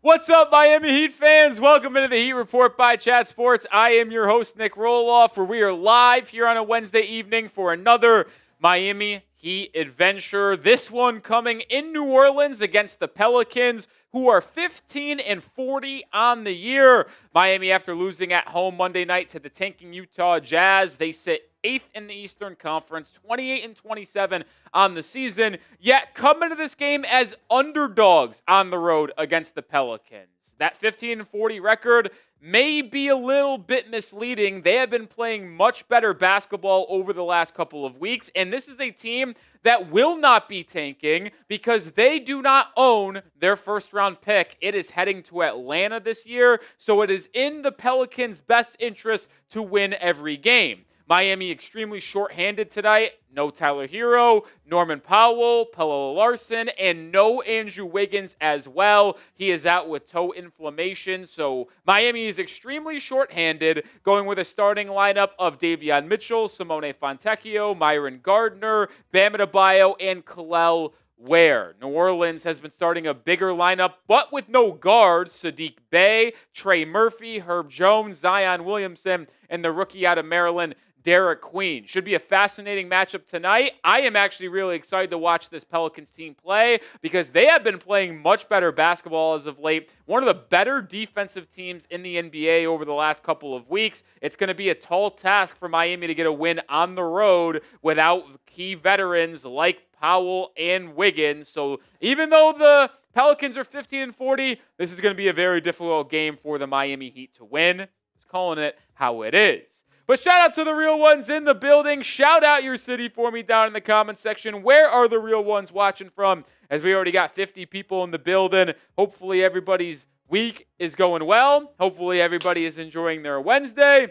What's up, Miami Heat fans? Welcome into the Heat Report by Chat Sports. I am your host, Nick Roloff, where we are live here on a Wednesday evening for another Miami Heat adventure. This one coming in New Orleans against the Pelicans, who are 15-40 on the year. Miami, after losing at home Monday night to the tanking Utah Jazz, they sit 8th in the Eastern Conference, 28-27 on the season, yet come into this game as underdogs on the road against the Pelicans. That 15-40 record may be a little bit misleading. They have been playing much better basketball over the last couple of weeks, and this is a team that will not be tanking because they do not own their first-round pick. It is heading to Atlanta this year, so it is in the Pelicans' best interest to win every game. Miami extremely short-handed tonight. No Tyler Herro, Norman Powell, Pelle Larsson, and no Andrew Wiggins as well. He is out with toe inflammation, so Miami is extremely short-handed, going with a starting lineup of Davion Mitchell, Simone Fontecchio, Myron Gardner, Adebayo, and Kel'el Ware. New Orleans has been starting a bigger lineup, but with no guards. Saddiq Bey, Trey Murphy, Herbert Jones, Zion Williamson, and the rookie out of Maryland, Derik Queen. Should be a fascinating matchup tonight. I am actually really excited to watch this Pelicans team play because they have been playing much better basketball as of late. One of the better defensive teams in the NBA over the last couple of weeks. It's going to be a tall task for Miami to get a win on the road without key veterans like Powell and Wiggins. So even though the Pelicans are 15-40, this is going to be a very difficult game for the Miami Heat to win. Just calling it how it is. But shout out to the real ones in the building. Shout out your city for me down in the comment section. Where are the real ones watching from? As we already got 50 people in the building. Hopefully everybody's week is going well. Hopefully everybody is enjoying their Wednesday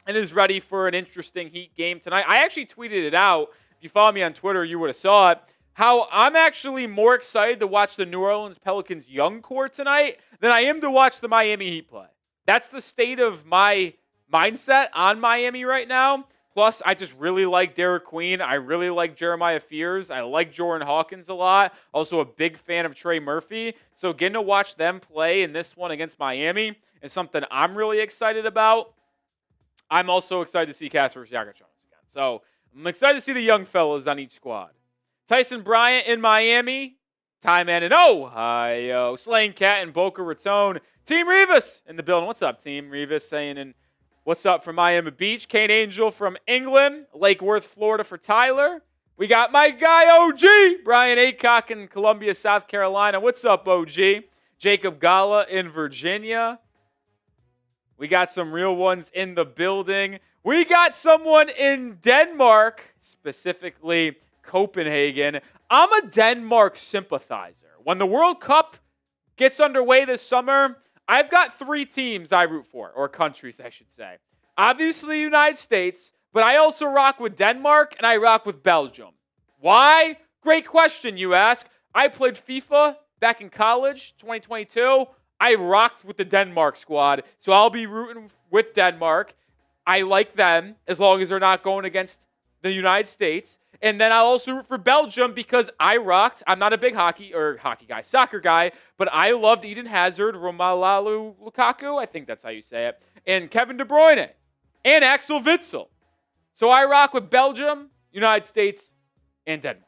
and is ready for an interesting Heat game tonight. I actually tweeted it out. If you follow me on Twitter, you would have saw it. How I'm actually more excited to watch the New Orleans Pelicans young core tonight than I am to watch the Miami Heat play. That's the state of my mindset on Miami right now. Plus, I just really like Derik Queen. I really like Jeremiah Fears. I like Jordan Hawkins a lot. Also a big fan of Trey Murphy. So getting to watch them play in this one against Miami is something I'm really excited about. I'm also excited to see Kasparas Jakucionis again. So I'm excited to see the young fellas on each squad. Tyson Bryant in Miami. Ty Man in Ohio. Slaying Cat in Boca Raton. Team Revis in the building. What's up, Team Revis? Saying in what's up from Miami Beach? Kane Angel from England. Lake Worth, Florida for Tyler. We got my guy, OG. Brian Aycock in Columbia, South Carolina. What's up, OG? Jacob Gala in Virginia. We got some real ones in the building. We got someone in Denmark, specifically Copenhagen. I'm a Denmark sympathizer. When the World Cup gets underway this summer, I've got 3 teams I root for, or countries, I should say. Obviously, the United States, but I also rock with Denmark, and I rock with Belgium. Why? Great question, you ask. I played FIFA back in college, 2022. I rocked with the Denmark squad, so I'll be rooting with Denmark. I like them, as long as they're not going against the United States. And then I'll also root for Belgium because I rocked. I'm not a big soccer guy, but I loved Eden Hazard, Romelu Lukaku, I think that's how you say it, and Kevin De Bruyne, and Axel Witsel. So I rock with Belgium, United States, and Denmark.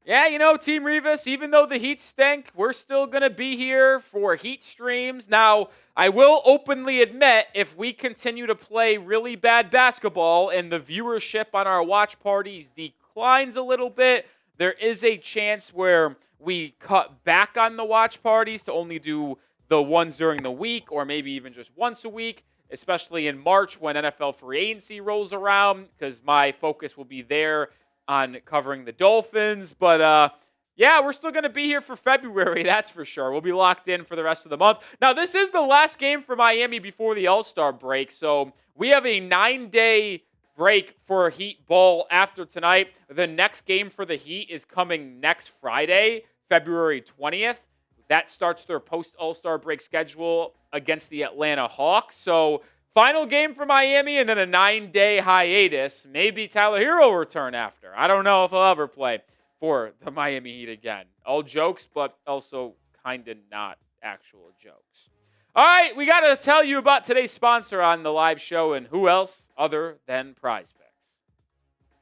Yeah, you know, Team Revis, even though the Heat stink, we're still going to be here for Heat streams. Now, I will openly admit, if we continue to play really bad basketball and the viewership on our watch parties declines a little bit, there is a chance where we cut back on the watch parties to only do the ones during the week or maybe even just once a week, especially in March when NFL free agency rolls around, because my focus will be there on covering the Dolphins. But, yeah, we're still going to be here for February, that's for sure. We'll be locked in for the rest of the month. Now, this is the last game for Miami before the All-Star break, so we have a 9-day break for Heat ball after tonight. The next game for the Heat is coming next Friday, February 20th. That starts their post-All-Star break schedule against the Atlanta Hawks. So final game for Miami and then a 9-day hiatus. Maybe Tyler Herro will return after. I don't know if he'll ever play for the Miami Heat again. All jokes, but also kind of not actual jokes. All right, we got to tell you about today's sponsor on the live show, and who else other than PrizePicks.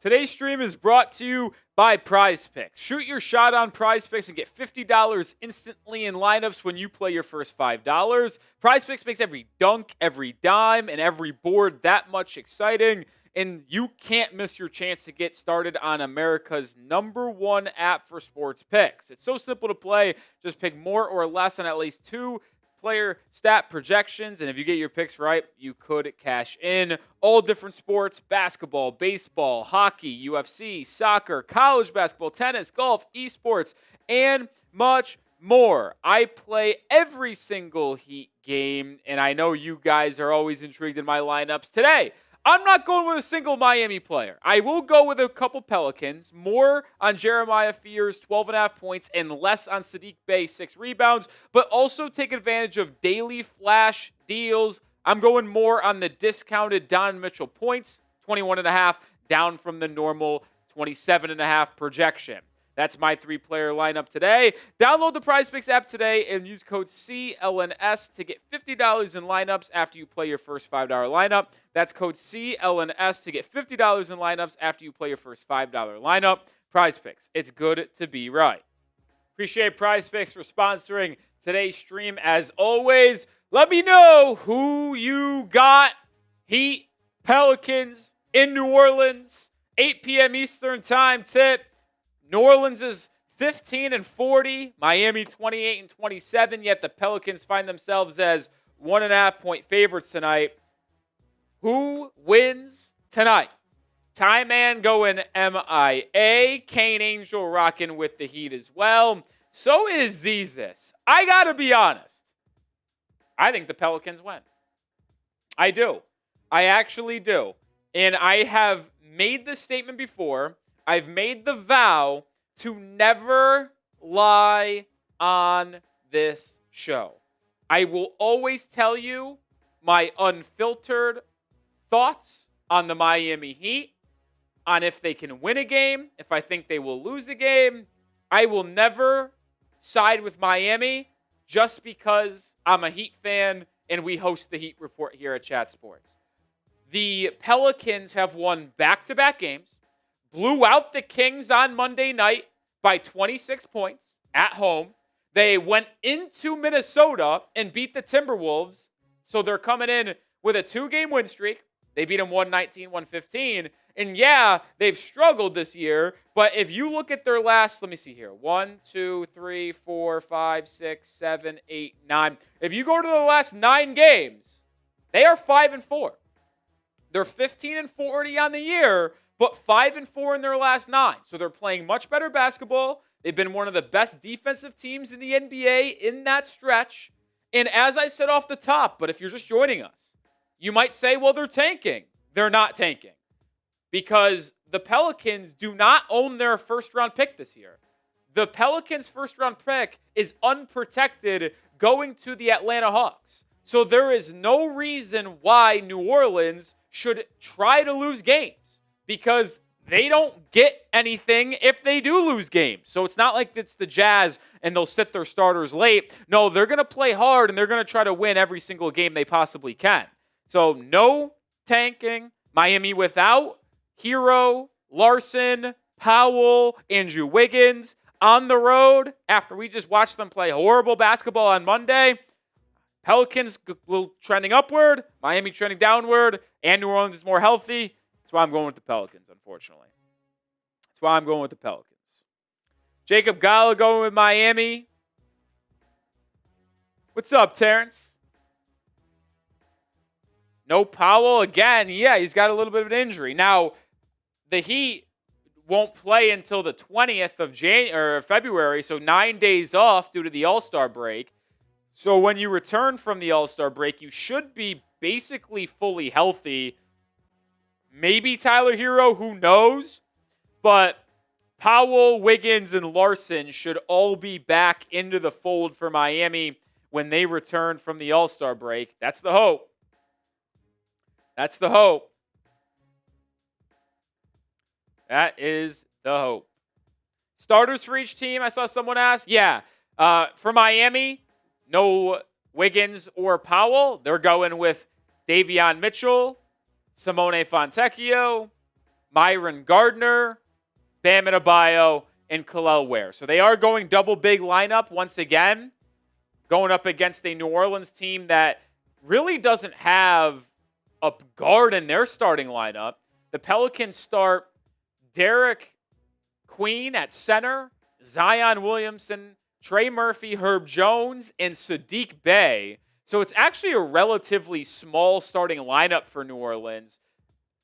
Today's stream is brought to you by PrizePicks. Shoot your shot on PrizePicks and get $50 instantly in lineups when you play your first $5. PrizePicks makes every dunk, every dime, and every board that much exciting. And you can't miss your chance to get started on America's #1 app for sports picks. It's so simple to play. Just pick more or less on at least 2 player stat projections, and if you get your picks right, you could cash in. All different sports: basketball, baseball, hockey, UFC, soccer, college basketball, tennis, golf, esports, and much more. I play every single Heat game, and I know you guys are always intrigued in my lineups. Today, I'm not going with a single Miami player. I will go with a couple Pelicans, more on Jeremiah Fears, 12.5 points, and less on Saddiq Bey, 6 rebounds, but also take advantage of daily flash deals. I'm going more on the discounted Davion Mitchell points, 21.5, down from the normal 27.5 projection. That's my 3-player lineup today. Download the PrizePicks app today and use code CLNS to get $50 in lineups after you play your first $5 lineup. That's code CLNS to get $50 in lineups after you play your first $5 lineup. PrizePicks, it's good to be right. Appreciate PrizePicks for sponsoring today's stream. As always, let me know who you got. Heat, Pelicans in New Orleans, 8 p.m. Eastern time tip. New Orleans is 15-40, Miami 28-27, yet the Pelicans find themselves as 1.5-point favorites tonight. Who wins tonight? Ty Man going MIA. Kane Angel rocking with the Heat as well. So is Zizis. I got to be honest. I think the Pelicans win. I do. I actually do. And I have made this statement before. I've made the vow to never lie on this show. I will always tell you my unfiltered thoughts on the Miami Heat, on if they can win a game, if I think they will lose a game. I will never side with Miami just because I'm a Heat fan and we host the Heat Report here at Chat Sports. The Pelicans have won back-to-back games. Blew out the Kings on Monday night by 26 points at home. They went into Minnesota and beat the Timberwolves. So they're coming in with a 2-game win streak. They beat them 119-115. And yeah, they've struggled this year. But if you look at their last, let me see here. 1, 2, 3, 4, 5, 6, 7, 8, 9. If you go to the last 9 games, they are 5-4. They're 15-40 on the year, but 5-4 in their last 9. So they're playing much better basketball. They've been one of the best defensive teams in the NBA in that stretch. And as I said off the top, but if you're just joining us, you might say, well, they're tanking. They're not tanking because the Pelicans do not own their first-round pick this year. The Pelicans' first-round pick is unprotected going to the Atlanta Hawks. So there is no reason why New Orleans should try to lose games, because they don't get anything if they do lose games. So it's not like it's the Jazz and they'll sit their starters late. No, they're going to play hard and they're going to try to win every single game they possibly can. So no tanking. Miami without Herro, Larsson, Powell, Andrew Wiggins on the road after we just watched them play horrible basketball on Monday. Pelicans a little trending upward, Miami trending downward, and New Orleans is more healthy. That's why I'm going with the Pelicans, unfortunately. That's why I'm going with the Pelicans. Jacob Gala going with Miami. What's up, Terrence? No Powell again. Yeah, he's got a little bit of an injury. Now, the Heat won't play until the 20th of February, so 9 days off due to the All-Star break. So when you return from the All-Star break, you should be basically fully healthy. Maybe Tyler Herro, who knows? But Powell, Wiggins, and Larsson should all be back into the fold for Miami when they return from the All-Star break. That's the hope. That's the hope. That is the hope. Starters for each team, I saw someone ask. Yeah, For Miami, no Wiggins or Powell. They're going with Davion Mitchell, Simone Fontecchio, Myron Gardner, Bam Adebayo, and Kel'el Ware. So they are going double big lineup once again, going up against a New Orleans team that really doesn't have a guard in their starting lineup. The Pelicans start Derik Queen at center, Zion Williamson, Trey Murphy, Herb Jones, and Saddiq Bey. So it's actually a relatively small starting lineup for New Orleans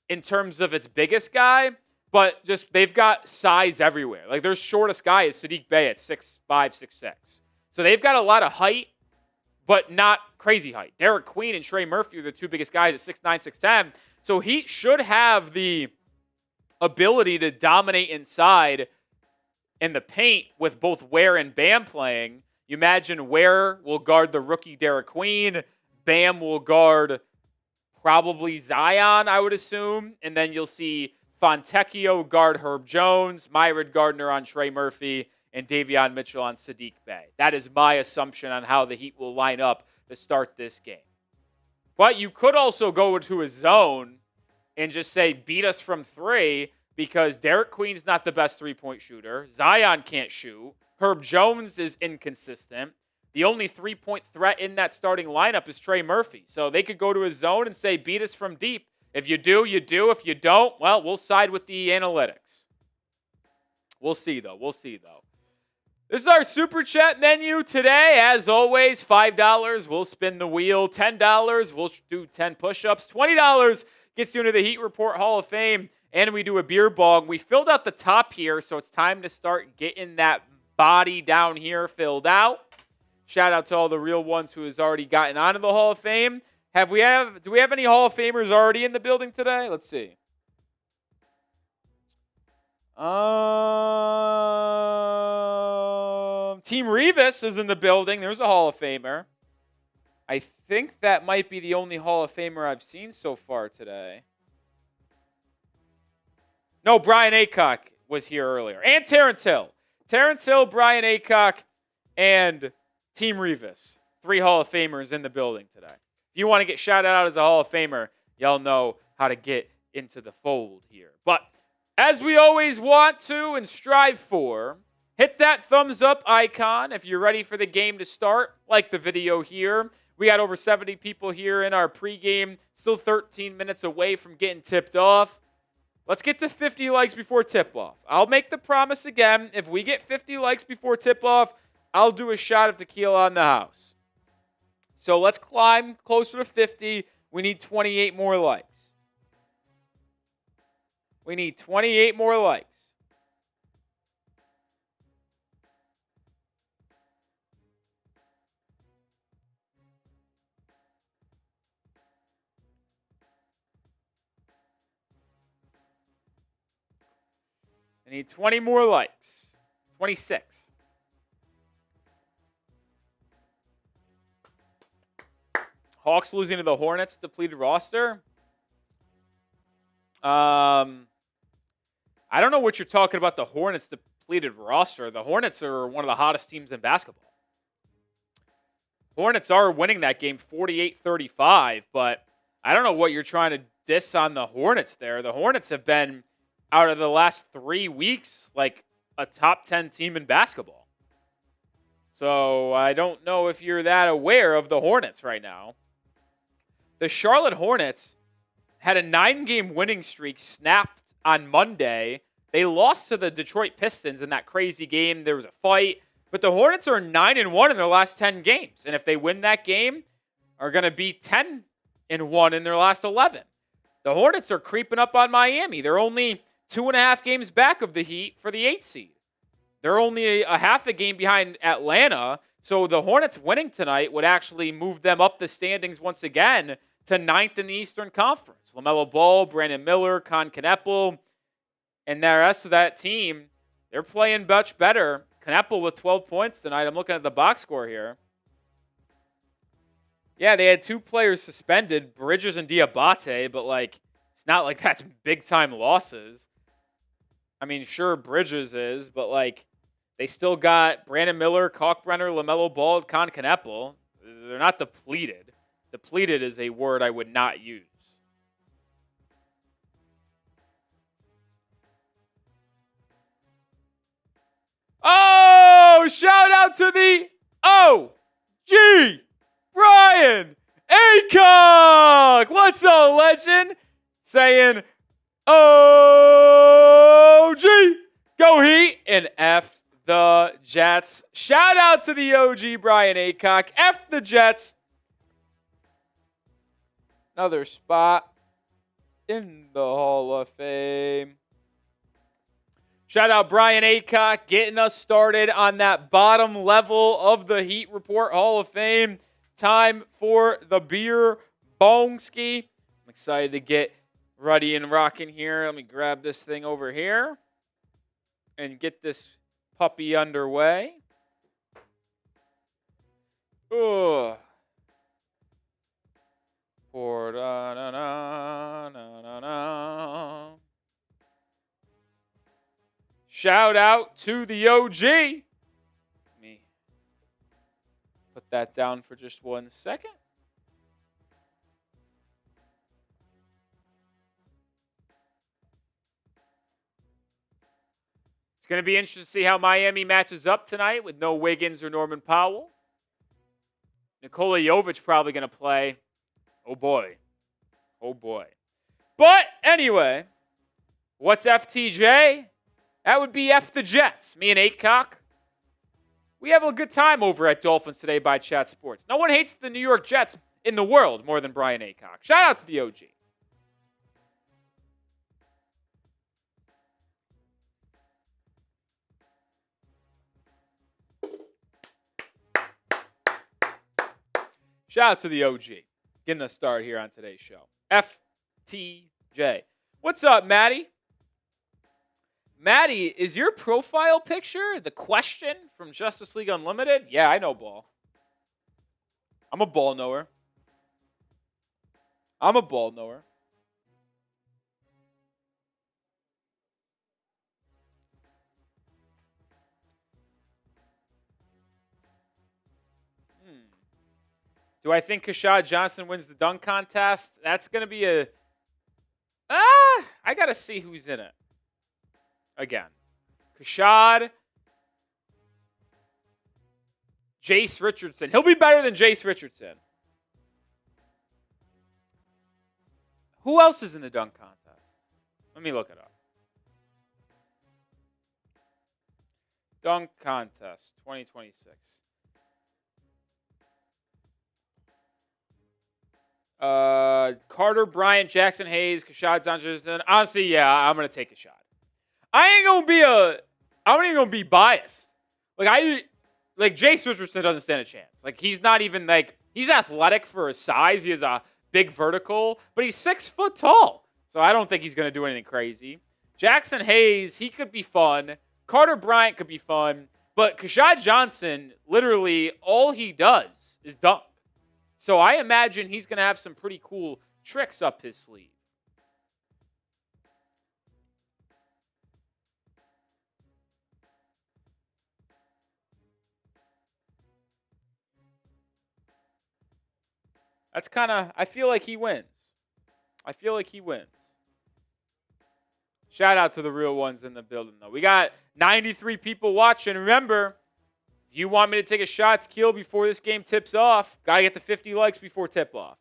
in terms of its biggest guy, but just they've got size everywhere. Like their shortest guy is Saddiq Bey at 6'5", 6'6". So they've got a lot of height, but not crazy height. Derik Queen and Trey Murphy are the two biggest guys at 6'9", 6'10". So he should have the ability to dominate inside in the paint with both Ware and Bam playing. You imagine Ware will guard the rookie Derik Queen. Bam will guard probably Zion, I would assume. And then you'll see Fontecchio guard Herb Jones, Myron Gardner on Trey Murphy, and Davion Mitchell on Saddiq Bey. That is my assumption on how the Heat will line up to start this game. But you could also go into a zone and just say, beat us from three, because Derik Queen's not the best three-point shooter. Zion can't shoot. Herb Jones is inconsistent. The only three-point threat in that starting lineup is Trey Murphy. So they could go to a zone and say, beat us from deep. If you do, you do. If you don't, well, we'll side with the analytics. We'll see, though. This is our Super Chat menu today. As always, $5, we'll spin the wheel. $10, we'll do 10 push-ups. $20 gets you into the Heat Report Hall of Fame. And we do a beer bong. We filled out the top here, so it's time to start getting that body down here filled out. Shout out to all the real ones who has already gotten onto the Hall of Fame. Do we have any Hall of Famers already in the building today? Let's see. Team Revis is in the building. There's a Hall of Famer. I think that might be the only Hall of Famer I've seen so far today. No, Brian Aycock was here earlier. And Terrence Hill. Terrence Hill, Brian Aycock, and Team Revis. 3 Hall of Famers in the building today. If you want to get shouted out as a Hall of Famer, y'all know how to get into the fold here. But as we always want to and strive for, hit that thumbs up icon if you're ready for the game to start. Like the video here. We got over 70 people here in our pregame. Still 13 minutes away from getting tipped off. Let's get to 50 likes before tip-off. I'll make the promise again. If we get 50 likes before tip-off, I'll do a shot of tequila on the house. So let's climb closer to 50. We need 28 more likes. We need 28 more likes. I need 20 more likes. 26. Hawks losing to the Hornets, depleted roster. I don't know what you're talking about, the Hornets depleted roster. The Hornets are one of the hottest teams in basketball. Hornets are winning that game 48-35, but I don't know what you're trying to diss on the Hornets there. The Hornets have been, out of the last 3 weeks, like a top 10 team in basketball. So I don't know if you're that aware of the Hornets right now. The Charlotte Hornets had a 9-game winning streak snapped on Monday. They lost to the Detroit Pistons in that crazy game. There was a fight. But the Hornets are 9-1 in their last 10 games. And if they win that game, are going to be 10-1 in their last 11. The Hornets are creeping up on Miami. They're only 2.5 games back of the Heat for the 8th seed. They're only a half a game behind Atlanta. So the Hornets winning tonight would actually move them up the standings once again to 9th in the Eastern Conference. LaMelo Ball, Brandon Miller, Con Kneppel, and the rest of that team, they're playing much better. Kneppel with 12 points tonight. I'm looking at the box score here. Yeah, they had 2 players suspended, Bridges and Diabate, but it's not like that's big-time losses. I mean, sure, Bridges is, but They still got Brandon Miller, Kalkbrenner, LaMelo Ball, Con Kneppel. They're not depleted. Depleted is a word I would not use. Oh, shout out to the OG Brian Aycock. What's up, legend? Saying OG, go Heat, and F the Jets. Shout out to the OG Brian Aycock. F the Jets. Another spot in the Hall of Fame. Shout out Brian Aycock getting us started on that bottom level of the Heat Report Hall of Fame. Time for the beer bongski. I'm excited to get ready and rocking here. Let me grab this thing over here and get this puppy underway. Ugh. Pour da na na na na. Shout out to the OG. Let me put that down for just 1 second. It's going to be interesting to see how Miami matches up tonight with no Wiggins or Norman Powell. Nikola Jovic probably going to play. Oh, boy. Oh, boy. But anyway, what's FTJ? That would be F the Jets. Me and Aycock. We have a good time over at Dolphins Today by Chat Sports. No one hates the New York Jets in the world more than Brian Aycock. Shout out to the OG. Shout out to the OG. Getting us started here on today's show. FTJ. What's up, Maddie? Maddie, is your profile picture the question from Justice League Unlimited? Yeah, I know ball. I'm a ball knower. Do I think Keshad Johnson wins the dunk contest? That's going to be a... I got to see who's in it. Again. Keshad. Jace Richardson. He'll be better than Jace Richardson. Who else is in the dunk contest? Let me look it up. Dunk contest 2026. Carter Bryant, Jackson Hayes, Keshad Johnson. Honestly, yeah, I'm gonna take a shot. I ain't gonna be biased. Like Jace Richardson doesn't stand a chance. Like he's not even he's athletic for his size. He has a big vertical, but he's 6 foot tall. So I don't think he's gonna do anything crazy. Jackson Hayes, he could be fun. Carter Bryant could be fun, but Keshad Johnson, literally all he does is dunk. So I imagine he's going to have some pretty cool tricks up his sleeve. That's kind of, I feel like he wins. Shout out to the real ones in the building, though. We got 93 people watching. Remember, if you want me to take a shot to kill before this game tips off, got to get to 50 likes before tip-off.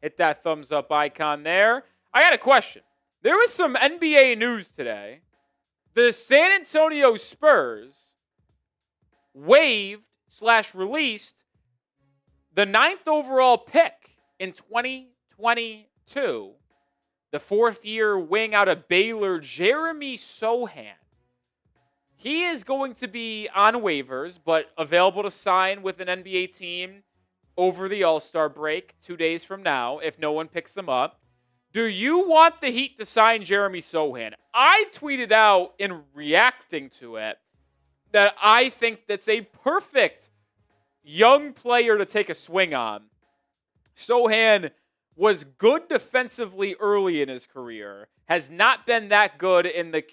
Hit that thumbs up icon there. I got a question. There was some NBA news today. The San Antonio Spurs waived/released the 9th overall pick in 2022, the 4th-year wing out of Baylor, Jeremy Sohan. He is going to be on waivers, but available to sign with an NBA team over the All-Star break 2 days from now if no one picks him up. Do you want the Heat to sign Jeremy Sohan? I tweeted out in reacting to it that I think that's a perfect young player to take a swing on. Sohan was good defensively early in his career, has not been that good in the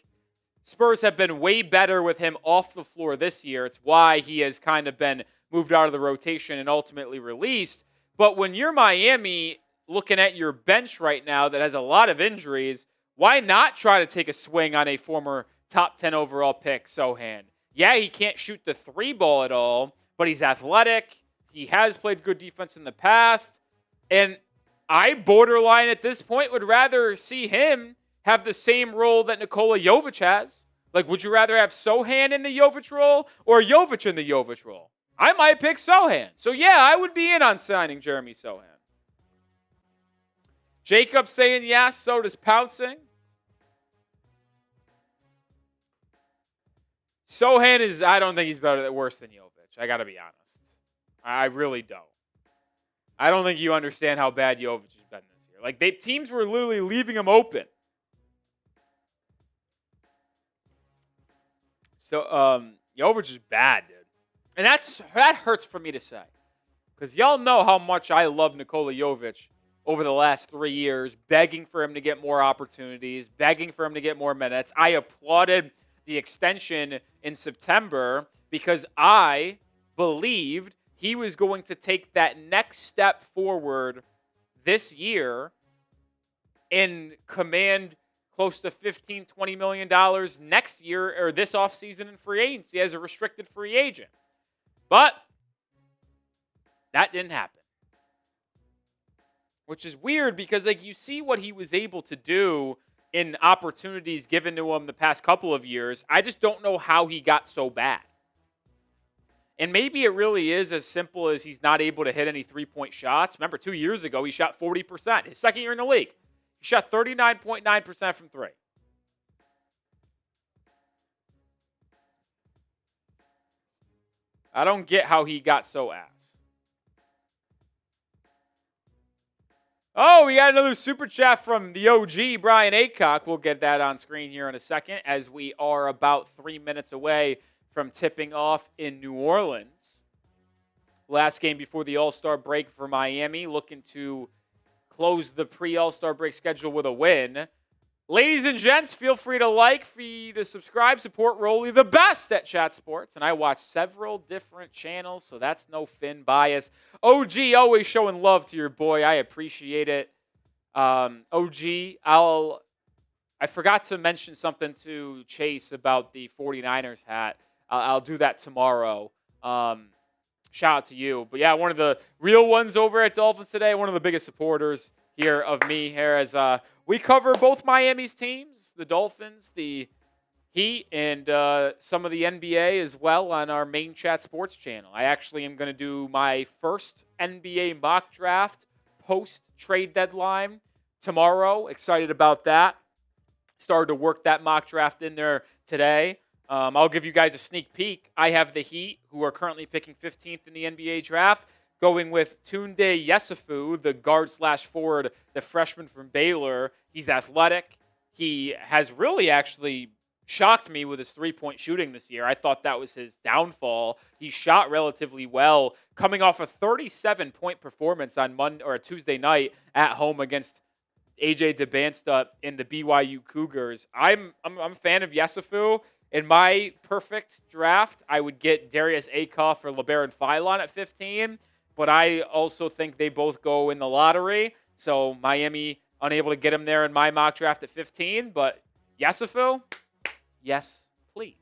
Spurs have been way better with him off the floor this year. It's why he has kind of been moved out of the rotation and ultimately released. But when you're Miami looking at your bench right now that has a lot of injuries, why not try to take a swing on a former top 10 overall pick, Sochan? Yeah, he can't shoot the three ball at all, but he's athletic. He has played good defense in the past. And I borderline at this point would rather see him have the same role that Nikola Jovic has. Like, would you rather have Sochan in the Jovic role or Jovic in the Jovic role? I might pick Sochan. So, yeah, I would be in on signing Jeremy Sochan. Jacob saying yes, so does Pouncing. Sochan is, I don't think he's worse than Jovic. I got to be honest. I really don't. I don't think you understand how bad Jovic has been this year. Like, teams were literally leaving him open. So, Jovic is bad, dude. And that hurts for me to say. Because y'all know how much I love Nikola Jovic over the last 3 years, begging for him to get more opportunities, begging for him to get more minutes. I applauded the extension in September because I believed he was going to take that next step forward this year and command close to $15, $20 million next year or this offseason in free agency as a restricted free agent. But that didn't happen. Which is weird because like you see what he was able to do in opportunities given to him the past couple of years. I just don't know how he got so bad. And maybe it really is as simple as he's not able to hit any three-point shots. Remember, 2 years ago, he shot 40%. His second year in the league, he shot 39.9% from three. I don't get how he got so ass. Oh, we got another super chat from the OG, Brian Aycock. We'll get that on screen here in a second as we are about 3 minutes away from tipping off in New Orleans. Last game before the All-Star break for Miami, looking to close the pre-All-Star break schedule with a win. Ladies and gents, feel free to subscribe, support Rolly, the best at Chat Sports. And I watch several different channels, so that's no Finn bias. OG, always showing love to your boy. I appreciate it. OG, I forgot to mention something to Chase about the 49ers hat. I'll do that tomorrow. Shout out to you. But yeah, one of the real ones over at Dolphins today, one of the biggest supporters here of me here as we cover both Miami's teams, the Dolphins, the Heat, and some of the NBA as well on our main Chat Sports channel. I actually am going to do my first NBA mock draft post-trade deadline tomorrow. Excited about that. Started to work that mock draft in there today. I'll give you guys a sneak peek. I have the Heat, who are currently picking 15th in the NBA draft, going with Tunde Yesufu, the guard/forward, the freshman from Baylor. He's athletic. He has really actually shocked me with his three-point shooting this year. I thought that was his downfall. He shot relatively well, coming off a 37-point performance on Monday or Tuesday night at home against AJ DeBansta in the BYU Cougars. I'm a fan of Yesufu. In my perfect draft, I would get Darius Akoff or LeBaron Philon at 15, but I also think they both go in the lottery. So Miami unable to get him there in my mock draft at 15, but Yesufu, yes, please.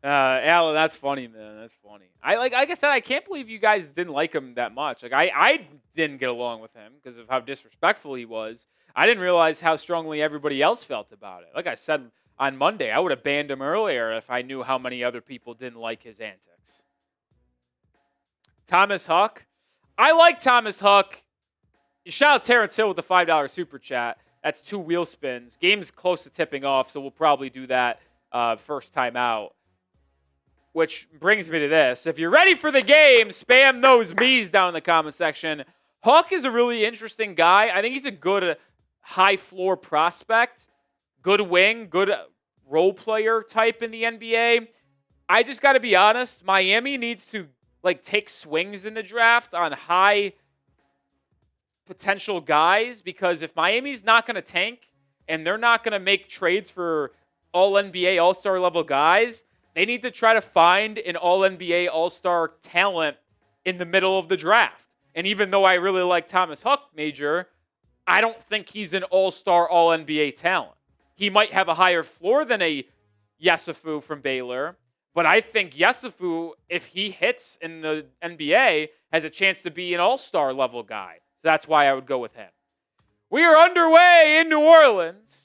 Alan, that's funny, man. That's funny. Like I said, I can't believe you guys didn't like him that much. Like I didn't get along with him because of how disrespectful he was. I didn't realize how strongly everybody else felt about it. Like I said on Monday, I would have banned him earlier if I knew how many other people didn't like his antics. Thomas Huck. I like Thomas Huck. Shout out Terrence Hill with the $5 super chat. That's 2 wheel spins. Game's close to tipping off, so we'll probably do that first time out. Which brings me to this. If you're ready for the game, spam those me's down in the comment section. Huck is a really interesting guy. I think he's a good high floor prospect, good wing, good role player type in the NBA. I just got to be honest. Miami needs to take swings in the draft on high potential guys because if Miami's not going to tank and they're not going to make trades for all-NBA, all-star level guys, they need to try to find an all-NBA, all-star talent in the middle of the draft. And even though I really like Thomas Huck, Major, I don't think he's an all-star, all-NBA talent. He might have a higher floor than a Yesufu from Baylor, but I think Yesufu, if he hits in the NBA, has a chance to be an all-star level guy. So that's why I would go with him. We are underway in New Orleans.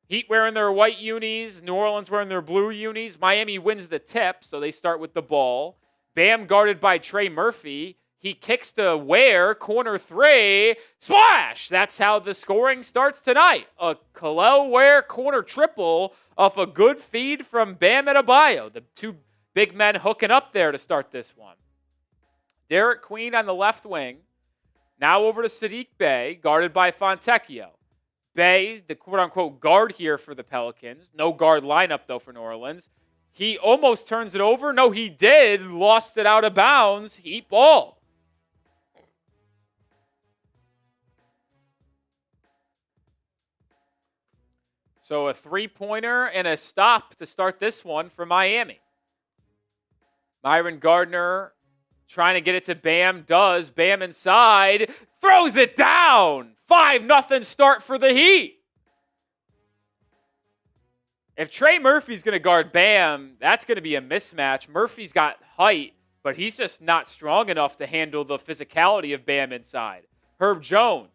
Heat wearing their white unis, New Orleans wearing their blue unis. Miami wins the tip, so they start with the ball. Bam guarded by Trey Murphy. He kicks to Ware, corner three, splash! That's how the scoring starts tonight. A Kel'el Ware corner triple off a good feed from Bam Adebayo. The two big men hooking up there to start this one. Derik Queen on the left wing. Now over to Saddiq Bey, guarded by Fontecchio. Bey, the quote-unquote guard here for the Pelicans. No guard lineup, though, for New Orleans. He almost turns it over. No, he did. Lost it out of bounds. Heat ball. So a three-pointer and a stop to start this one for Miami. Myron Gardner trying to get it to Bam. Does. Bam inside. Throws it down. 5-0 start for the Heat. If Trey Murphy's going to guard Bam, that's going to be a mismatch. Murphy's got height, but he's just not strong enough to handle the physicality of Bam inside. Herb Jones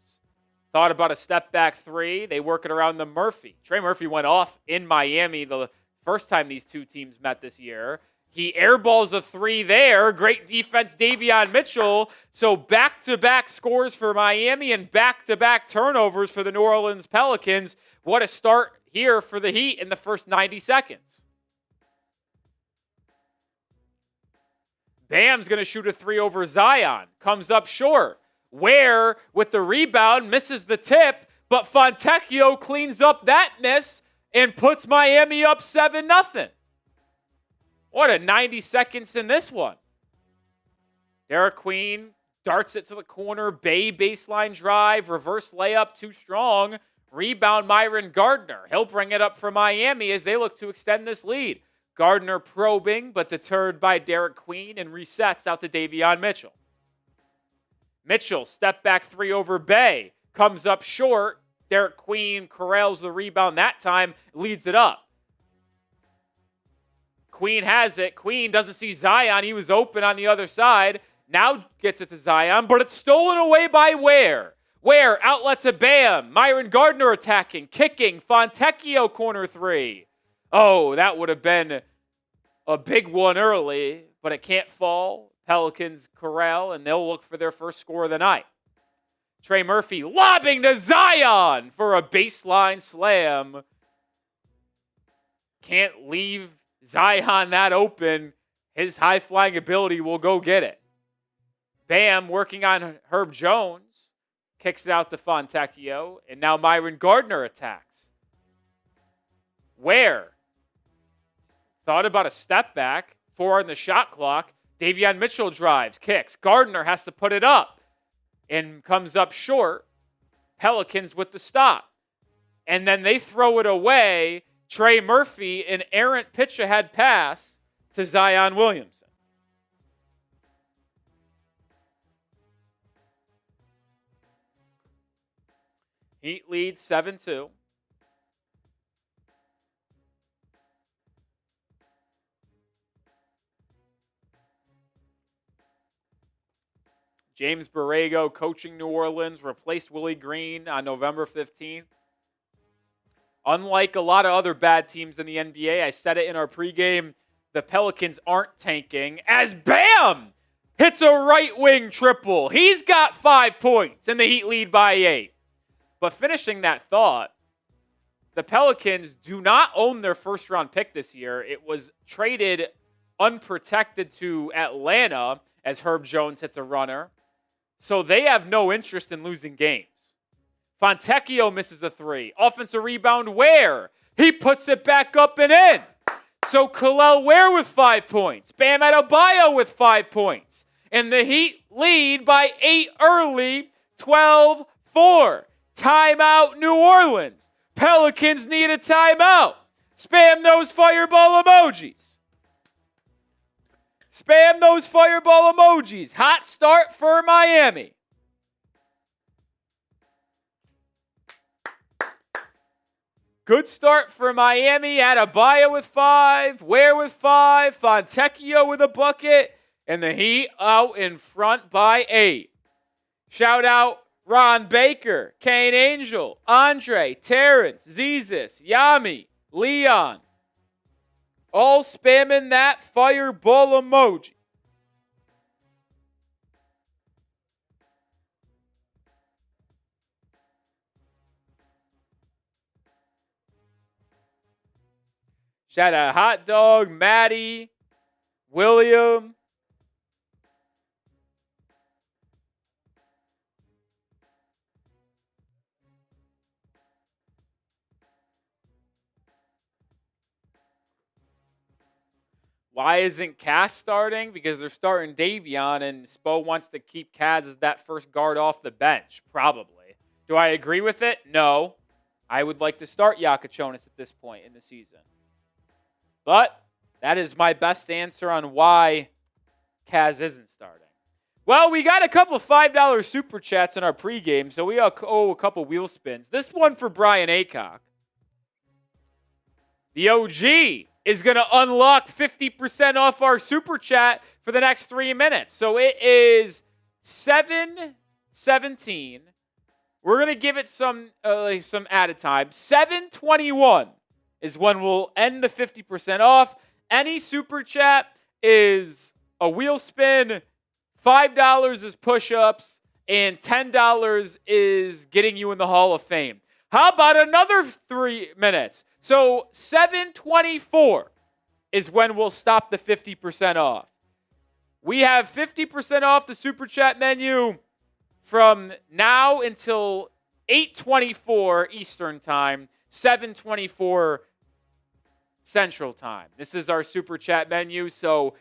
thought about a step-back three. They work it around the Murphy. Trey Murphy went off in Miami the first time these two teams met this year. He airballs a three there. Great defense, Davion Mitchell. So back-to-back scores for Miami and back-to-back turnovers for the New Orleans Pelicans. What a start here for the Heat in the first 90 seconds. Bam's going to shoot a three over Zion. Comes up short. Ware with the rebound, misses the tip, but Fontecchio cleans up that miss and puts Miami up 7-0. What a 90 seconds in this one. Derik Queen darts it to the corner. Bey baseline drive. Reverse layup too strong. Rebound Myron Gardner. He'll bring it up for Miami as they look to extend this lead. Gardner probing, but deterred by Derik Queen and resets out to Davion Mitchell. Mitchell, step back three over Bey. Comes up short. Derik Queen corrals the rebound that time. Leads it up. Queen has it. Queen doesn't see Zion. He was open on the other side. Now gets it to Zion, but it's stolen away by Ware. Ware, outlet to Bam. Myron Gardner attacking, kicking. Fontecchio corner three. Oh, that would have been a big one early, but it can't fall. Pelicans corral, and they'll look for their first score of the night. Trey Murphy lobbing to Zion for a baseline slam. Can't leave Zion that open. His high-flying ability will go get it. Bam working on Herb Jones. Kicks it out to Fontecchio. And now Myron Gardner attacks. Ware thought about a step back. 4 on the shot clock. Davion Mitchell drives, kicks. Gardner has to put it up. And comes up short. Pelicans with the stop. And then they throw it away. Trey Murphy, an errant pitch-ahead pass to Zion Williamson. Heat leads 7-2. James Borrego coaching New Orleans, replaced Willie Green on November 15th. Unlike a lot of other bad teams in the NBA, I said it in our pregame, the Pelicans aren't tanking as Bam hits a right wing triple. He's got 5 points and the Heat lead by 8. But finishing that thought, the Pelicans do not own their first round pick this year. It was traded unprotected to Atlanta as Herb Jones hits a runner. So they have no interest in losing games. Fontecchio misses a three. Offensive rebound, Ware. He puts it back up and in. So Kel'el Ware with 5 points. Bam Adebayo with 5 points. And the Heat lead by 8 early, 12-4. Timeout, New Orleans. Pelicans need a timeout. Spam those fireball emojis. Spam those fireball emojis. Hot start for Miami. Good start for Miami. Adebayo with 5. Ware with 5. Fontecchio with a bucket. And the Heat out in front by 8. Shout out Ron Baker, Kane Angel, Andre, Terrence, Zizis, Yami, Leon. All spamming that fireball emoji. Shout out Hot Dog, Maddie, William. Why isn't Cass starting? Because they're starting Davion, and Spo wants to keep Kaz as that first guard off the bench. Probably. Do I agree with it? No. I would like to start Jakucionis at this point in the season. But that is my best answer on why Kaz isn't starting. Well, we got a couple $5 super chats in our pregame, so we owe a couple wheel spins. This one for Brian Aycock. The OG is going to unlock 50% off our super chat for the next 3 minutes. So it is 7:17. We're going to give it some added time. 7:21 is when we'll end the 50% off. Any super chat is a wheel spin, $5 is push-ups, and $10 is getting you in the Hall of Fame. How about another 3 minutes? So 7:24 is when we'll stop the 50% off. We have 50% off the super chat menu from now until 8:24 Eastern Time, 7:24 Central Time. This is our super chat menu, so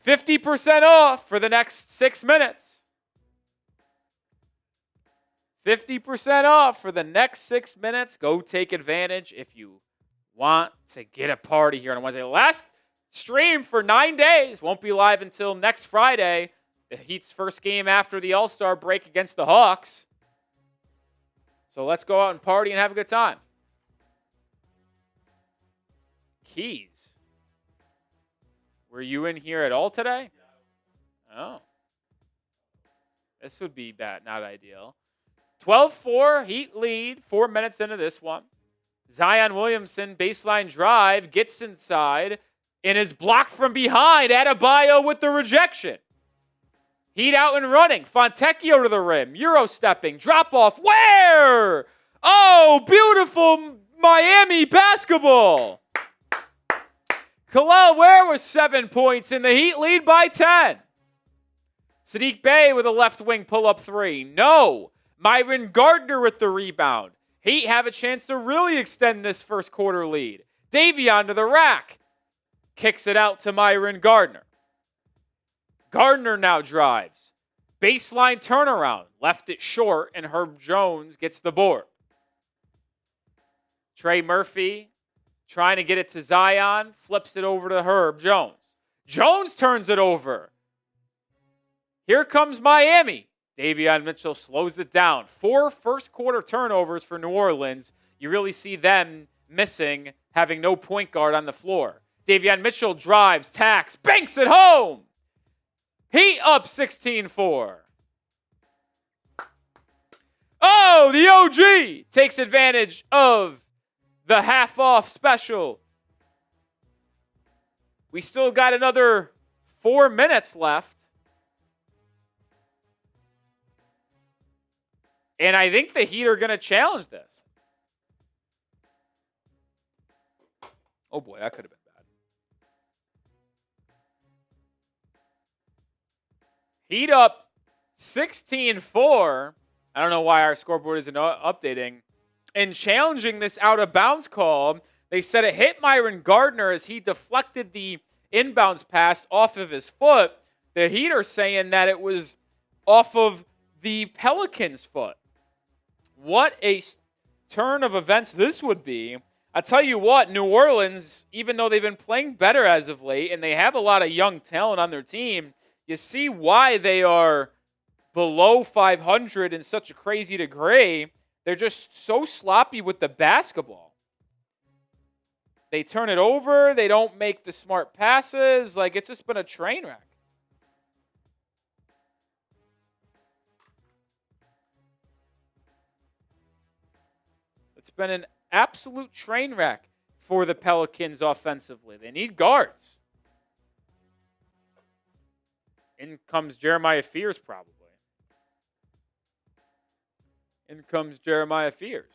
50% off for the next 6 minutes. 50% off for the next 6 minutes. Go take advantage if you want to get a party here on Wednesday. Last stream for 9 days. Won't be live until next Friday. The Heat's first game after the All-Star break against the Hawks. So let's go out and party and have a good time. Keys. Were you in here at all today? Oh. This would be bad, not ideal. 12-4, Heat lead, 4 minutes into this one. Zion Williamson, baseline drive, gets inside, and is blocked from behind. Adebayo with the rejection. Heat out and running. Fontecchio to the rim. Euro stepping. Drop off. Where? Oh, beautiful Miami basketball. Kel'el Ware with 7 points, and the Heat lead by 10. Saddiq Bey with a left wing pull-up 3. No. Myron Gardner with the rebound. Heat have a chance to really extend this first quarter lead. Davion to the rack. Kicks it out to Myron Gardner. Gardner now drives. Baseline turnaround. Left it short, and Herbert Jones gets the board. Trey Murphy trying to get it to Zion. Flips it over to Herbert Jones. Jones turns it over. Here comes Miami. Davion Mitchell slows it down. 4 first quarter turnovers for New Orleans. You really see them missing, having no point guard on the floor. Davion Mitchell drives, tacks, banks it home. Heat up 16-4. Oh, the OG takes advantage of the half-off special. We still got another 4 minutes left. And I think the Heat are going to challenge this. Oh boy, that could have been bad. Heat up 16-4. I don't know why our scoreboard isn't updating. And challenging this out-of-bounds call, they said it hit Myron Gardner as he deflected the inbounds pass off of his foot. The Heat are saying that it was off of the Pelicans' foot. What a turn of events this would be. I tell you what, New Orleans, even though they've been playing better as of late and they have a lot of young talent on their team, you see why they are below 500 in such a crazy degree. They're just so sloppy with the basketball. They turn it over. They don't make the smart passes. Like, it's just been a train wreck. It's been an absolute train wreck for the Pelicans offensively. They need guards. In comes Jeremiah Fears, probably. In comes Jeremiah Fears.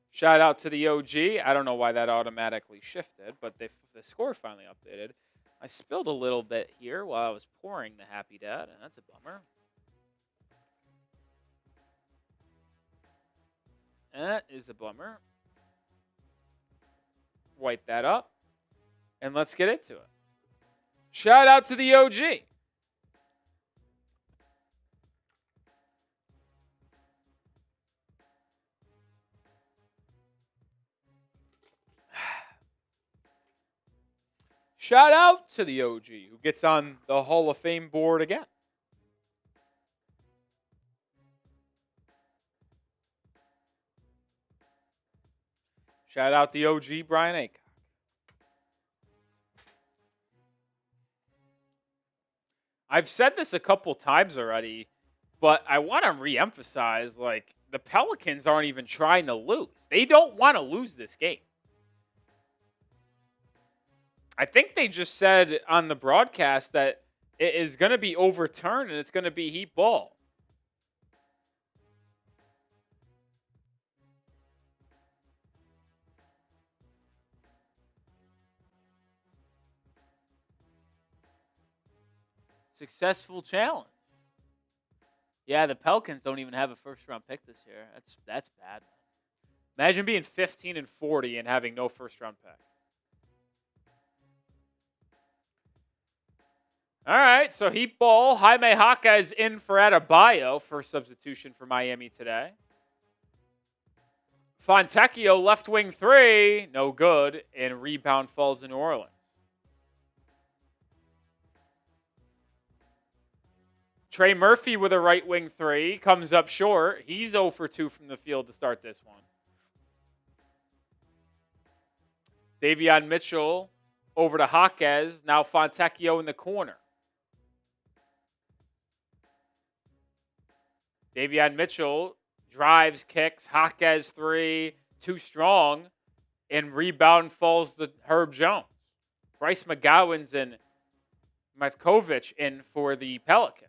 Shout out to the OG. I don't know why that automatically shifted, but the score finally updated. I spilled a little bit here while I was pouring the Happy Dad, and that's a bummer. That is a bummer. Wipe that up, and let's get into it. Shout out to the OG. Shout out to the OG who gets on the Hall of Fame board again. Shout out the OG Brian Aycock. I've said this a couple times already, but I want to reemphasize, like, the Pelicans aren't even trying to lose. They don't want to lose this game. I think they just said on the broadcast that it is going to be overturned and it's going to be Heat ball. Successful challenge. Yeah, the Pelicans don't even have a first-round pick this year. That's bad. Imagine being 15-40 and having no first-round pick. All right, so Heat ball. Jaime Jaquez in for Adebayo for substitution for Miami today. Fontecchio, left wing 3, no good, and rebound falls in New Orleans. Trey Murphy with a right wing 3 comes up short. He's 0 for 2 from the field to start this one. Davion Mitchell over to Jaquez. Now Fontecchio in the corner. Davion Mitchell drives, kicks, Jaquez 3, too strong, and rebound falls to Herb Jones. Bryce McGowan's and Matkovic in for the Pelicans.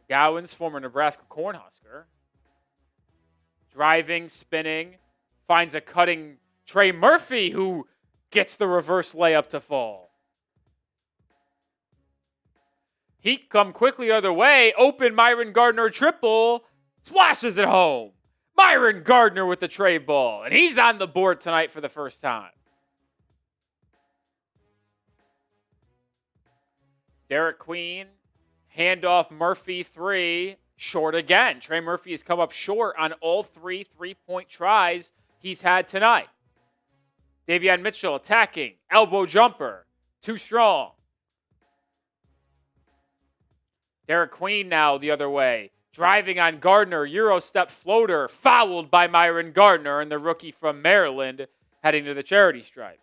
McGowan's former Nebraska Cornhusker. Driving, spinning, finds a cutting Trey Murphy who gets the reverse layup to fall. Heat come quickly the other way. Open Myron Gardner triple. Splashes it home. Myron Gardner with the Trey ball. And he's on the board tonight for the first time. Derik Queen. Handoff Murphy 3. Short again. Trey Murphy has come up short on all 3 3-point tries he's had tonight. Davion Mitchell attacking. Elbow jumper. Too strong. Derik Queen now the other way. Driving on Gardner. Euro step floater. Fouled by Myron Gardner and the rookie from Maryland heading to the charity stripe.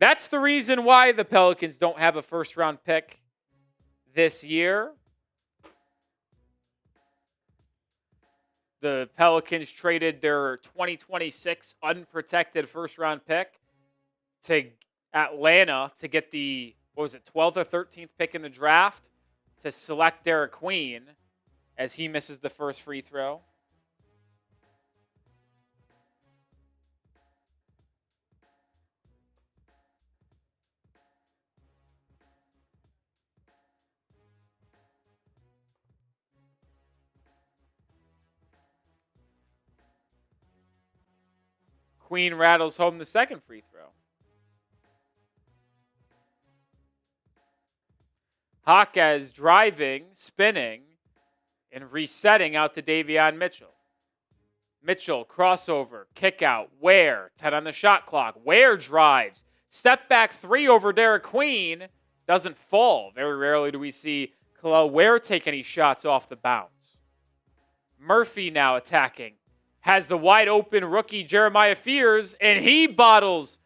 That's the reason why the Pelicans don't have a first-round pick this year. The Pelicans traded their 2026 unprotected first-round pick to Atlanta to get the, 12th or 13th pick in the draft to select Derik Queen as he misses the first free throw. Queen rattles home the second free throw. Jaquez driving, spinning, and resetting out to Davion Mitchell. Mitchell, crossover, kick out, Ware, 10 on the shot clock. Ware drives, step back 3 over Derik Queen, doesn't fall. Very rarely do we see Kel'el Ware take any shots off the bounce. Murphy now attacking, has the wide open rookie Jeremiah Fears, and he bottles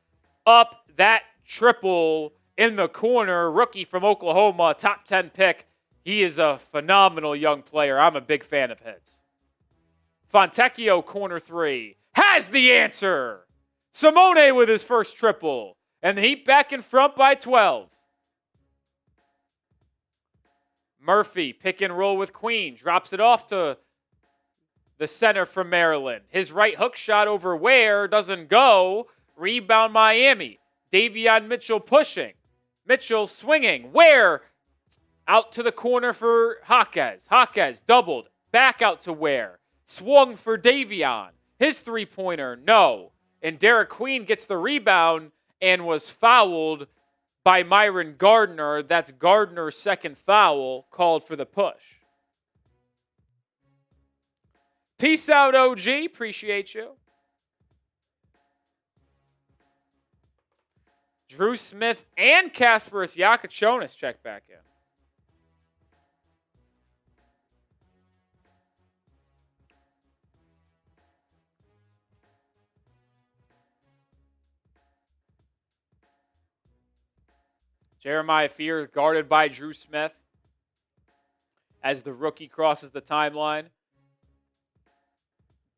up that triple in the corner. Rookie from Oklahoma, top 10 pick. He is a phenomenal young player. I'm a big fan of his. Fontecchio, corner 3, has the answer. Simone with his first triple. And the Heat back in front by 12. Murphy, pick and roll with Queen. Drops it off to the center from Maryland. His right hook shot over Ware doesn't go. Rebound Miami. Davion Mitchell pushing. Mitchell swinging. Ware out to the corner for Jaquez. Jaquez doubled. Back out to Ware. Swung for Davion. His three-pointer, no. And Derik Queen gets the rebound and was fouled by Myron Gardner. That's Gardner's second foul called for the push. Peace out, OG. Appreciate you. Dru Smith and Kasparas Jakucionis check back in. Jeremiah Fears guarded by Dru Smith as the rookie crosses the timeline.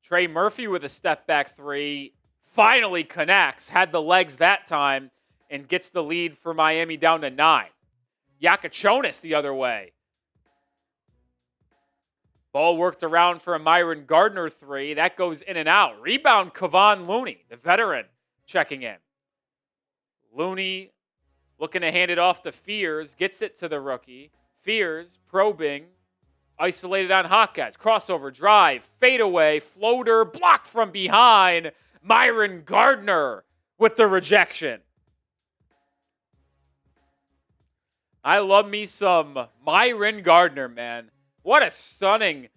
Trey Murphy with a step back 3 finally connects, had the legs that time, and gets the lead for Miami down to 9. Jakucionis the other way. Ball worked around for a Myron Gardner 3. That goes in and out. Rebound Kevon Looney, the veteran, checking in. Looney looking to hand it off to Fears. Gets it to the rookie. Fears probing. Isolated on Jaquez. Crossover, drive, fadeaway, floater, blocked from behind. Myron Gardner with the rejection. I love me some Myron Gardner, man. What a stunning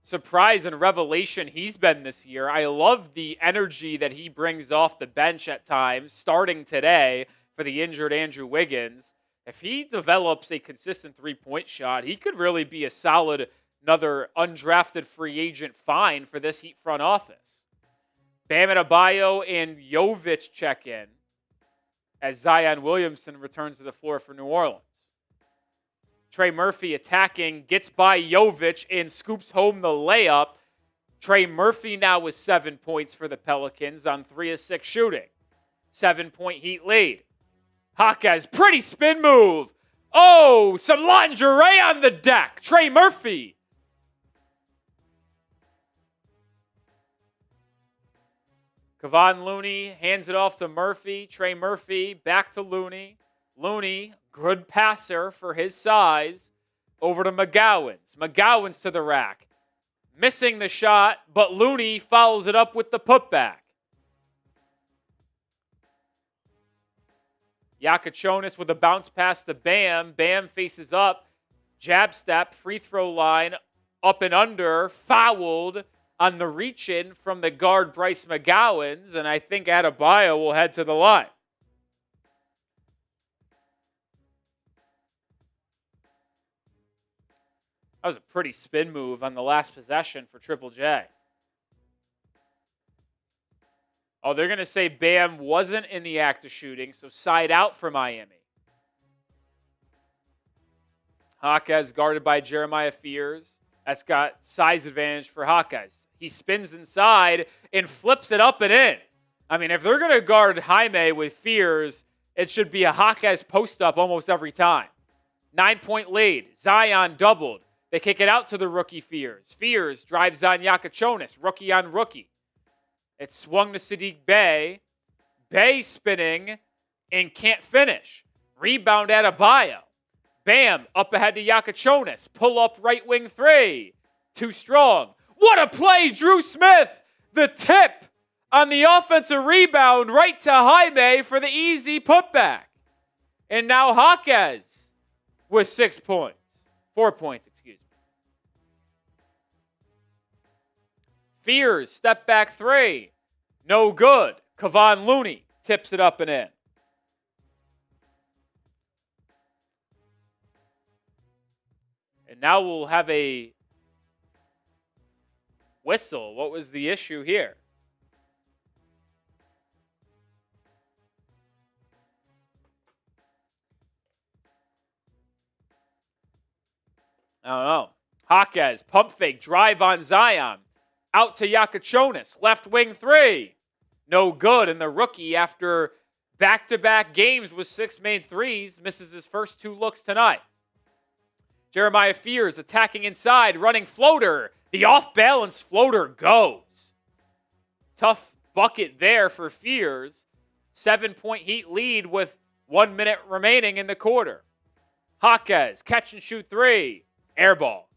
surprise and revelation he's been this year. I love the energy that he brings off the bench at times, starting today for the injured Andrew Wiggins. If he develops a consistent three-point shot, he could really be a solid, another undrafted free agent find for this Heat front office. Bam Adebayo and Jovic check in as Zion Williamson returns to the floor for New Orleans. Trey Murphy attacking, gets by Jovic and scoops home the layup. Trey Murphy now with 7 points for the Pelicans on 3 of 6 shooting. 7-point Heat lead. Jaquez, pretty spin move. Oh, some lingerie on the deck. Trey Murphy. Kevon Looney hands it off to Murphy. Trey Murphy back to Looney. Looney, good passer for his size. Over to McGowens. McGowens to the rack. Missing the shot, but Looney follows it up with the putback. Jakucionis with a bounce pass to Bam. Bam faces up. Jab step, free throw line, up and under, fouled on the reach-in from the guard Bryce McGowens, and I think Adebayo will head to the line. That was a pretty spin move on the last possession for Triple J. Oh, they're going to say Bam wasn't in the act of shooting, so side out for Miami. Jaquez guarded by Jeremiah Fears. That's got size advantage for Jaquez. He spins inside and flips it up and in. I mean, if they're going to guard Jaime with Fears, it should be a Jaquez post-up almost every time. 9-point lead. Zion doubled. They kick it out to the rookie Fears. Fears drives on Jakucionis, rookie on rookie. It swung to Saddiq Bey. Bey spinning and can't finish. Rebound Adebayo. Bam, up ahead to Jakucionis. Pull up right wing 3. Too strong. What a play, Dru Smith. The tip on the offensive rebound right to Jaime for the easy putback. And now Jaquez with 6 points. 4 points, excuse me. Fears, step back three. No good. Kevon Looney tips it up and in. And now we'll have a whistle. What was the issue here? I don't know. Jaquez, pump fake, drive on Zion. Out to Jakucionis, left wing three. No good. And the rookie, after back-to-back games with 6 made threes, misses his first 2 looks tonight. Jeremiah Fears attacking inside, running floater. The off-balance floater goes. Tough bucket there for Fears. 7-point Heat lead with 1 minute remaining in the quarter. Jaquez, catch and shoot three. Air ball.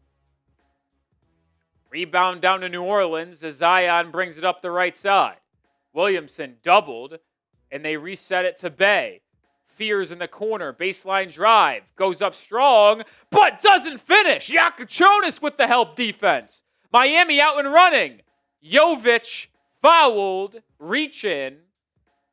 Rebound down to New Orleans as Zion brings it up the right side. Williamson doubled, and they reset it to Bey. Fears in the corner, baseline drive, goes up strong, but doesn't finish. Jakucionis with the help defense. Miami out and running. Jovic fouled, reach in,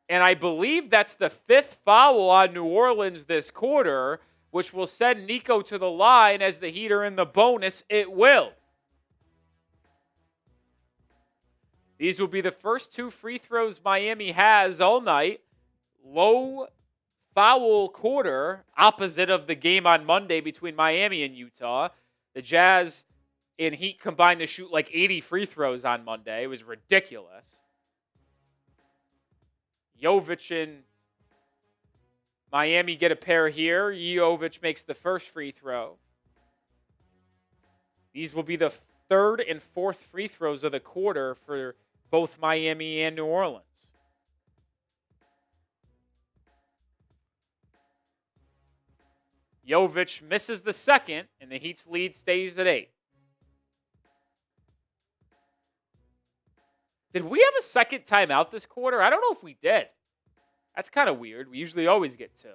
and I believe that's the 5th foul on New Orleans this quarter, which will send Nico to the line as the Heat are in the bonus. It will. These will be the first 2 free throws Miami has all night. Low foul quarter, opposite of the game on Monday between Miami and Utah. The Jazz and Heat combined to shoot like 80 free throws on Monday. It was ridiculous. Jovic and Miami get a pair here. Jovic makes the first free throw. These will be the 3rd and 4th free throws of the quarter for both Miami and New Orleans. Jovic misses the second, and the Heat's lead stays at 8. Did we have a second timeout this quarter? I don't know if we did. That's kind of weird. We usually always get 2.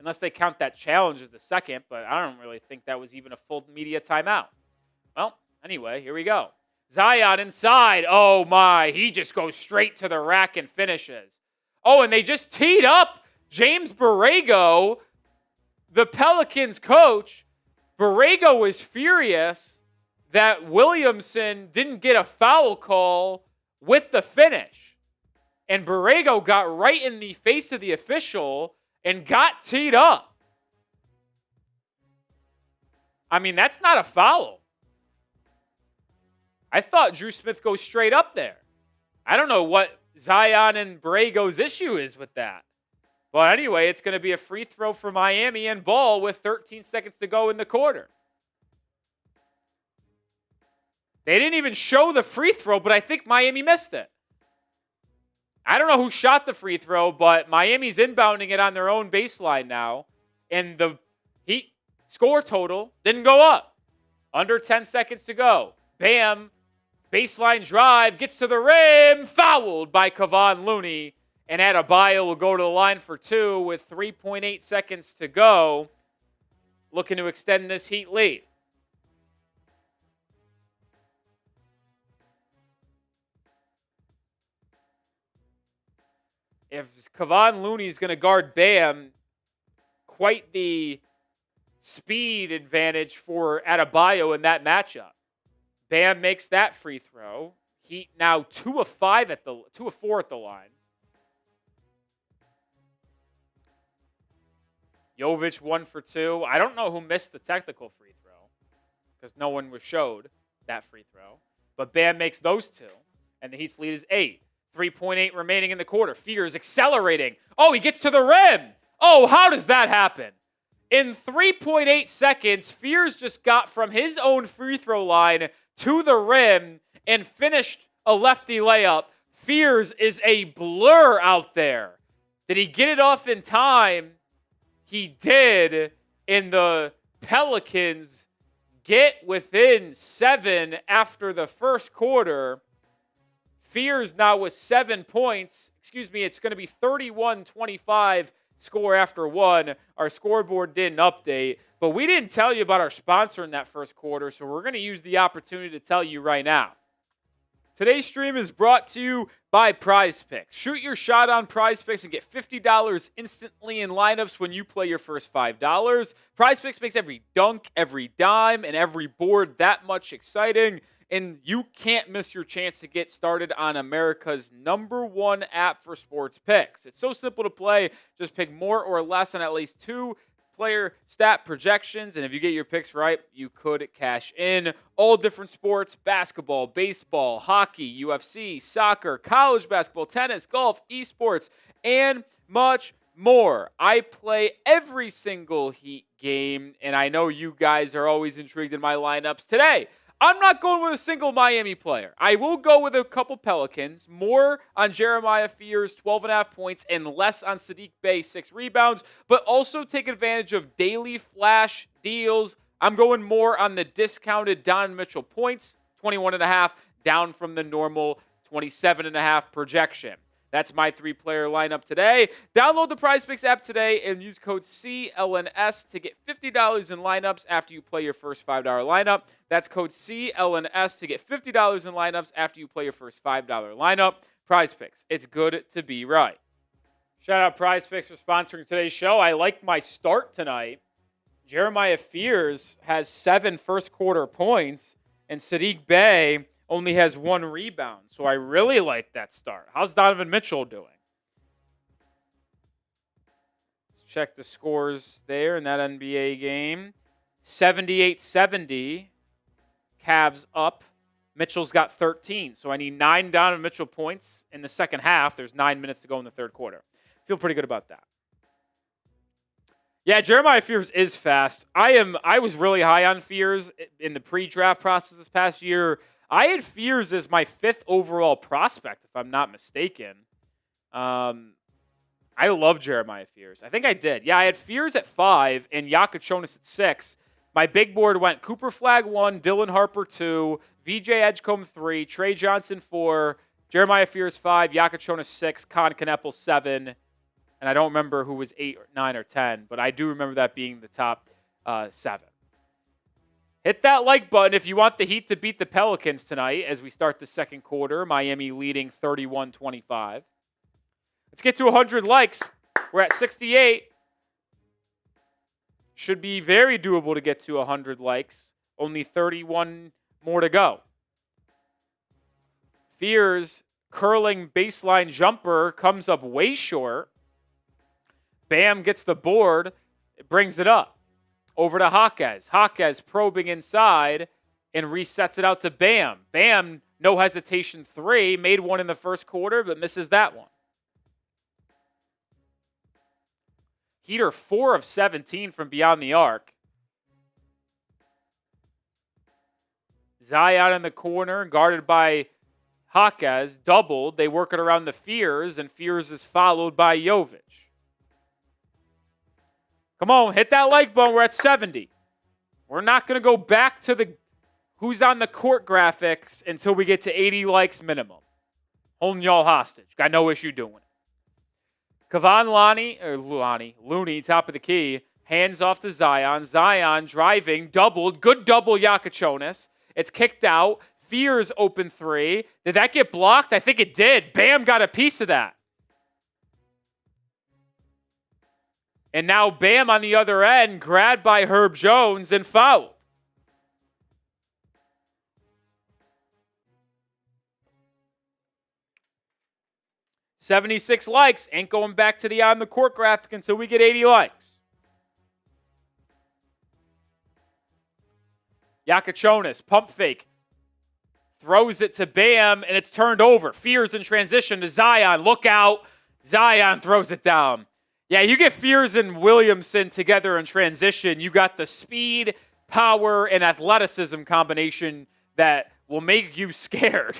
Unless they count that challenge as the second, but I don't really think that was even a full media timeout. Well, anyway, here we go. Zion inside. Oh, my. He just goes straight to the rack and finishes. Oh, and they just teed up James Borrego, the Pelicans coach. Borrego was furious that Williamson didn't get a foul call with the finish. And Borrego got right in the face of the official and got teed up. I mean, that's not a foul. I thought Dru Smith goes straight up there. I don't know what Zion and Borrego's issue is with that. But anyway, it's going to be a free throw for Miami and ball with 13 seconds to go in the quarter. They didn't even show the free throw, but I think Miami missed it. I don't know who shot the free throw, but Miami's inbounding it on their own baseline now. And the Heat score total didn't go up. Under 10 seconds to go. Bam. Baseline drive. Gets to the rim. Fouled by Kevon Looney. And Adebayo will go to the line for 2 with 3.8 seconds to go. Looking to extend this Heat lead. If Kevon Looney is going to guard Bam, quite the speed advantage for Adebayo in that matchup. Bam makes that free throw. Heat now 2 of 4 at the line. Jovic 1 for 2. I don't know who missed the technical free throw because no one was showed that free throw. But Bam makes those 2, and the Heat's lead is 8. 3.8 remaining in the quarter. Fears accelerating. Oh, he gets to the rim. Oh, how does that happen? In 3.8 seconds, Fears just got from his own free throw line to the rim and finished a lefty layup. Fears is a blur out there. Did he get it off in time? He did. And the Pelicans get within 7 after the first quarter. Fears now with 7 points. It's going to be 31-25 score after one. Our scoreboard didn't update, but we didn't tell you about our sponsor in that first quarter, so we're going to use the opportunity to tell you right now. Today's stream is brought to you by PrizePicks. Shoot your shot on PrizePicks and get $50 instantly in lineups when you play your first $5. PrizePicks makes every dunk, every dime, and every board that much exciting. And you can't miss your chance to get started on America's #1 app for sports picks. It's so simple to play. Just pick more or less on at least 2 player stat projections, and if you get your picks right, you could cash in. All different sports: basketball, baseball, hockey, UFC, soccer, college basketball, tennis, golf, esports, and much more. I play every single Heat game, and I know you guys are always intrigued in my lineups. Today, I'm not going with a single Miami player. I will go with a couple Pelicans, more on Jeremiah Fears, 12.5 points, and less on Saddiq Bey, 6 rebounds, but also take advantage of daily flash deals. I'm going more on the discounted Davion Mitchell points, 21.5, down from the normal 27.5 projection. That's my 3-player lineup today. Download the PrizePicks app today and use code CLNS to get $50 in lineups after you play your first $5 lineup. That's code CLNS to get $50 in lineups after you play your first $5 lineup. PrizePicks, it's good to be right. Shout out PrizePicks for sponsoring today's show. I like my start tonight. Jeremiah Fears has 7 first-quarter points, and Saddiq Bey only has 1 rebound. So I really like that start. How's Davion Mitchell doing? Let's check the scores there in that NBA game. 78-70. Cavs up. Mitchell's got 13. So I need 9 Davion Mitchell points in the second half. There's 9 minutes to go in the third quarter. Feel pretty good about that. Yeah, Jeremiah Fears is fast. I was really high on Fears in the pre-draft process this past year. I had Fears as my 5th overall prospect, if I'm not mistaken. I love Jeremiah Fears. I think I did. Yeah, I had Fears at 5 and Jakucionis at 6. My big board went Cooper Flag 1, Dylan Harper 2, VJ Edgecombe 3, Trey Johnson 4, Jeremiah Fears 5, Jakucionis 6, Con Kneppel 7. And I don't remember who was 8, or 9, or 10, but I do remember that being the top 7. Hit that like button if you want the Heat to beat the Pelicans tonight as we start the second quarter. Miami leading 31-25. Let's get to 100 likes. We're at 68. Should be very doable to get to 100 likes. Only 31 more to go. Fears curling baseline jumper comes up way short. Bam gets the board. It brings it up. Over to Jaquez. Jaquez probing inside and resets it out to Bam. Bam, no hesitation 3. Made one in the first quarter, but misses that one. Heat are 4 of 17 from beyond the arc. Zion in the corner, guarded by Jaquez. Doubled. They work it around the Fears, and Fears is followed by Jovic. Come on, hit that like button. We're at 70. We're not going to go back to the who's on the court graphics until we get to 80 likes minimum. Holding y'all hostage. Got no issue doing it. Looney, top of the key. Hands off to Zion. Zion driving, doubled. Good double, Jakucionis. It's kicked out. Fears open 3. Did that get blocked? I think it did. Bam got a piece of that. And now Bam on the other end, grabbed by Herbert Jones and fouled. $76 likes. Ain't going back to the on the court graphic until we get 80 likes. Jakucionis, pump fake. Throws it to Bam, and it's turned over. Fears in transition to Zion. Look out. Zion throws it down. Yeah, you get Fears and Williamson together in transition. You got the speed, power, and athleticism combination that will make you scared.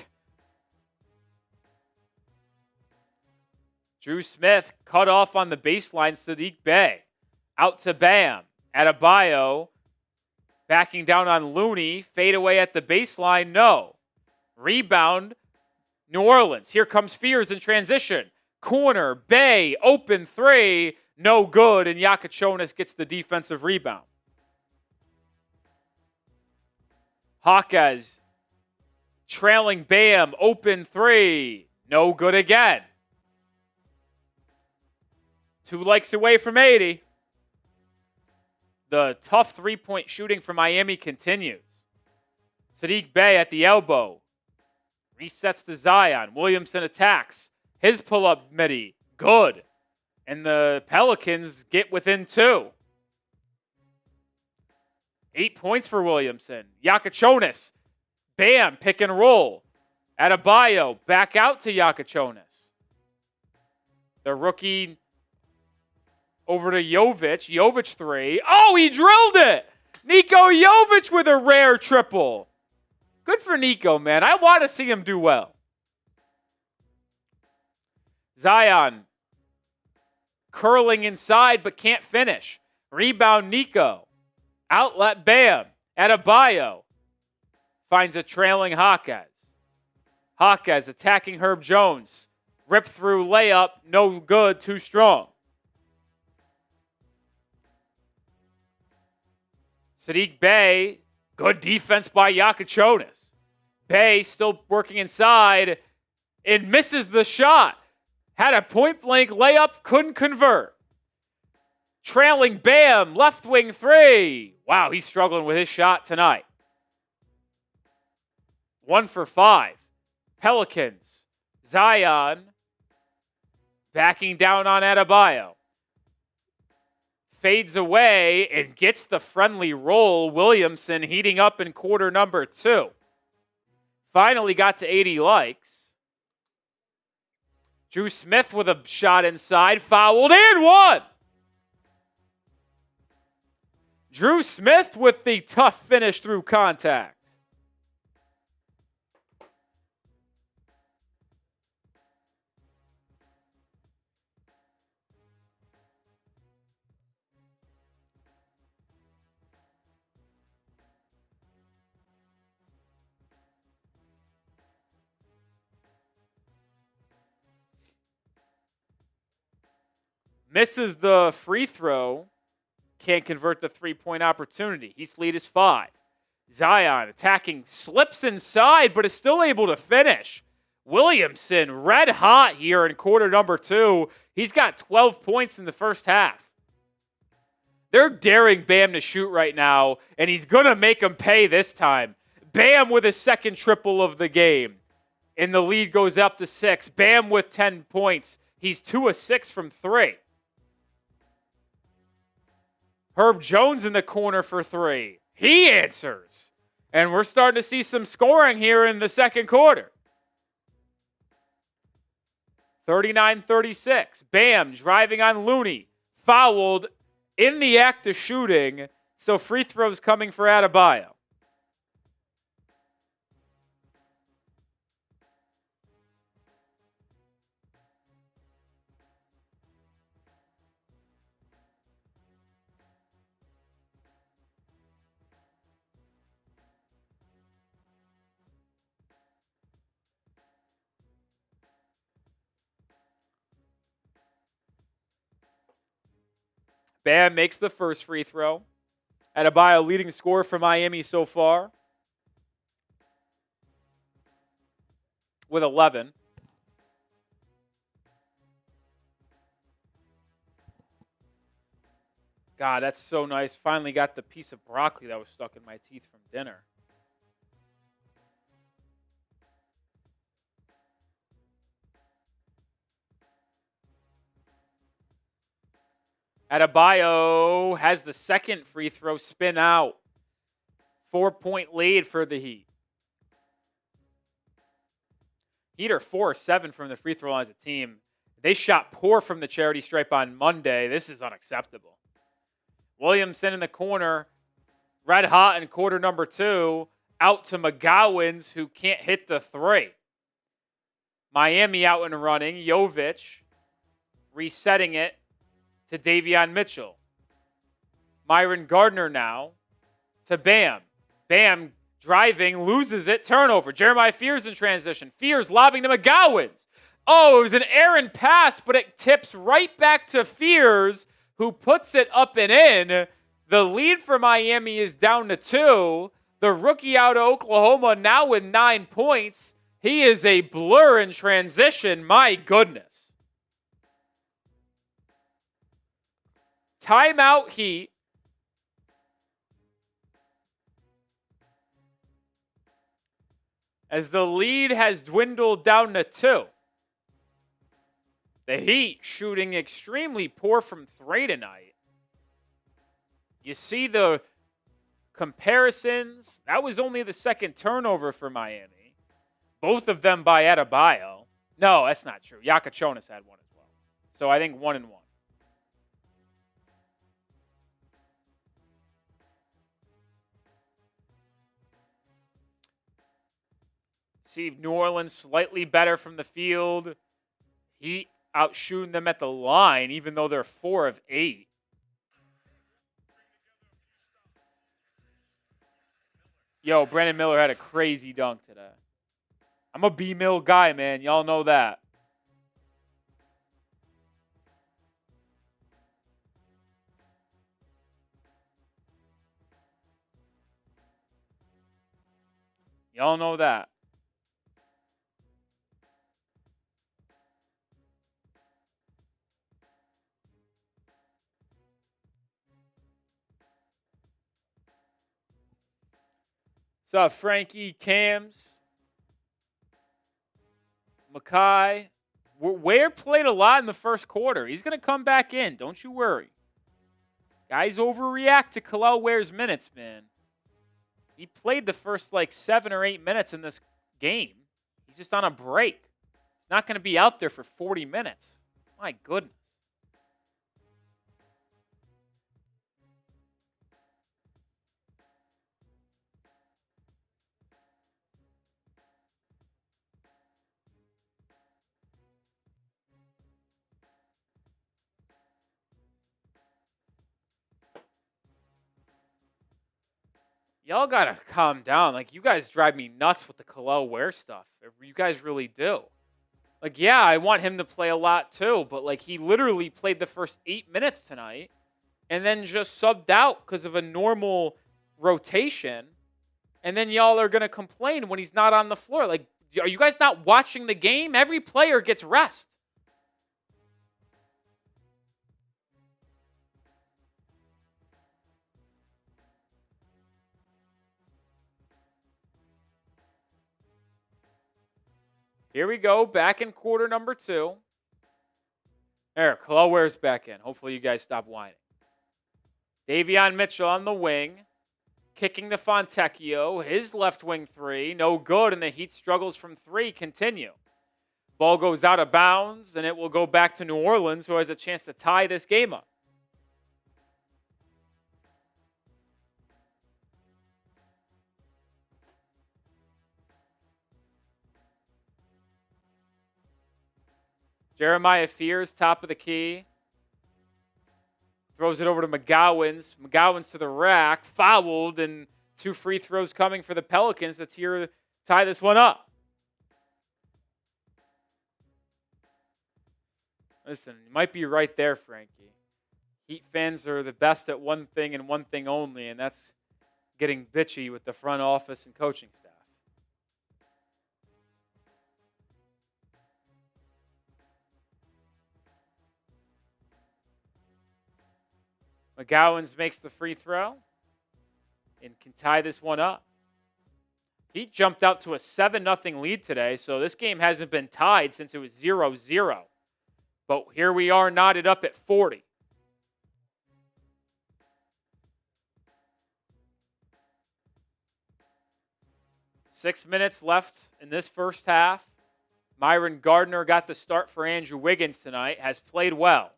Dru Smith cut off on the baseline. Saddiq Bey out to Bam. Adebayo backing down on Looney. Fade away at the baseline. No. Rebound. New Orleans. Here comes Fears in transition. Corner, Bey, open three, no good, and Jakucionis gets the defensive rebound. Jaquez trailing Bam, open three, no good again. 2 legs away from 80. The tough three-point shooting for Miami continues. Saddiq Bey at the elbow. Resets to Zion. Williamson attacks. His pull-up midi. Good. And the Pelicans get within 2. 8 points for Williamson. Jakucionis. Bam. Pick and roll. Adebayo. Back out to Jakucionis. The rookie over to Jovic. Jovic 3. Oh, he drilled it. Nikola Jovic with a rare triple. Good for Nico, man. I want to see him do well. Zion curling inside but can't finish. Rebound Nico. Outlet Bam. Adebayo finds a trailing Jaquez. Jaquez attacking Herb Jones. Rip through layup. No good. Too strong. Saddiq Bey. Good defense by Jakucionis. Bey still working inside and misses the shot. Had a point-blank layup, couldn't convert. Trailing Bam, left wing 3. Wow, he's struggling with his shot tonight. 1 for 5. Pelicans. Zion backing down on Adebayo. Fades away and gets the friendly roll. Williamson heating up in quarter number 2. Finally got to 80 likes. Dru Smith with a shot inside. Fouled and 1. Dru Smith with the tough finish through contact. Misses the free throw. Can't convert the three-point opportunity. His lead is 5. Zion attacking, slips inside, but is still able to finish. Williamson red hot here in quarter number 2. He's got 12 points in the first half. They're daring Bam to shoot right now, and he's going to make him pay this time. Bam with his second triple of the game. And the lead goes up to 6. Bam with 10 points. He's 2 of 6 from 3. Herb Jones in the corner for 3. He answers. And we're starting to see some scoring here in the second quarter. 39-36. Bam driving on Looney. Fouled in the act of shooting. So free throws coming for Adebayo. Bam makes the first free throw. Adebayo leading scorer for Miami so far with 11. God, that's so nice. Finally got the piece of broccoli that was stuck in my teeth from dinner. Adebayo has the second free throw spin out. 4-point lead for the Heat. Heat are 4-7 from the free throw line as a team. They shot poor from the charity stripe on Monday. This is unacceptable. Williamson in the corner. Red hot in quarter number 2. Out to McGowens, who can't hit the 3. Miami out and running. Jovic resetting it to Davion Mitchell. Myron Gardner now to Bam. Bam driving, loses it, turnover. Jeremiah Fears in transition. Fears lobbing to McGowens. Oh, it was an errant pass, but it tips right back to Fears, who puts it up and in. The lead for Miami is down to 2. The rookie out of Oklahoma now with 9 points. He is a blur in transition. My goodness. Timeout Heat. As the lead has dwindled down to 2. The Heat shooting extremely poor from 3 tonight. You see the comparisons. That was only the second turnover for Miami. Both of them by Adebayo. No, that's not true. Jakucionis had one as well. So I think 1 and 1. See New Orleans slightly better from the field. Heat outshooting them at the line, even though they're 4 of 8. Yo, Brandon Miller had a crazy dunk today. I'm a B-Mill guy, man. Y'all know that. Y'all know that. What's up, Frankie, Cams, Makai? Ware played a lot in the first quarter. He's going to come back in. Don't you worry. Guys overreact to Kel'el Ware's minutes, man. He played the first 7 or 8 minutes in this game. He's just on a break. He's not going to be out there for 40 minutes. My goodness. Y'all got to calm down. You guys drive me nuts with the Kel'el Ware stuff. You guys really do. Yeah, I want him to play a lot too, but he literally played the first 8 minutes tonight and then just subbed out because of a normal rotation. And then y'all are going to complain when he's not on the floor. Are you guys not watching the game? Every player gets rest. Here we go, back in quarter number 2. There, Kel'el Ware's back in. Hopefully you guys stop whining. Davion Mitchell on the wing, kicking to Fontecchio. His left wing 3, no good, and the Heat struggles from 3 continue. Ball goes out of bounds, and it will go back to New Orleans, who has a chance to tie this game up. Jeremiah Fears, top of the key. Throws it over to McGowens. McGowens to the rack. Fouled, and 2 free throws coming for the Pelicans. That's here to tie this one up. Listen, you might be right there, Frankie. Heat fans are the best at one thing and one thing only, and that's getting bitchy with the front office and coaching staff. McGowens makes the free throw and can tie this one up. He jumped out to a 7-0 lead today, so this game hasn't been tied since it was 0-0. But here we are knotted up at 40. Six minutes left in this first half. Myron Gardner got the start for Andrew Wiggins tonight, has played well.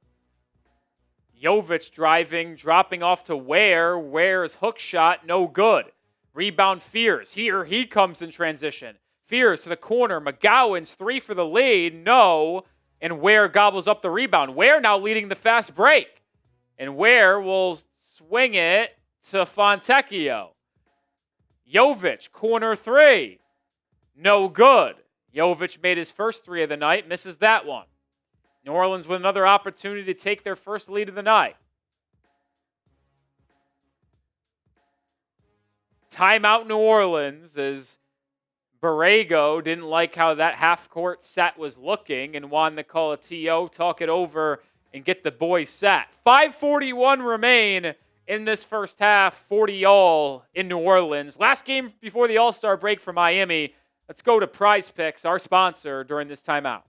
Jovic driving, dropping off to Ware. Ware's hook shot, no good. Rebound Fears. Here he comes in transition. Fears to the corner. McGowens, 3 for the lead. No. And Ware gobbles up the rebound. Ware now leading the fast break. And Ware will swing it to Fontecchio. Jovic, corner 3. No good. Jovic made his first three of the night, misses that one. New Orleans with another opportunity to take their first lead of the night. Timeout New Orleans as Borrego didn't like how that half-court set was looking and wanted to call a TO, talk it over, and get the boys set. 5:41 remain in this first half, 40-all in New Orleans. Last game before the All-Star break for Miami. Let's go to PrizePicks, our sponsor during this timeout.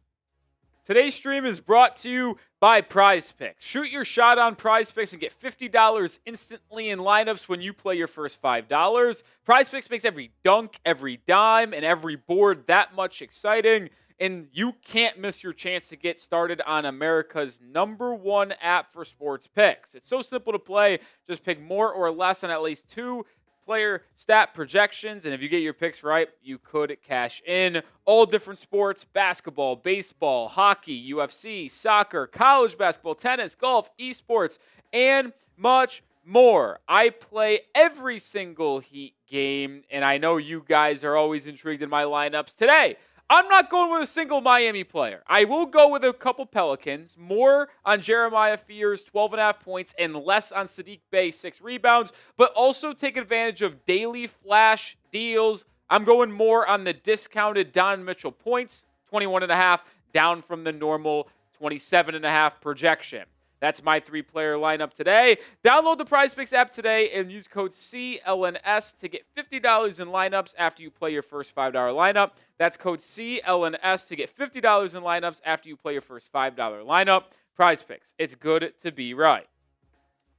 Today's stream is brought to you by PrizePicks. Shoot your shot on PrizePicks and get $50 instantly in lineups when you play your first $5. PrizePicks makes every dunk, every dime, and every board that much exciting. And you can't miss your chance to get started on America's #1 app for sports picks. It's so simple to play. Just pick more or less on at least 2 player stat projections, and if you get your picks right, you could cash in. All different sports: basketball, baseball, hockey, UFC, soccer, college basketball, tennis, golf, esports, and much more. I play every single Heat game, and I know you guys are always intrigued in my lineups. Today, I'm not going with a single Miami player. I will go with a couple Pelicans, more on Jeremiah Fears, 12.5 points, and less on Saddiq Bey, 6 rebounds, but also take advantage of daily flash deals. I'm going more on the discounted Davion Mitchell points, 21.5, down from the normal 27.5 projection. That's my 3-player lineup today. Download the PrizePicks app today and use code CLNS to get $50 in lineups after you play your first $5 lineup. That's code CLNS to get $50 in lineups after you play your first $5 lineup. PrizePicks, it's good to be right.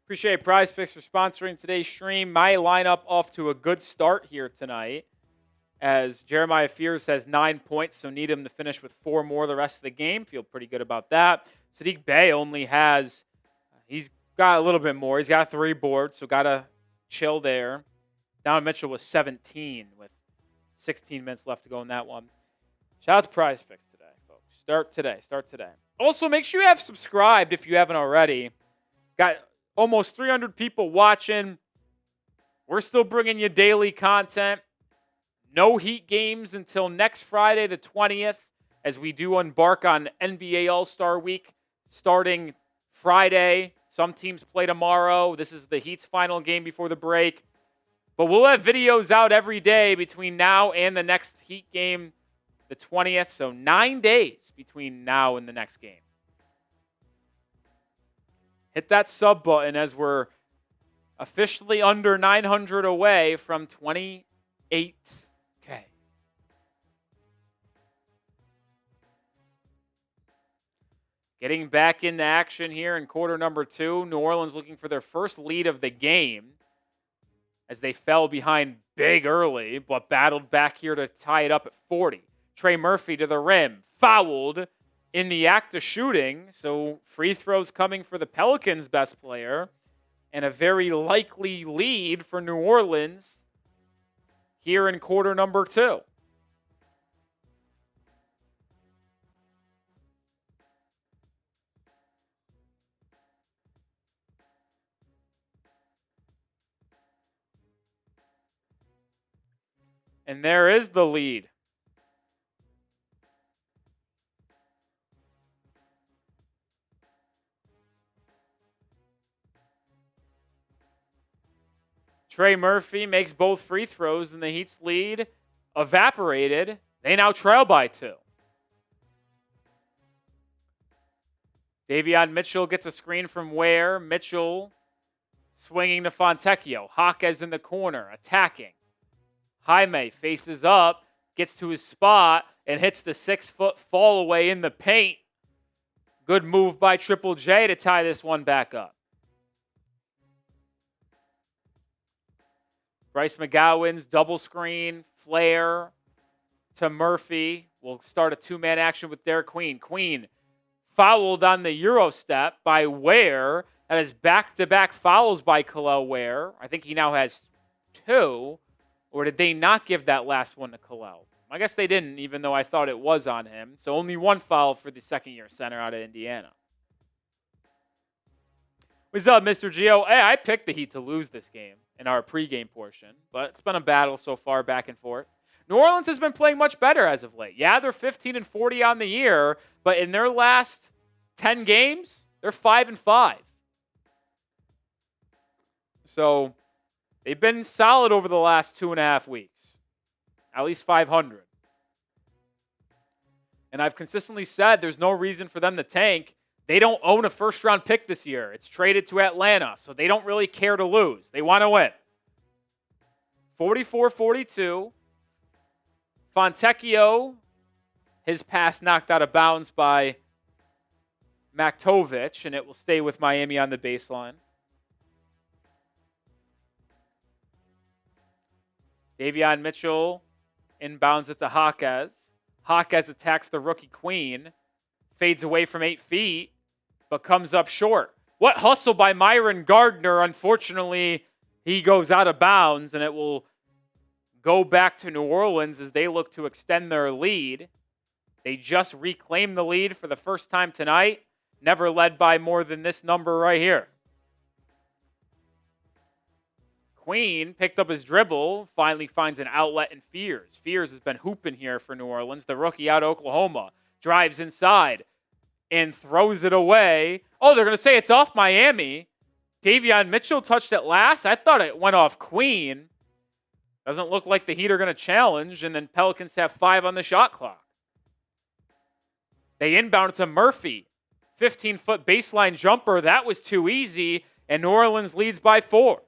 Appreciate PrizePicks for sponsoring today's stream. My lineup off to a good start here tonight, as Jeremiah Fears has 9 points, so need him to finish with 4 more the rest of the game. Feel pretty good about that. Saddiq Bey only has, he's got a little bit more. He's got 3 boards, so got to chill there. Davion Mitchell was 17 with 16 minutes left to go in that one. Shout out to PrizePicks today, folks. Start today. Also, make sure you have subscribed if you haven't already. Got almost 300 people watching. We're still bringing you daily content. No Heat games until next Friday, the 20th, as we do embark on NBA All-Star Week starting Friday. Some teams play tomorrow. This is the Heat's final game before the break. But we'll have videos out every day between now and the next Heat game, the 20th. So 9 days between now and the next game. Hit that sub button as we're officially under 900 away from 28K. Getting back into action here in quarter number 2. New Orleans looking for their first lead of the game as they fell behind big early, but battled back here to tie it up at 40. Trey Murphy to the rim, fouled in the act of shooting, so free throws coming for the Pelicans' best player, and a very likely lead for New Orleans here in quarter number 2. And there is the lead. Trey Murphy makes both free throws, and the Heat's lead evaporated. They now trail by 2. Davion Mitchell gets a screen from Ware. Mitchell swinging to Fontecchio. Jaquez in the corner, attacking. Jaime faces up, gets to his spot, and hits the 6-foot fall away in the paint. Good move by Triple J to tie this one back up. Bryce McGowan's double screen, flare to Murphy. We'll start a 2-man action with Derik Queen. Queen fouled on the Euro step by Ware. That is back-to-back fouls by Kel'el Ware. I think he now has 2. Or did they not give that last one to Kel'el? I guess they didn't, even though I thought it was on him. So only 1 foul for the second-year center out of Indiana. What's up, Mr. Gio? Hey, I picked the Heat to lose this game in our pregame portion, but it's been a battle so far back and forth. New Orleans has been playing much better as of late. Yeah, they're 15-40 on the year, but in their last 10 games, they're 5-5. So they've been solid over the last 2.5 weeks, at least 500. And I've consistently said there's no reason for them to tank. They don't own a first-round pick this year. It's traded to Atlanta, so they don't really care to lose. They want to win. 44-42. Fontecchio, his pass knocked out of bounds by Maktovic, and it will stay with Miami on the baseline. Davion Mitchell inbounds it to Jaquez. Jaquez attacks the rookie Queen, fades away from 8 feet, but comes up short. What hustle by Myron Gardner. Unfortunately, he goes out of bounds, and it will go back to New Orleans as they look to extend their lead. They just reclaimed the lead for the first time tonight. Never led by more than this number right here. Queen picked up his dribble, finally finds an outlet in Fears. Fears has been hooping here for New Orleans. The rookie out of Oklahoma drives inside and throws it away. Oh, they're going to say it's off Miami. Davion Mitchell touched it last. I thought it went off Queen. Doesn't look like the Heat are going to challenge, and then Pelicans have 5 on the shot clock. They inbound to Murphy. 15-foot baseline jumper. That was too easy, and New Orleans leads by 4.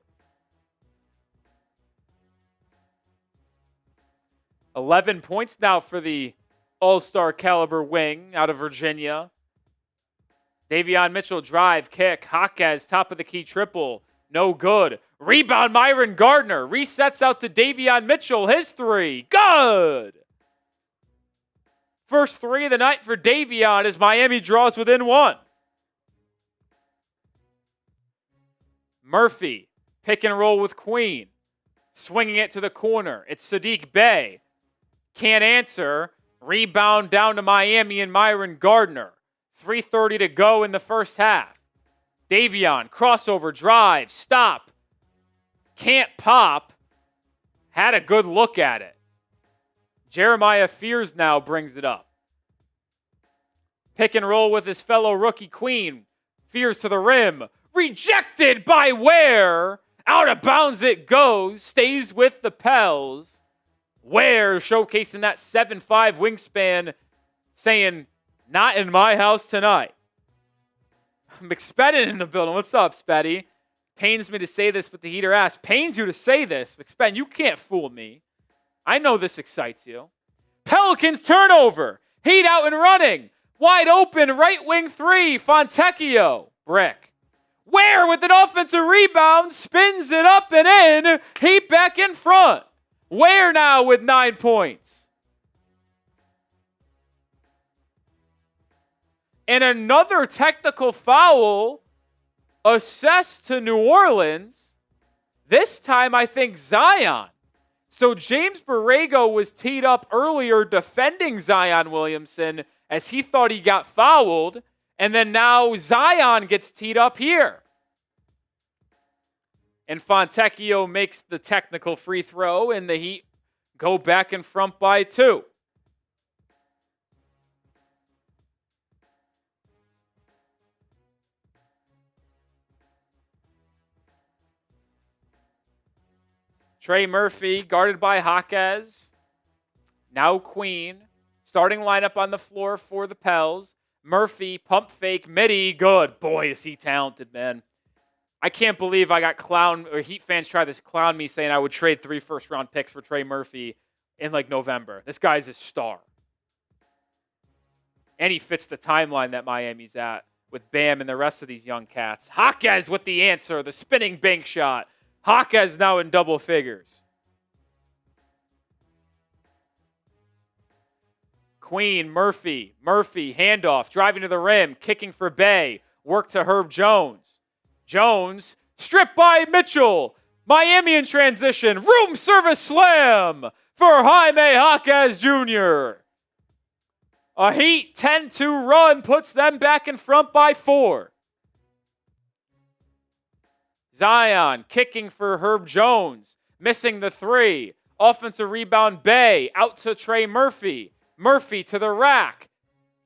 11 points now for the all-star caliber wing out of Virginia. Davion Mitchell drive, kick. Jaquez, top of the key triple. No good. Rebound, Myron Gardner. Resets out to Davion Mitchell. His 3. Good! First 3 of the night for Davion as Miami draws within 1. Murphy, pick and roll with Queen. Swinging it to the corner. It's Saddiq Bey. Can't answer. Rebound down to Miami and Myron Gardner. 3:30 to go in the first half. Davion, crossover, drive, stop. Can't pop. Had a good look at it. Jeremiah Fears now brings it up. Pick and roll with his fellow rookie Queen. Fears to the rim. Rejected by Ware. Out of bounds it goes. Stays with the Pels. Ware showcasing that 7'5" wingspan, saying, not in my house tonight. McSpadden in the building. What's up, Spatty? Pains me to say this, but the Heater asks, pains you to say this. McSpadden, you can't fool me. I know this excites you. Pelicans turnover. Heat out and running. Wide open, right wing 3. Fontecchio. Brick. Ware with an offensive rebound. Spins it up and in. Heat back in front. Ware now with 9 points. And another technical foul assessed to New Orleans. This time, I think Zion. So James Borrego was teed up earlier defending Zion Williamson as he thought he got fouled. And then now Zion gets teed up here. And Fontecchio makes the technical free throw, and the Heat go back in front by 2. Trey Murphy, guarded by Jaquez. Now Queen. Starting lineup on the floor for the Pels. Murphy, pump fake, midi, good. Boy, is he talented, man. I can't believe I got Heat fans try to clown me saying I would trade 3 first-round picks for Trey Murphy in November. This guy's a star. And he fits the timeline that Miami's at with Bam and the rest of these young cats. Jaquez with the answer, the spinning bank shot. Jaquez now in double figures. Queen, Murphy, handoff, driving to the rim, kicking for Bey. Work to Herb Jones. Jones, stripped by Mitchell. Miami in transition. Room service slam for Jaime Jaquez Jr. A Heat 10-2 run puts them back in front by 4. Zion kicking for Herb Jones. Missing the 3. Offensive rebound, Bey out to Trey Murphy. Murphy to the rack.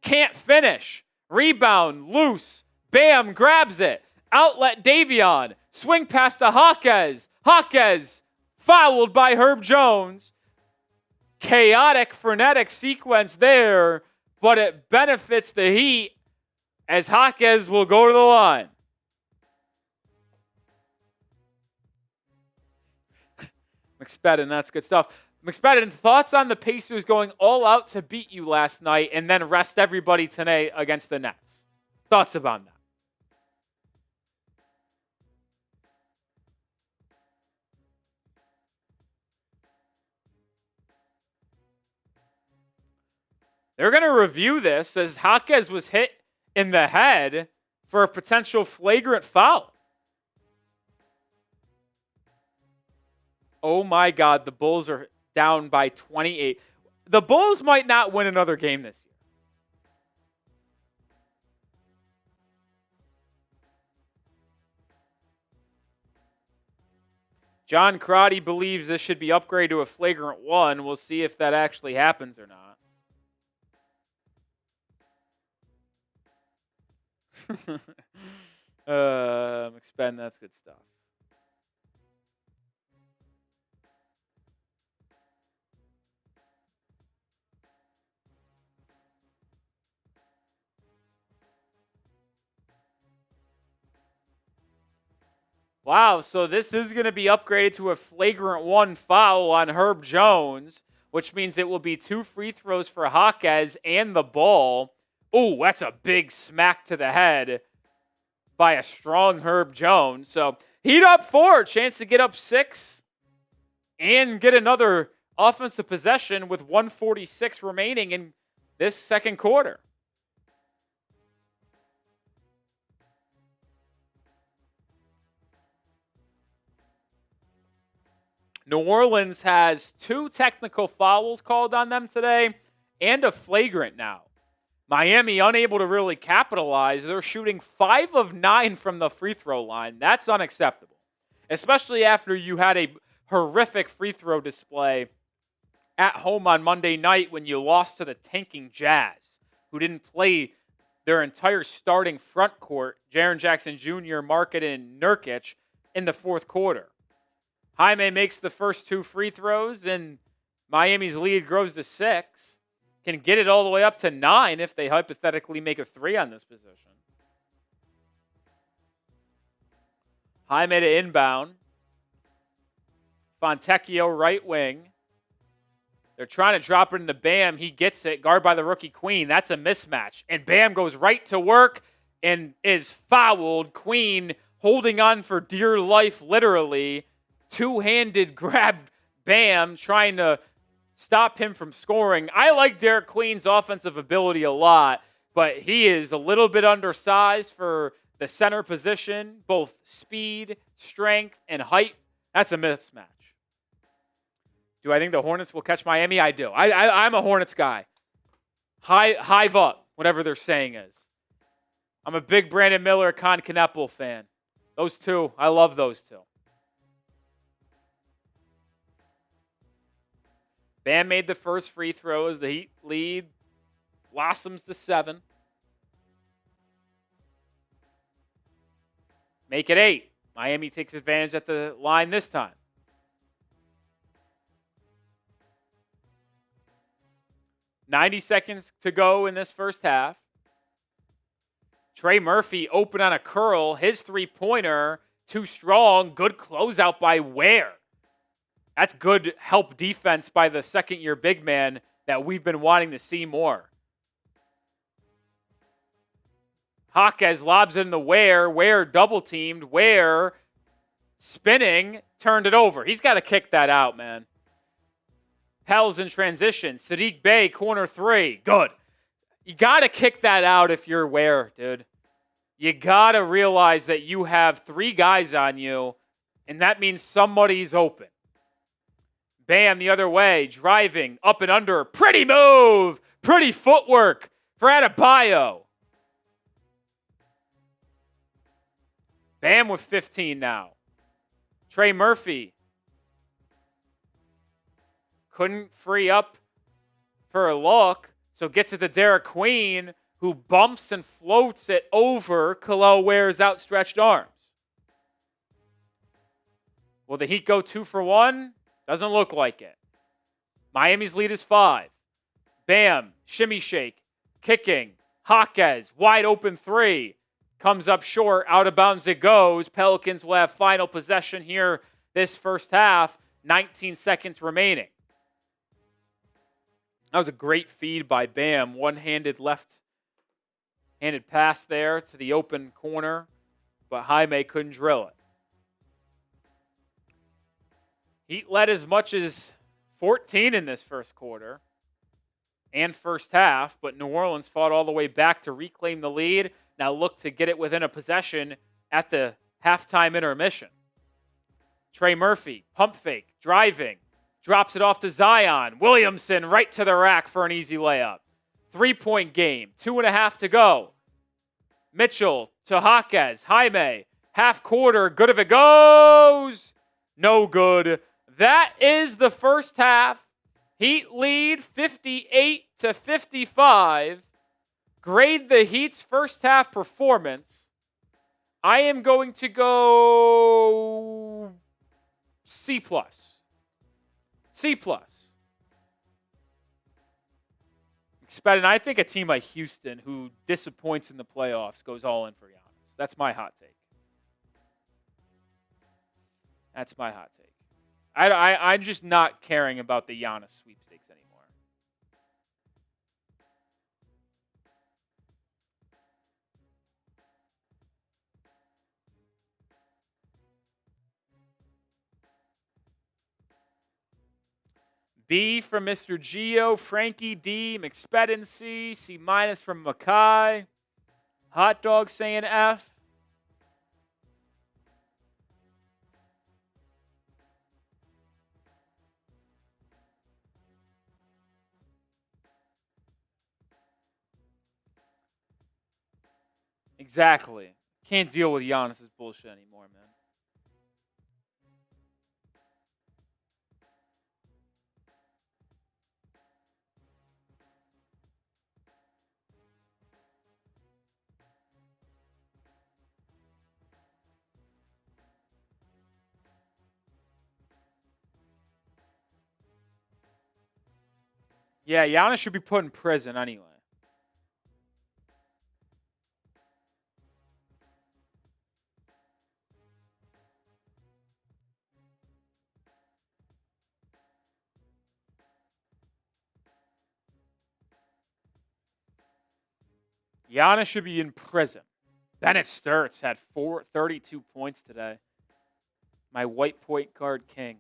Can't finish. Rebound, loose. Bam, grabs it. Outlet, Davion. Swing pass to Jaquez. Jaquez fouled by Herb Jones. Chaotic, frenetic sequence there, but it benefits the Heat as Jaquez will go to the line. McSpadden, that's good stuff. McSpadden, thoughts on the Pacers going all out to beat you last night and then rest everybody tonight against the Nets? Thoughts about that? They're going to review this as Jaquez was hit in the head for a potential flagrant foul. Oh my God, the Bulls are down by 28. The Bulls might not win another game this year. John Crotty believes this should be upgraded to a flagrant one. We'll see if that actually happens or not. McSpadden, that's good stuff. Wow, so this is going to be upgraded to a flagrant one foul on Herb Jones, which means it will be 2 free throws for Jaquez and the ball. Oh, that's a big smack to the head by a strong Herb Jones. So Heat up 4, chance to get up 6 and get another offensive possession with 1:46 remaining in this second quarter. New Orleans has 2 technical fouls called on them today and a flagrant now. Miami unable to really capitalize. They're shooting 5 of 9 from the free throw line. That's unacceptable, especially after you had a horrific free throw display at home on Monday night when you lost to the tanking Jazz, who didn't play their entire starting front court, Jaren Jackson Jr., Market, and Nurkic, in the fourth quarter. Jaime makes the first 2 free throws, and Miami's lead grows to 6. Can get it all the way up to 9 if they hypothetically make a 3 on this position. Jaime to inbound. Fontecchio right wing. They're trying to drop it into Bam. He gets it. Guard by the rookie Queen. That's a mismatch. And Bam goes right to work and is fouled. Queen holding on for dear life, literally. Two-handed grabbed Bam, trying to stop him from scoring. I like Derik Queen's offensive ability a lot, but he is a little bit undersized for the center position, both speed, strength, and height. That's a mismatch. Do I think the Hornets will catch Miami? I do. I'm a Hornets guy. Hive up, whatever their saying is. I'm a big Brandon Miller, Con Kneppel fan. Those two, I love those two. Bam made the first free throw as the Heat lead blossoms to 7. Make it 8. Miami takes advantage at the line this time. $90 seconds to go in this first half. Trey Murphy open on a curl. His three-pointer, too strong. Good closeout by Ware. That's good help defense by the second-year big man that we've been wanting to see more. Jaquez lobs in the Ware. Ware double-teamed. Ware spinning, turned it over. He's got to kick that out, man. Pell's in transition. Saddiq Bey, corner 3. Good. You got to kick that out if you're Ware, dude. You got to realize that you have 3 guys on you, and that means somebody's open. Bam the other way, driving, up and under. Pretty move. Pretty footwork for Adebayo. Bam with 15 now. Trey Murphy. couldn't free up for a look, so gets it to Derik Queen, who bumps and floats it over Kel'el Ware's outstretched arms. Will the Heat go 2 for 1? Doesn't look like it. Miami's lead is 5. Bam, shimmy shake, kicking. Jaquez, wide open 3. Comes up short, out of bounds it goes. Pelicans will have final possession here this first half. 19 seconds remaining. That was a great feed by Bam. One-handed left-handed pass there to the open corner, but Jaime couldn't drill it. Heat led as much as 14 in this first quarter and first half, but New Orleans fought all the way back to reclaim the lead. Now look to get it within a possession at the halftime intermission. Trey Murphy, pump fake, driving, drops it off to Zion. Williamson right to the rack for an easy layup. 3-point game, 2.5 to go. Mitchell to Jaquez, Jaime, half quarter, good if it goes. No good. That is the first half. Heat lead 58-55. Grade the Heat's first half performance. I am going to go C+. C+. And I think a team like Houston, who disappoints in the playoffs, goes all in for Giannis. That's my hot take. That's my hot take. I'm just not caring about the Giannis sweepstakes anymore. B from Mr. Gio, Frankie D, McSpectancy, C- from Makai, Hot Dog saying F. Exactly. Can't deal with Giannis' bullshit anymore, man. Yeah, Giannis should be put in prison anyway. Giannis should be in prison. Bennett Sturts had 32 points today. My white point guard king.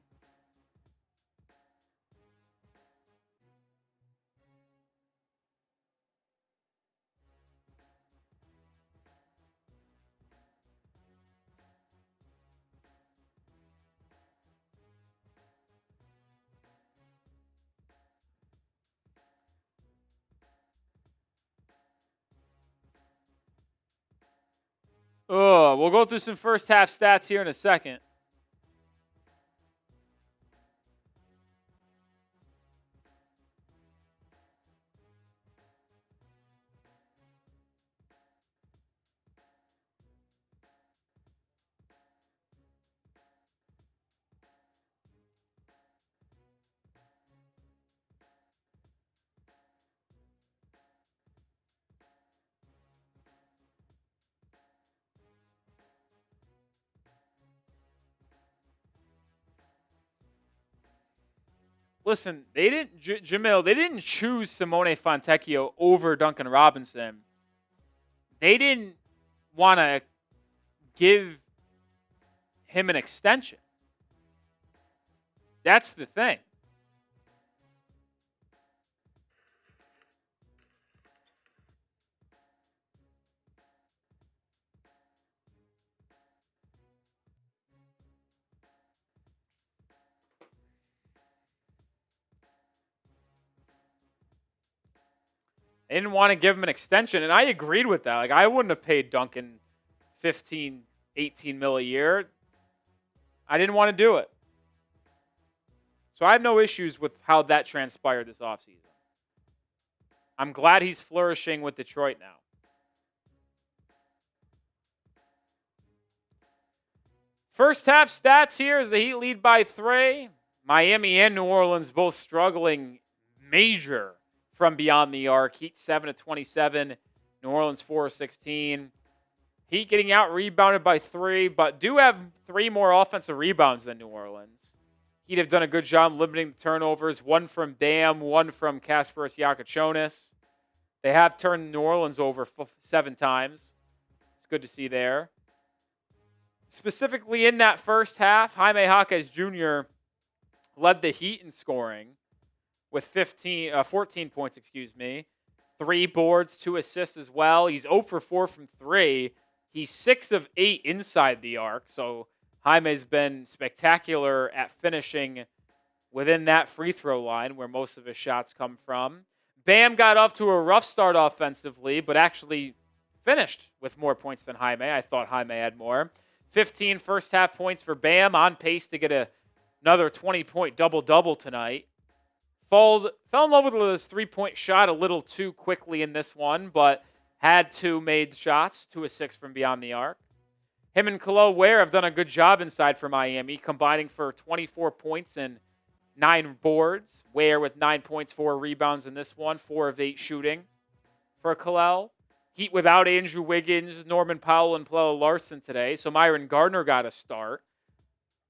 Oh, we'll go through some first half stats here in a second. Listen, they didn't, Jamil, they didn't choose Simone Fontecchio over Duncan Robinson. They didn't want to give him an extension. That's the thing. They didn't want to give him an extension, and I agreed with that. Like, I wouldn't have paid Duncan 15, 18 mil a year. I didn't want to do it. So I have no issues with how that transpired this offseason. I'm glad he's flourishing with Detroit now. First half stats here as the Heat lead by 3. Miami and New Orleans both struggling major from beyond the arc. Heat 7 of 27, New Orleans 4 of 16. Heat getting out rebounded by 3, but do have 3 more offensive rebounds than New Orleans. Heat have done a good job limiting the turnovers. 1 from Dam, 1 from Kasparas Jakucionis. They have turned New Orleans over 7 times. It's good to see there. Specifically in that first half, Jaime Jaquez Jr. led the Heat in scoring with 14 points, 3 boards, 2 assists as well. He's 0 for 4 from 3. He's 6 of 8 inside the arc, so Jaime's been spectacular at finishing within that free throw line where most of his shots come from. Bam got off to a rough start offensively, but actually finished with more points than Jaime. I thought Jaime had more. 15 first half points for Bam, on pace to get another 20-point double-double tonight. Fell in love with his three-point shot a little too quickly in this one, but had 2 made shots, 2 of 6 from beyond the arc. Him and Kel'el Ware have done a good job inside for Miami, combining for 24 points and 9 boards. Ware with 9 points, 4 rebounds in this one, 4 of 8 shooting for Kel'el. Heat without Andrew Wiggins, Norman Powell, and Pelle Larsson today, so Myron Gardner got a start.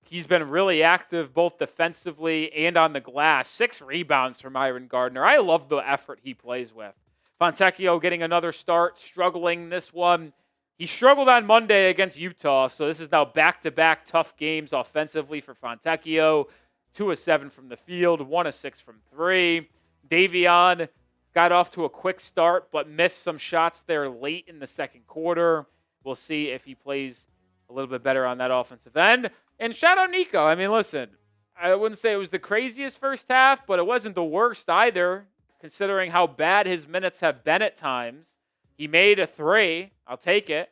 He's been really active both defensively and on the glass. 6 rebounds for Myron Gardner. I love the effort he plays with. Fontecchio getting another start, struggling this one. He struggled on Monday against Utah, so this is now back-to-back tough games offensively for Fontecchio. 2 of 7 from the field, 1 of 6 from 3. Davion got off to a quick start, but missed some shots there late in the second quarter. We'll see if he plays a little bit better on that offensive end. And shout out Nico. I mean, listen, I wouldn't say it was the craziest first half, but it wasn't the worst either, considering how bad his minutes have been at times. He made a 3. I'll take it.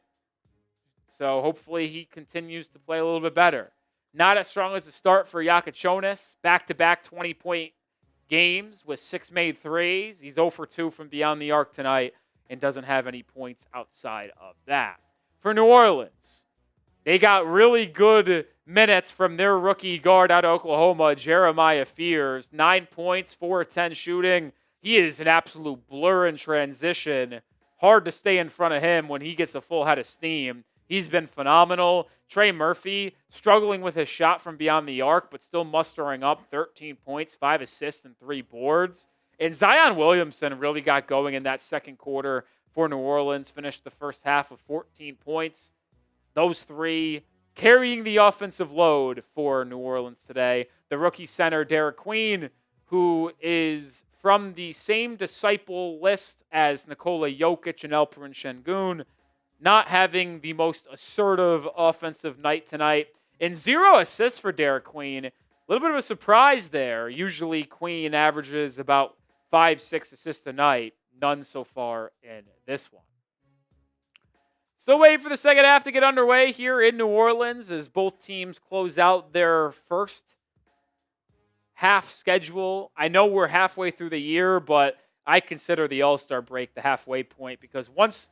So hopefully he continues to play a little bit better. Not as strong as a start for Jakucionis. Back-to-back 20-point games with 6 made threes. He's 0 for 2 from beyond the arc tonight and doesn't have any points outside of that. For New Orleans, they got really good minutes from their rookie guard out of Oklahoma, Jeremiah Fears. 9 points, 4 of 10 shooting. He is an absolute blur in transition. Hard to stay in front of him when he gets a full head of steam. He's been phenomenal. Trey Murphy struggling with his shot from beyond the arc, but still mustering up 13 points, 5 assists, and 3 boards. And Zion Williamson really got going in that second quarter for New Orleans. Finished the first half with 14 points. Those 3 carrying the offensive load for New Orleans today. The rookie center, Derik Queen, who is from the same disciple list as Nikola Jovic and Alperen Şengün, not having the most assertive offensive night tonight. And 0 assists for Derik Queen. A little bit of a surprise there. Usually Queen averages about 5-6 assists a night. None so far in this one. Still waiting for the second half to get underway here in New Orleans as both teams close out their first half schedule. I know we're halfway through the year, but I consider the All-Star break the halfway point because once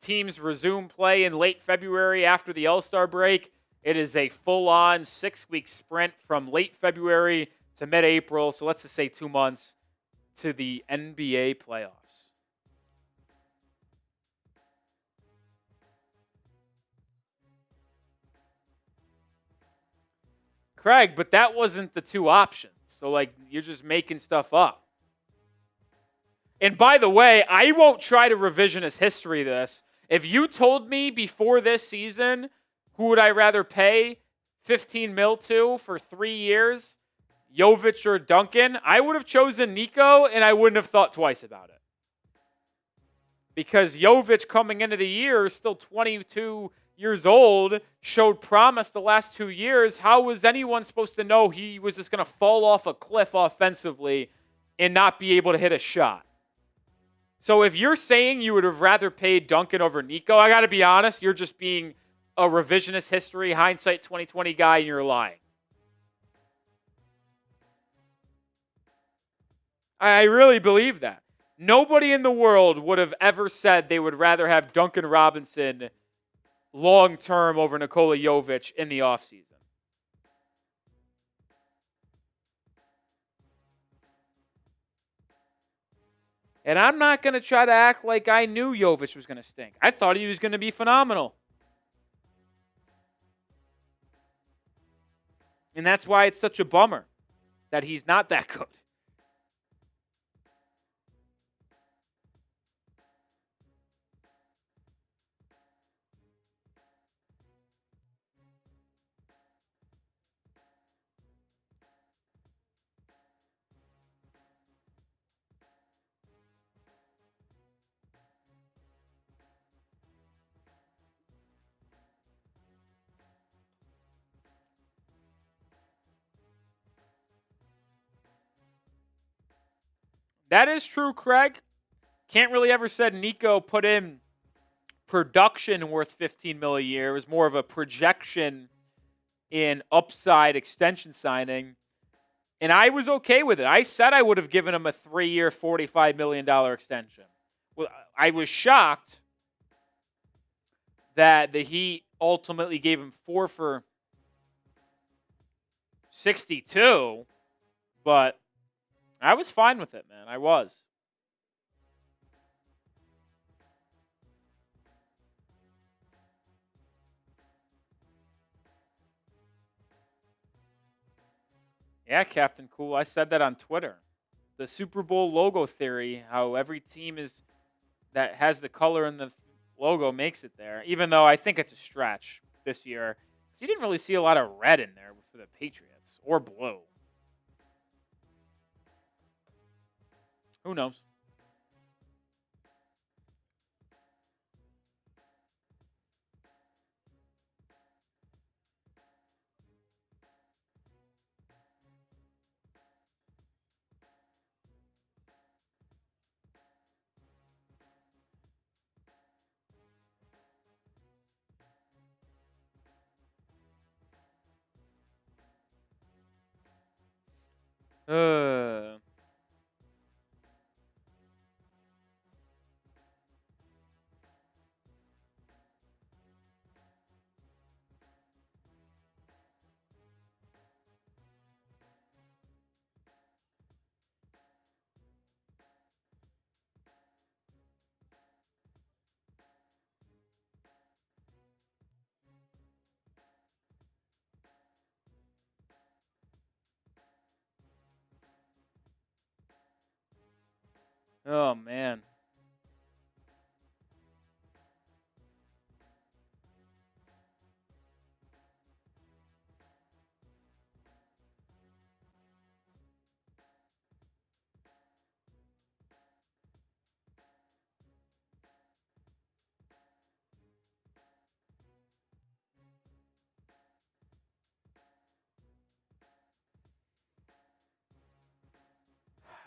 teams resume play in late February after the All-Star break, it is a full-on 6-week sprint from late February to mid-April, so let's just say 2 months, to the NBA playoffs. Craig, but that wasn't the 2 options. So, you're just making stuff up. And by the way, I won't try to revisionist history this. If you told me before this season, who would I rather pay $15 million to for 3 years, Jovic or Duncan, I would have chosen Nico, and I wouldn't have thought twice about it. Because Jovic coming into the year is still 22 years old, showed promise the last 2 years. How was anyone supposed to know he was just going to fall off a cliff offensively and not be able to hit a shot? So if you're saying you would have rather paid Duncan over Nico, I got to be honest, you're just being a revisionist history, hindsight 2020 guy, and you're lying. I really believe that. Nobody in the world would have ever said they would rather have Duncan Robinson long-term over Nikola Jovic in the offseason. And I'm not going to try to act like I knew Jovic was going to stink. I thought he was going to be phenomenal. And that's why it's such a bummer that he's not that good. That is true, Craig. Can't really ever said Nico put in production worth $15 million a year. It was more of a projection in upside extension signing. And I was okay with it. I said I would have given him a 3-year, $45 million extension. Well, I was shocked that the Heat ultimately gave him 4 for 62, but I was fine with it, man. I was. Yeah, Captain Cool. I said that on Twitter. The Super Bowl logo theory, how every team is that has the color in the logo makes it there, even though I think it's a stretch this year. Because you didn't really see a lot of red in there for the Patriots, or blue. Who knows? Uh, oh, man.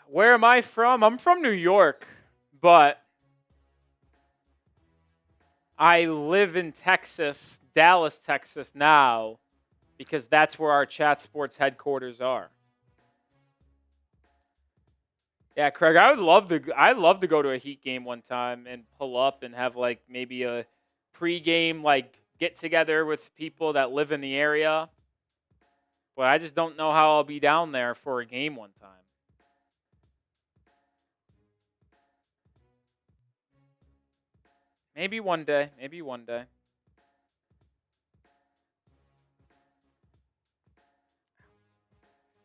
Where am I from? I'm from New York, but I live in Texas, Dallas, Texas now, because that's where our Chat Sports headquarters are. Yeah, Craig, I'd love to go to a Heat game one time and pull up and have like maybe a pregame like get together with people that live in the area. But I just don't know how I'll be down there for a game one time. Maybe one day. Maybe one day.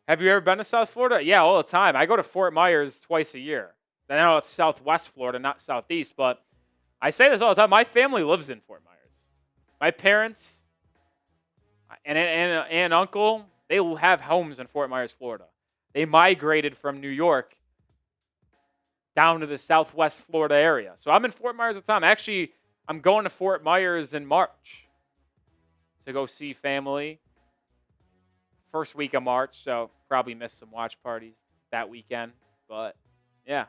Have you ever been to South Florida? Yeah, all the time. I go to Fort Myers twice a year. I know it's Southwest Florida, not Southeast, but I say this all the time. My family lives in Fort Myers. My parents and uncle, they have homes in Fort Myers, Florida. They migrated from New York down to the Southwest Florida area. So I'm in Fort Myers all the time. Actually, I'm going to Fort Myers in March to go see family. First week of March, so probably miss some watch parties that weekend. But, yeah.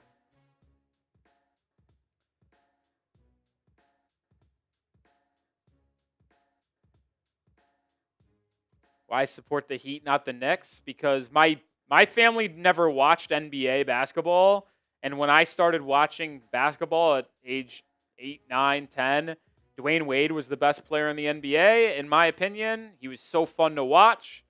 Why support the Heat, not the Knicks? Because my My family never watched NBA basketball. And when I started watching basketball at age 8, 9, 10, Dwayne Wade was the best player in the NBA. In my opinion, he was so fun to watch.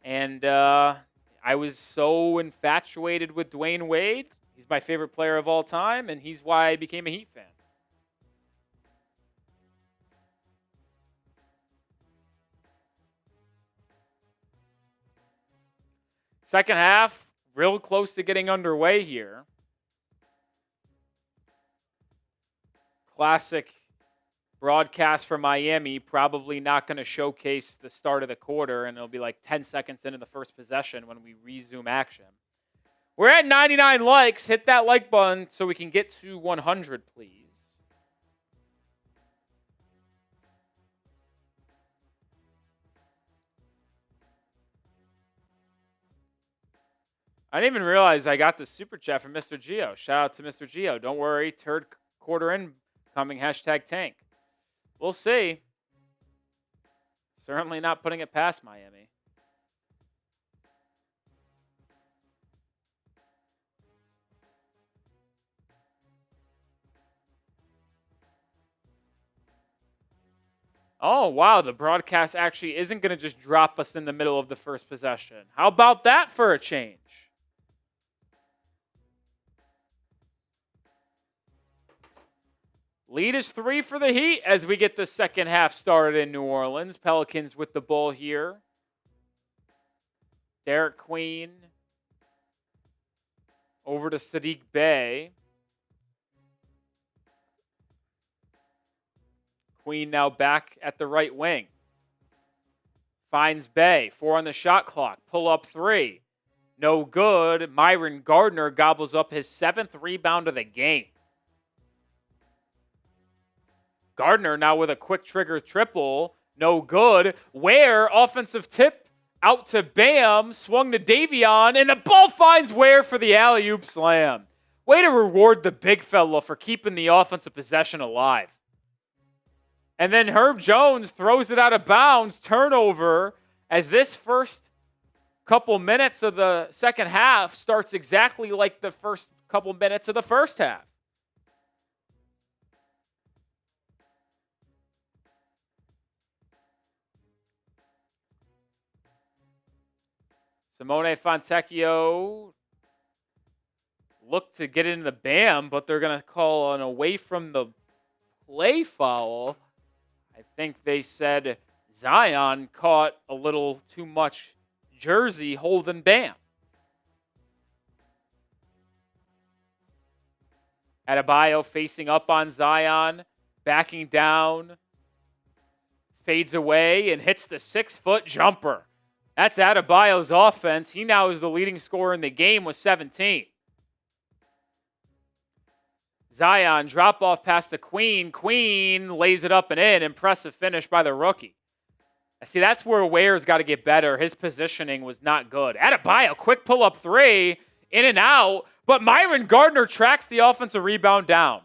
And I was so infatuated with Dwayne Wade. He's my favorite player of all time, and he's why I became a Heat fan. Second half, real close to getting underway here. Classic broadcast for Miami, probably not going to showcase the start of the quarter, and it'll be like 10 seconds into the first possession when we resume action. We're at 99 likes. Hit that like button so we can get to 100, please. I didn't even realize I got the super chat from Mr. Gio. Shout out to Mr. Gio. Don't worry, third quarter incoming, #tank. We'll see. Certainly not putting it past Miami. Oh, wow. The broadcast actually isn't going to just drop us in the middle of the first possession. How about that for a change? Lead is 3 for the Heat as we get the second half started in New Orleans. Pelicans with the ball here. Derik Queen over to Saddiq Bey. Queen now back at the right wing. Finds Bey. 4 on the shot clock. Pull up 3. No good. Myron Gardner gobbles up his 7th rebound of the game. Gardner now with a quick trigger triple. No good. Ware, offensive tip out to Bam. Swung to Davion. And the ball finds Ware for the alley-oop slam. Way to reward the big fella for keeping the offensive possession alive. And then Herb Jones throws it out of bounds. Turnover as this first couple minutes of the second half starts exactly like the first couple minutes of the first half. Simone Fontecchio looked to get into the Bam, but they're going to call an away from the play foul. I think they said Zion caught a little too much jersey holding Bam. Adebayo facing up on Zion, backing down, fades away, and hits the 6-foot jumper. That's Adebayo's offense. He now is the leading scorer in the game with 17. Zion, drop off past the Queen. Queen lays it up and in. Impressive finish by the rookie. See, that's where Ware's got to get better. His positioning was not good. Adebayo, quick pull-up 3, in and out. But Myron Gardner tracks the offensive rebound down.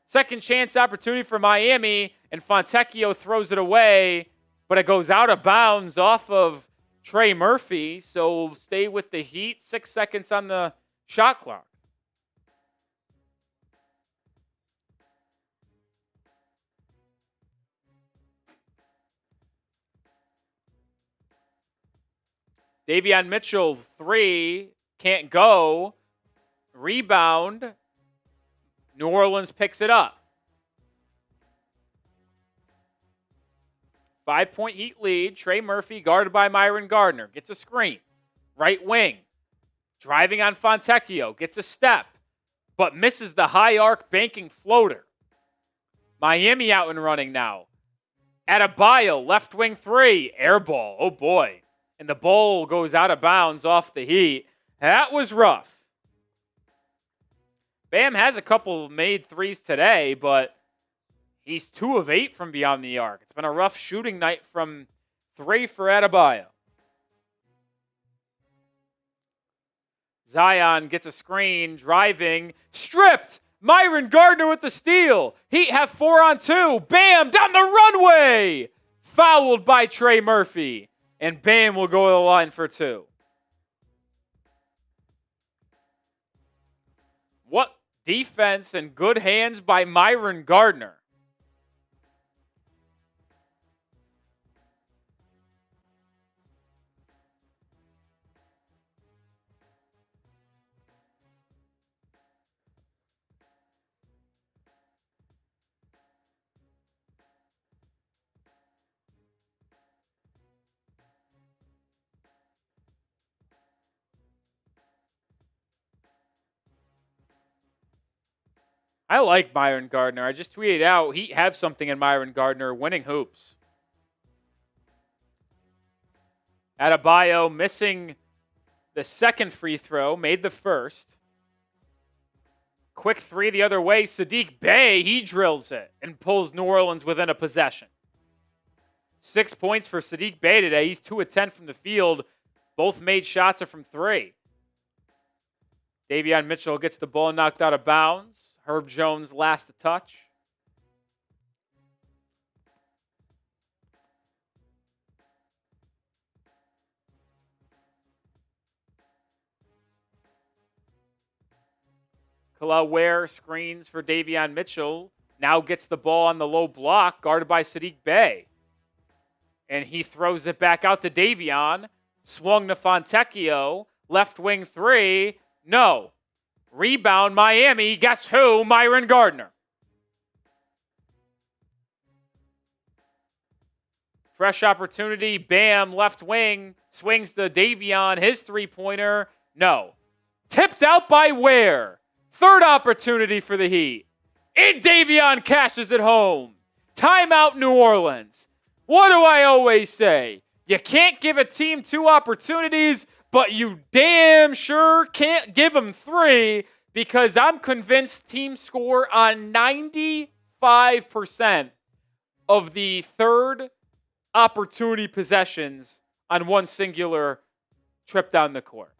Second chance opportunity for Miami, and Fontecchio throws it away. But it goes out of bounds off of Trey Murphy, so stay with the Heat. 6 seconds on the shot clock. Davion Mitchell, 3, can't go. Rebound. New Orleans picks it up. 5-point Heat lead. Trey Murphy, guarded by Myron Gardner, gets a screen. Right wing. Driving on Fontecchio, gets a step, but misses the high arc banking floater. Miami out and running now. Adebayo, left wing 3. Air ball. Oh, boy. And the ball goes out of bounds off the Heat. That was rough. Bam has a couple made threes today, but he's 2 of 8 from beyond the arc. It's been a rough shooting night from 3 for Adebayo. Zion gets a screen, driving, stripped. Myron Gardner with the steal. Heat have 4 on 2. Bam, down the runway. Fouled by Trey Murphy. And Bam will go to the line for 2. defense and good hands by Myron Gardner. I like Myron Gardner. I just tweeted out he have something in Myron Gardner winning hoops. Adebayo missing the second free throw, made the first. Quick three the other way. Saddiq Bey, he drills it and pulls New Orleans within a possession. 6 points for Saddiq Bey today. He's 2 of 10 from the field. Both made shots are from 3. Davion Mitchell gets the ball knocked out of bounds. Herb Jones last to touch. Kel'el Ware screens for Davion Mitchell. Now gets the ball on the low block, guarded by Saddiq Bey. And he throws it back out to Davion. Swung to Fontecchio. Left wing 3. No. Rebound Miami. Guess who? Myron Gardner. Fresh opportunity. Bam. Left wing. Swings to Davion. His three-pointer. No. Tipped out by Ware. Third opportunity for the Heat. And Davion cashes it home. Timeout New Orleans. What do I always say? You can't give a team 2 opportunities, but you damn sure can't give them 3, because I'm convinced teams score on 95% of the third opportunity possessions on one singular trip down the court.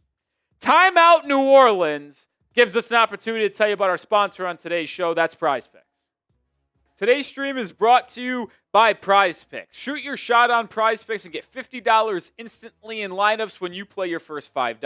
Timeout New Orleans gives us an opportunity to tell you about our sponsor on today's show. That's PrizePicks. Today's stream is brought to you by PrizePicks. Shoot your shot on PrizePicks and get $50 instantly in lineups when you play your first $5.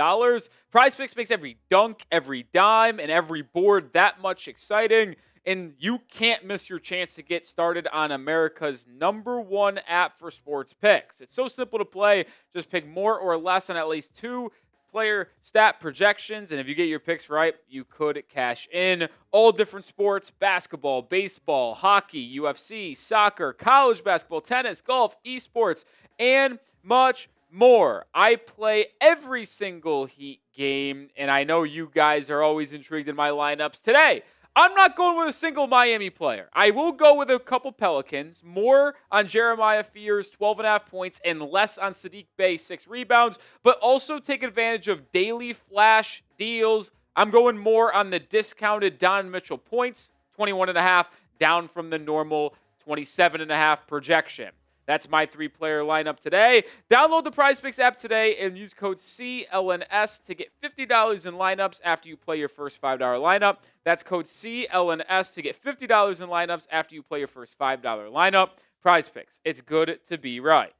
PrizePicks makes every dunk, every dime, and every board that much exciting. And you can't miss your chance to get started on America's #1 app for sports picks. It's so simple to play. Just pick more or less on at least 2 player stat projections, and if you get your picks right, you could cash in. All different sports: basketball, baseball, hockey, UFC, soccer, college basketball, tennis, golf, esports, and much more. I play every single Heat game, and I know you guys are always intrigued in my lineups. Today, I'm not going with a single Miami player. I will go with a couple Pelicans, more on Jeremiah Fears, 12.5 points, and less on Saddiq Bey, 6 rebounds, but also take advantage of daily flash deals. I'm going more on the discounted Davion Mitchell points, 21.5, down from the normal 27.5 projection. That's my 3-player lineup today. Download the PrizePicks app today and use code CLNS to get $50 in lineups after you play your first $5 lineup. That's code CLNS to get $50 in lineups after you play your first $5 lineup. PrizePicks. It's good to be right.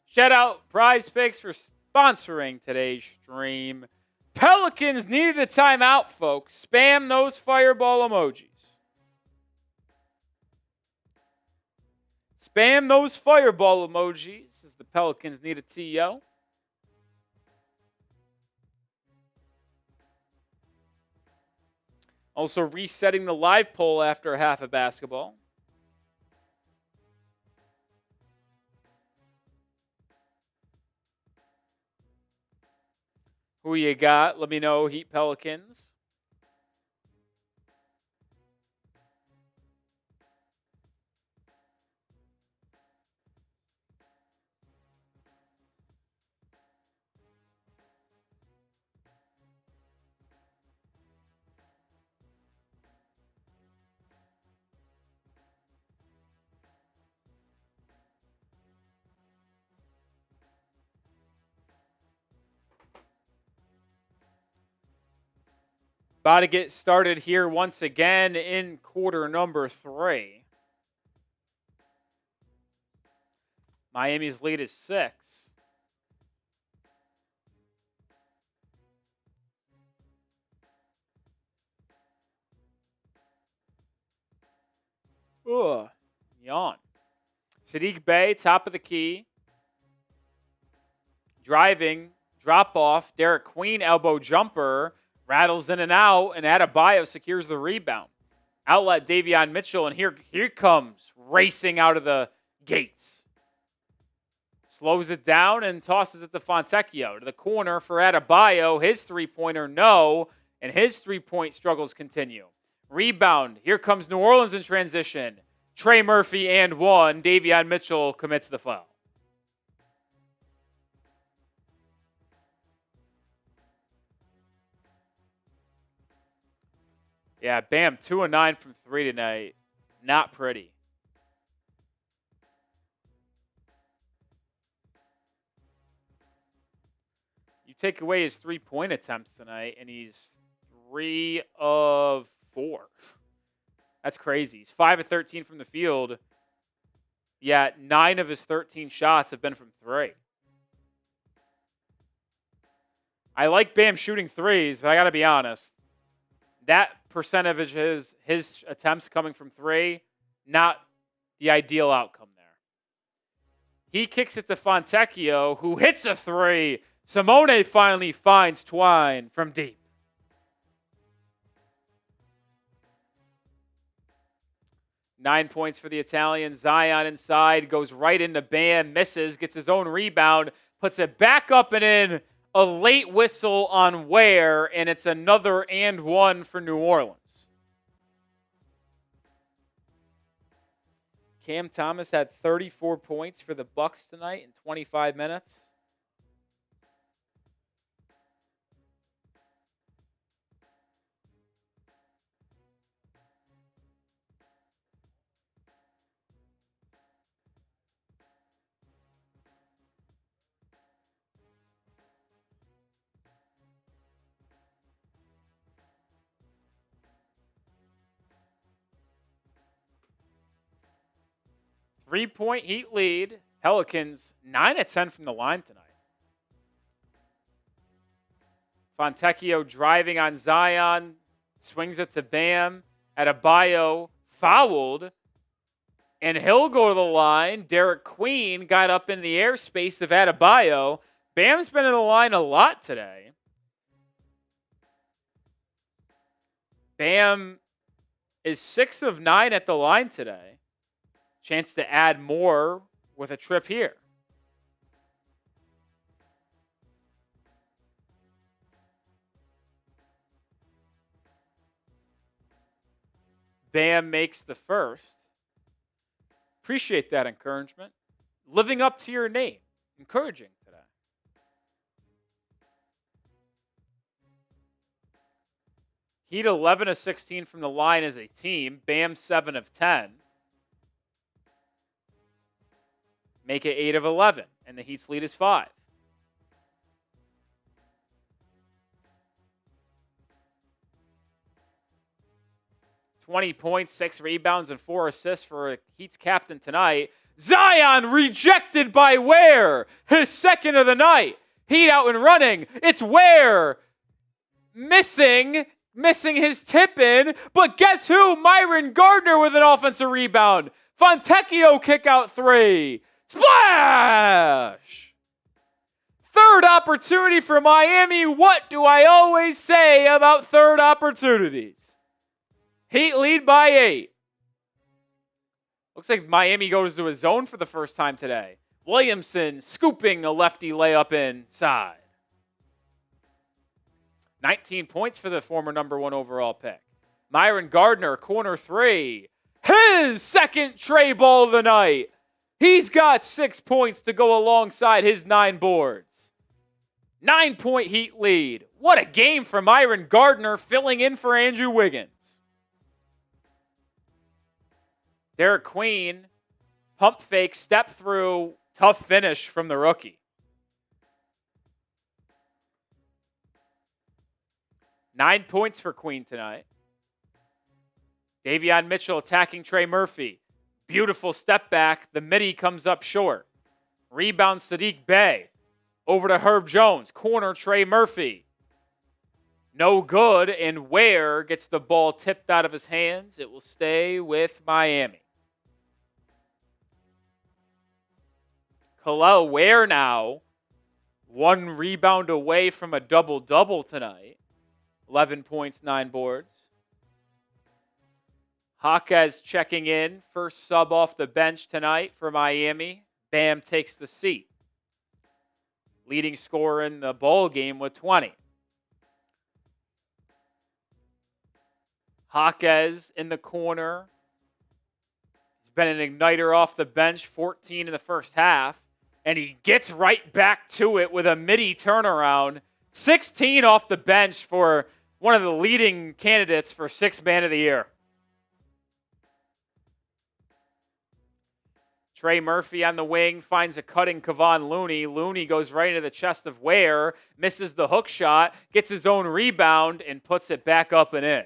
Shout out PrizePicks for sponsoring today's stream. Pelicans needed a timeout, folks. Spam those fireball emojis. Spam those fireball emojis as the Pelicans need a TO. Also resetting the live poll after half of basketball. Who you got? Let me know, Heat Pelicans. About to get started here once again in quarter number 3. Miami's lead is 6. Ugh. Yawn. Saddiq Bey, top of the key. Driving. Drop off. Derik Queen, elbow jumper. Rattles in and out, and Adebayo secures the rebound. Outlet Davion Mitchell, and here comes racing out of the gates. Slows it down and tosses it to Fontecchio. To the corner for Adebayo. His three-pointer, no, and his three-point struggles continue. Rebound. Here comes New Orleans in transition. Trey Murphy and one. Davion Mitchell commits the foul. Yeah, Bam, 2 of 9 from 3 tonight. Not pretty. You take away his 3-point attempts tonight, and he's 3 of 4. That's crazy. He's 5 of 13 from the field, yet 9 of his 13 shots have been from 3. I like Bam shooting threes, but I got to be honest. That percentage of his attempts coming from 3, not the ideal outcome there. He kicks it to Fontecchio, who hits a 3. Simone finally finds Twine from deep. Nine points for the Italian. Zion inside, goes right into Bam, misses, gets his own rebound, puts it back up and in. A late whistle on Ware, and it's another and one for New Orleans. Cam Thomas had 34 points for the Bucks tonight in 25 minutes. Three-point Heat lead. Pelicans 9 of 10 from the line tonight. Fontecchio driving on Zion. Swings it to Bam. Adebayo fouled. And he'll go to the line. Derik Queen got up in the airspace of Adebayo. Bam's been in the line a lot today. Bam is 6 of 9 at the line today. Chance to add more with a trip here. Bam makes the first. Appreciate that encouragement. Living up to your name. Encouraging today. Heat 11 of 16 from the line as a team. Bam 7 of 10. Make it 8 of 11, and the Heat's lead is 5. $20 points, 6 rebounds, and 4 assists for Heat's captain tonight. Zion rejected by Ware, his second of the night. Heat out and running. It's Ware missing his tip-in, but guess who? Myron Gardner with an offensive rebound. Fontecchio kick out 3. Splash! Third opportunity for Miami. What do I always say about third opportunities? Heat lead by 8. Looks like Miami goes to a zone for the first time today. Williamson scooping a lefty layup inside. 19 points for the former number 1 overall pick. Myron Gardner, corner 3. His second Trey ball of the night. He's got 6 points to go alongside his 9 boards. 9-point Heat lead. What a game for Myron Gardner filling in for Andrew Wiggins. Derik Queen, pump fake, step through, tough finish from the rookie. 9 points for Queen tonight. Davion Mitchell attacking Trey Murphy. Beautiful step back. The midi comes up short. Rebound Saddiq Bey. Over to Herb Jones. Corner Trey Murphy. No good, and Ware gets the ball tipped out of his hands. It will stay with Miami. Kel'el Ware now, 1 rebound away from a double-double tonight. 11 points, 9 boards. Jaquez checking in, first sub off the bench tonight for Miami. Bam takes the seat. Leading scorer in the ball game with 20. Jaquez in the corner. He's been an igniter off the bench, 14 in the first half. And he gets right back to it with a midi turnaround. 16 off the bench for one of the leading candidates for 6th Man of the Year. Trey Murphy on the wing finds a cutting Kevon Looney. Looney goes right into the chest of Ware, misses the hook shot, gets his own rebound, and puts it back up and in.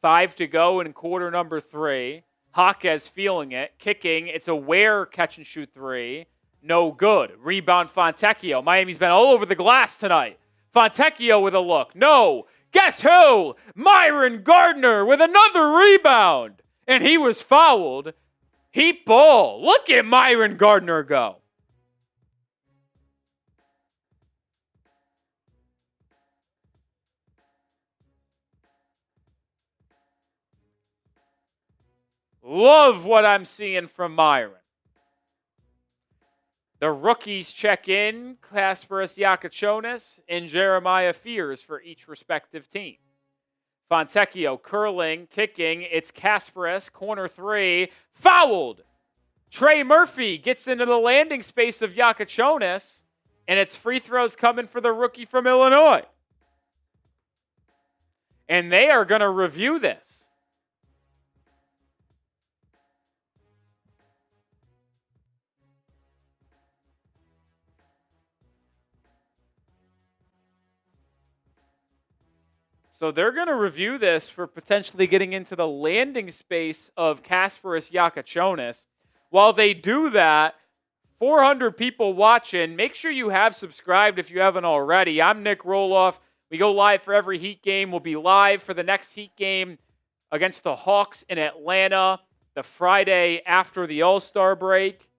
5 to go in quarter number 3. Jaquez feeling it, kicking. It's a Ware catch and shoot 3. No good. Rebound Fontecchio. Miami's been all over the glass tonight. Fontecchio with a look. No. Guess who? Myron Gardner with another rebound. And he was fouled. Heat ball. Look at Myron Gardner go. Love what I'm seeing from Myron. The rookies check in, Kasparas Jakucionis and Jeremiah Fears for each respective team. Fontecchio curling, kicking. It's Kasparas, corner 3, fouled. Trey Murphy gets into the landing space of Jakucionis, and it's free throws coming for the rookie from Illinois. And they are going to review this. So they're going to review this for potentially getting into the landing space of Kasparas Jakucionis. While they do that, 400 people watching, make sure you have subscribed if you haven't already. I'm Nick Roloff. We go live for every Heat game. We'll be live for the next Heat game against the Hawks in Atlanta the Friday after the All-Star break.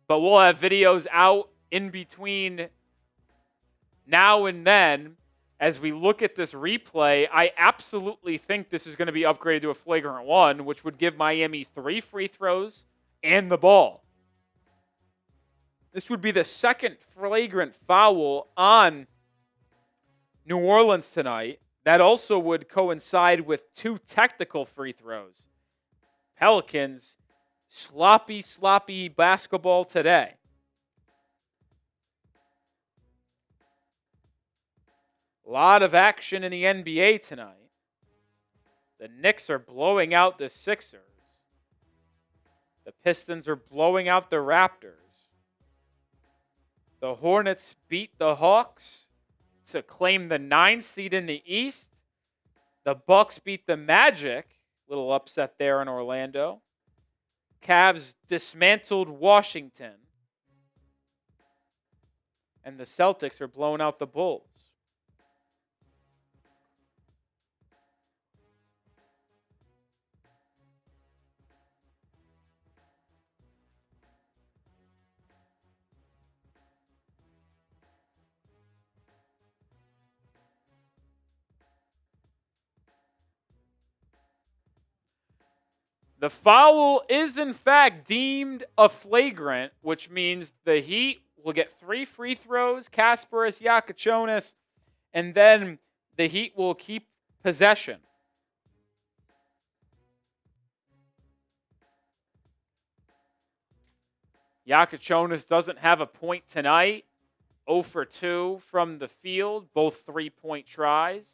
But we'll have videos out in between now and then. As we look at this replay, I absolutely think this is going to be upgraded to a flagrant 1, which would give Miami 3 free throws and the ball. This would be the second flagrant foul on New Orleans tonight. That also would coincide with 2 technical free throws. Pelicans, sloppy basketball today. A lot of action in the NBA tonight. The Knicks are blowing out the Sixers. The Pistons are blowing out the Raptors. The Hornets beat the Hawks to claim the 9th seed in the East. The Bucks beat the Magic. Little upset there in Orlando. Cavs dismantled Washington. And the Celtics are blowing out the Bulls. The foul is, in fact, deemed a flagrant, which means the Heat will get 3 free throws, Kasparas Jakucionis, and then the Heat will keep possession. Jakucionis doesn't have a point tonight. 0 for 2 from the field, both 3-point tries.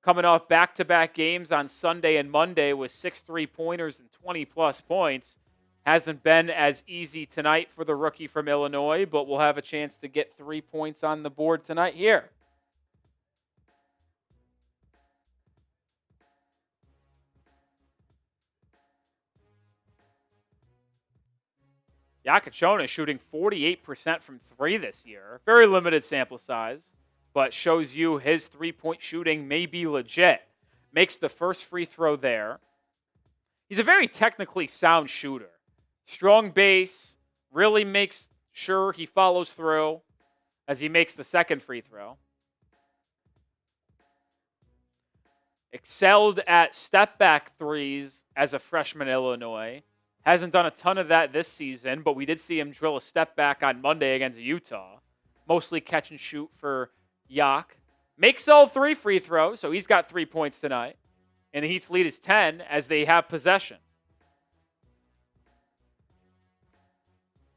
Coming off back-to-back games on Sunday and Monday with 6 3-pointers and 20-plus points. Hasn't been as easy tonight for the rookie from Illinois, but we'll have a chance to get 3 points on the board tonight here. Jakucionis shooting 48% from 3 this year. Very limited sample size, but shows you his 3-point shooting may be legit. Makes the first free throw there. He's a very technically sound shooter. Strong base, really makes sure he follows through as he makes the second free throw. Excelled at step-back threes as a freshman at Illinois. Hasn't done a ton of that this season, but we did see him drill a step-back on Monday against Utah. Mostly catch and shoot for Yak. Makes all 3 free throws, so he's got 3 points tonight. And the Heat's lead is 10 as they have possession.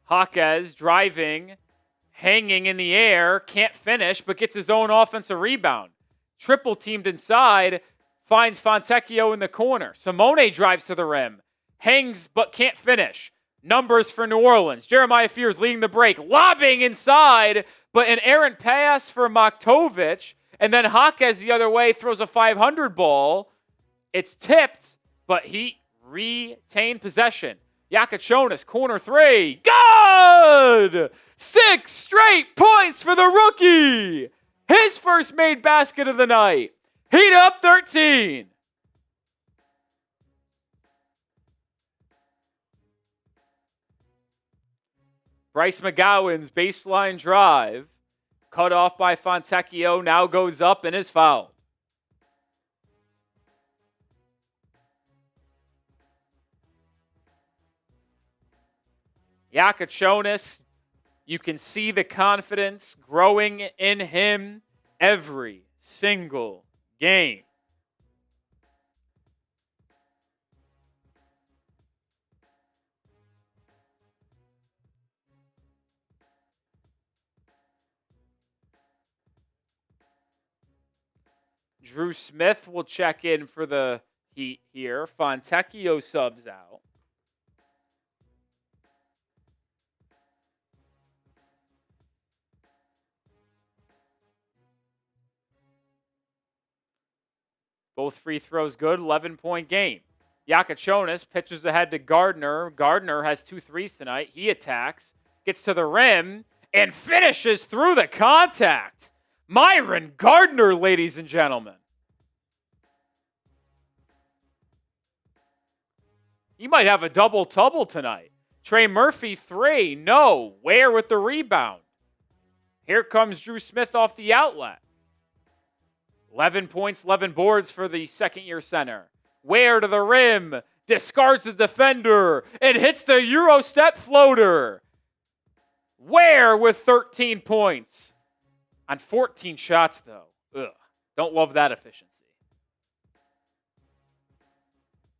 Jaquez driving, hanging in the air, can't finish, but gets his own offensive rebound. Triple teamed inside, finds Fontecchio in the corner. Simone drives to the rim, hangs but can't finish. Numbers for New Orleans. Jeremiah Fears leading the break, lobbing inside, but an errant pass for Maktovic, and then Jaquez the other way throws a 500 ball. It's tipped, but he retained possession. Jakucionis, corner 3. Good! 6 straight points for the rookie. His first made basket of the night. Heat up 13. Bryce McGowan's baseline drive, cut off by Fontecchio, now goes up and is fouled. Jakucionis, you can see the confidence growing in him every single game. Dru Smith will check in for the Heat here. Fontecchio subs out. Both free throws good, 11-point game. Jakucionis pitches ahead to Gardner. Gardner has 2 threes tonight. He attacks, gets to the rim, and finishes through the contact. Myron Gardner, ladies and gentlemen. He might have a double-double tonight. Trey Murphy III, no. Ware with the rebound. Here comes Dru Smith off the outlet. 11 points, 11 boards for the second-year center. Ware to the rim, discards the defender, and hits the Euro step floater. Ware with 13 points. On 14 shots, though. Ugh, don't love that efficiency.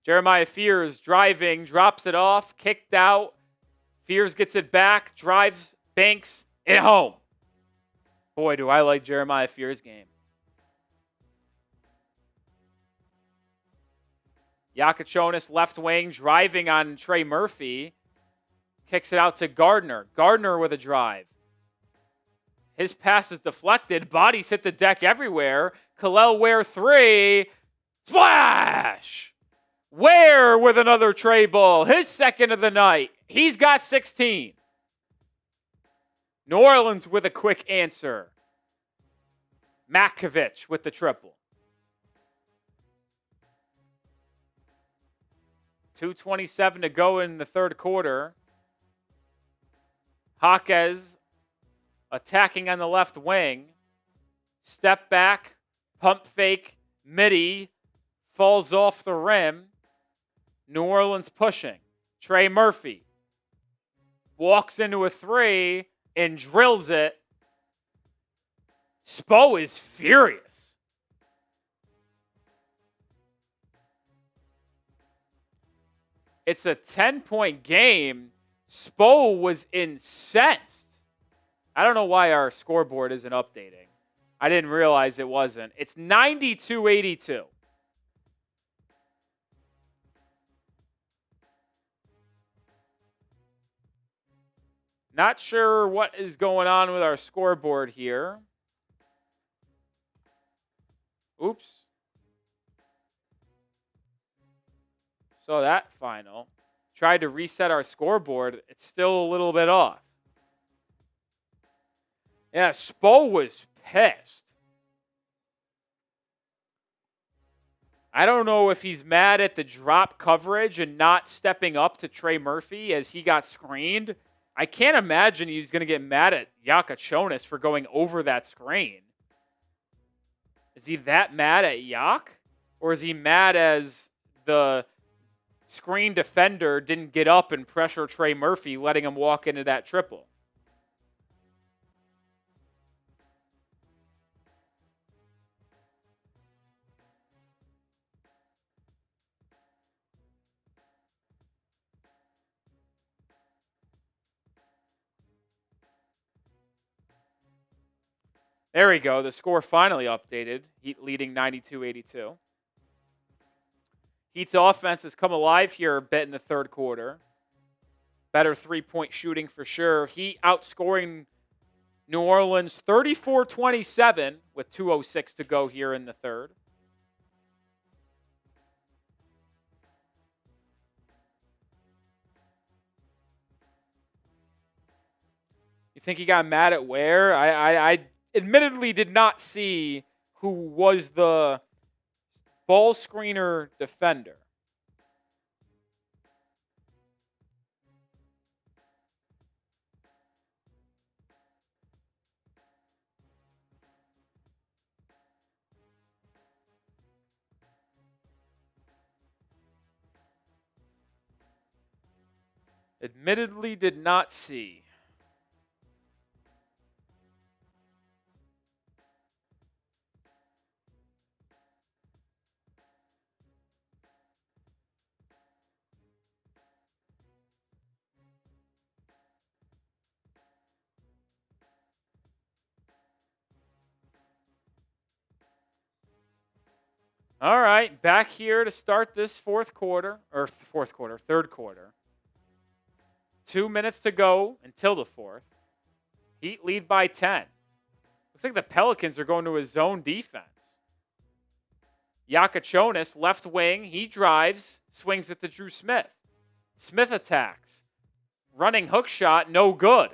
Jeremiah Fears driving, drops it off, kicked out. Fears gets it back, drives, banks, and home. Boy, do I like Jeremiah Fears' game. Jakucionis left wing, driving on Trey Murphy. Kicks it out to Gardner. Gardner with a drive. His pass is deflected. Bodies hit the deck everywhere. Kel'el Ware 3. Splash! Ware with another Trey ball. His second of the night. He's got 16. New Orleans with a quick answer. Makovic with the triple. 2:27 to go in the third quarter. Jaquez attacking on the left wing. Step back, pump fake, midi, falls off the rim. New Orleans pushing. Trey Murphy walks into a 3 and drills it. Spo is furious. It's a 10-point game. Spo was incensed. I don't know why our scoreboard isn't updating. I didn't realize it wasn't. It's 92-82. Not sure what is going on with our scoreboard here. Oops. So that final. Tried to reset our scoreboard. It's still a little bit off. Yeah, Spo was pissed. I don't know if he's mad at the drop coverage and not stepping up to Trey Murphy as he got screened. I can't imagine he's going to get mad at Jakucionis for going over that screen. Is he that mad at Jak? Or is he mad as the screen defender didn't get up and pressure Trey Murphy, letting him walk into that triple? There we go. The score finally updated. Heat leading 92-82. Heat's offense has come alive here a bit in the third quarter. Better three-point shooting for sure. Heat outscoring New Orleans 34-27 with 2:06 to go here in the third. You think he got mad at Ware? I admittedly did not see who was the ball screener defender. Admittedly did not see. All right, back here to start this third quarter. 2 minutes to go until the fourth. Heat lead by 10. Looks like the Pelicans are going to a zone defense. Jakucionis, left wing, he drives, swings it to Dru Smith. Smith attacks. Running hook shot, no good.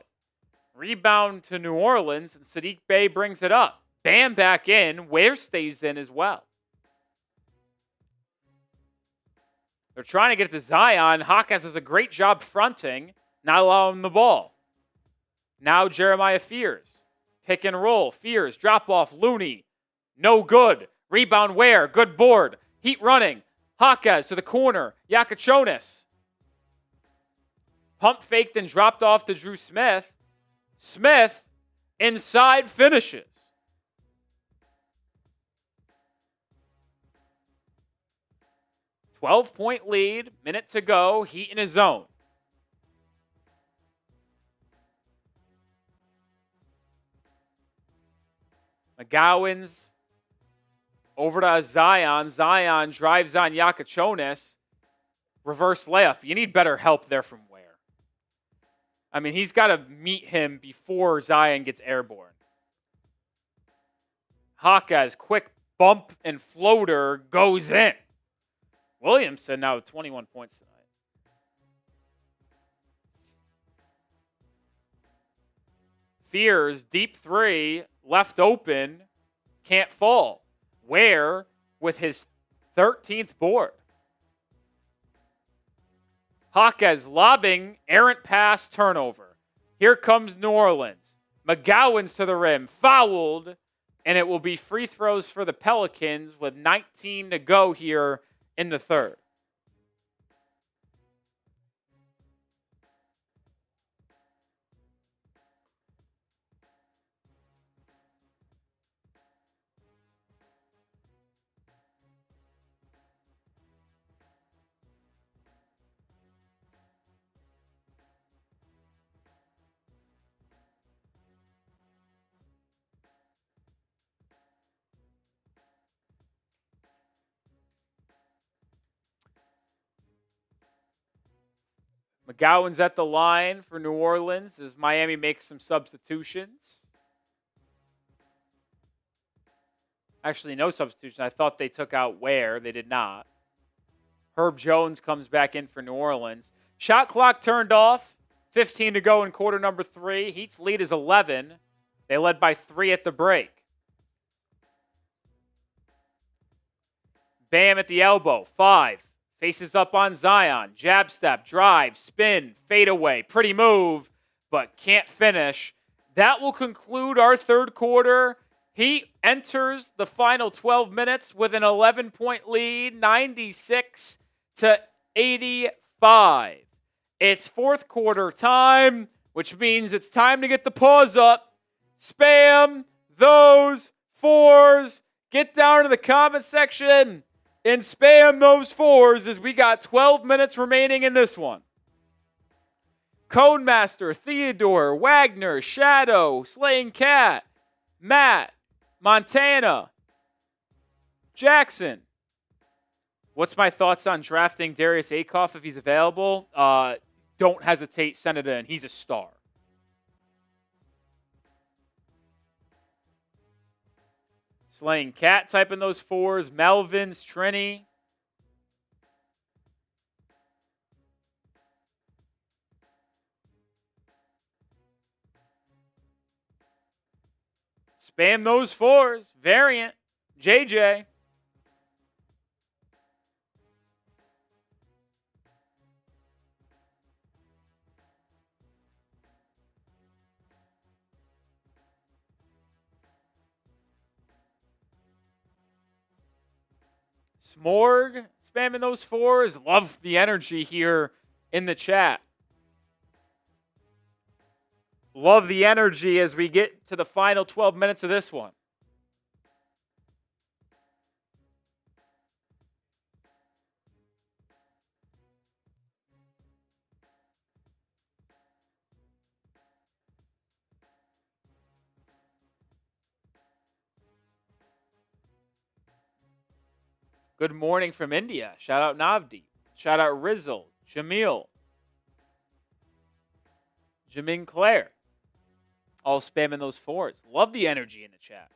Rebound to New Orleans, and Saddiq Bey brings it up. Bam back in. Ware stays in as well. They're trying to get it to Zion. Jaquez does a great job fronting, not allowing the ball. Now Jeremiah Fears. Pick and roll. Fears, drop off. Looney. No good. Rebound Ware. Good board. Heat running. Jaquez to the corner. Jakucionis. Pump faked and dropped off to Dru Smith. Smith inside finishes. .12 lead, minute to go, Heat in his zone. McGowan's over to Zion. Zion drives on Jakucionis. Reverse layup. You need better help there from Ware. I mean, he's got to meet him before Zion gets airborne. Jaquez, quick bump and floater goes in. Williamson now with 21 points tonight. Fears, deep three, left open, can't fall. Ware with his 13th board. Jaquez lobbing, errant pass, turnover. Here comes New Orleans. McGowan's to the rim, fouled, and it will be free throws for the Pelicans with 19 to go here in the third. McGowan's at the line for New Orleans as Miami makes some substitutions. Actually, no substitution. I thought they took out Ware. They did not. Herb Jones comes back in for New Orleans. Shot clock turned off. 15 to go in quarter number 3. Heat's lead is 11. They led by 3 at the break. Bam at the elbow. 5. Faces up on Zion. Jab step, drive, spin, fade away. Pretty move, but can't finish. That will conclude our third quarter. He enters the final 12 minutes with an 11-point lead, 96-85. It's fourth quarter time, which means it's time to get the paws up. Spam those fours. Get down to the comment section and spam those fours as we got 12 minutes remaining in this one. Codemaster, Theodore, Wagner, Shadow, Slaying Cat, Matt, Montana, Jackson. What's my thoughts on drafting Darius Akoff if he's available? Don't hesitate, send it in. He's a star. Slaying Cat typing those fours. Melvin's, Trini. Spam those fours. Variant. JJ. Smorg, spamming those fours. Love the energy here in the chat. Love the energy as we get to the final 12 minutes of this one. Good morning from India. Shout out Navdeep. Shout out Rizzle. Jamil. Jamin Claire. All spamming those fours. Love the energy in the chat.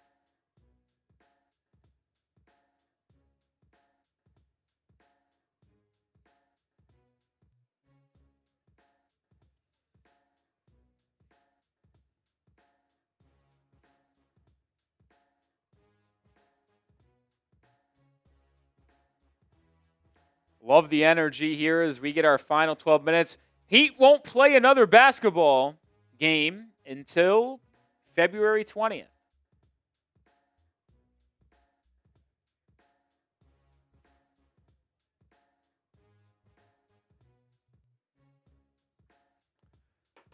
Love the energy here as we get our final 12 minutes. Heat won't play another basketball game until February 20th.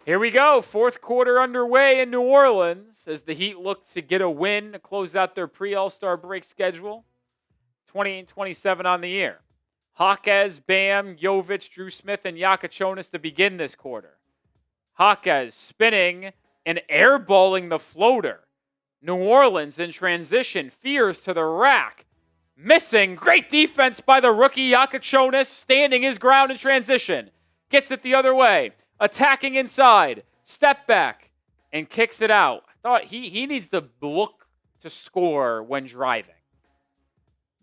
Here we go. Fourth quarter underway in New Orleans as the Heat look to get a win to close out their pre-All-Star break schedule. 28-27 on the year. Jaquez, Bam, Jovic, Dru Smith, and Jakucionis to begin this quarter. Jaquez spinning and airballing the floater. New Orleans in transition, fears to the rack. Missing, great defense by the rookie Jakucionis, standing his ground in transition. Gets it the other way, attacking inside, step back, and kicks it out. I thought he needs to look to score when driving.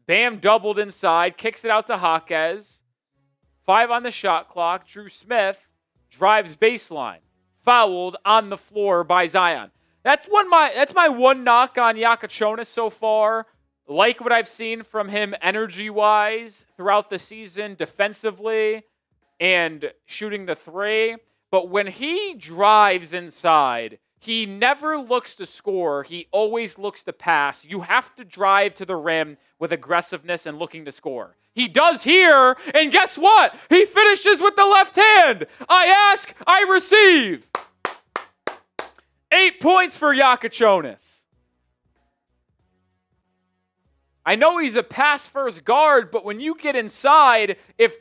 Bam doubled inside, kicks it out to Jaquez. 5 on the shot clock. Dru Smith drives baseline. Fouled on the floor by Zion. That's my one knock on Jakucionis so far. Like what I've seen from him energy-wise throughout the season, defensively and shooting the three. But when he drives inside, he never looks to score. He always looks to pass. You have to drive to the rim with aggressiveness and looking to score. He does here, and guess what? He finishes with the left hand. I ask, I receive. 8 points for Jakucionis. I know he's a pass-first guard, but when you get inside, if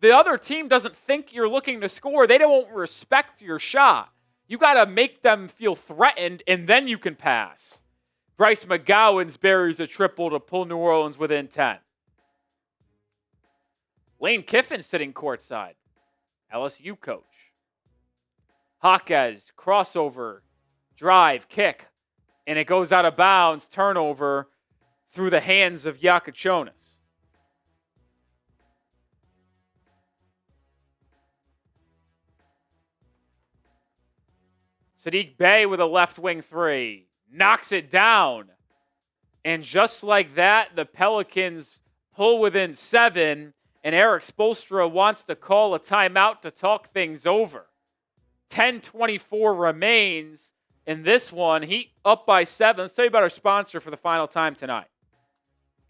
the other team doesn't think you're looking to score, they don't respect your shot. You got to make them feel threatened, and then you can pass. Bryce McGowan's buries a triple to pull New Orleans within 10. Lane Kiffin sitting courtside. LSU coach. Jaquez, crossover, drive, kick, and it goes out of bounds, turnover through the hands of Jakucionis. Saddiq Bey with a left wing three. Knocks it down. And just like that, the Pelicans pull within 7, and Erik Spoelstra wants to call a timeout to talk things over. 10:24 remains in this one. Heat up by 7. Let's tell you about our sponsor for the final time tonight.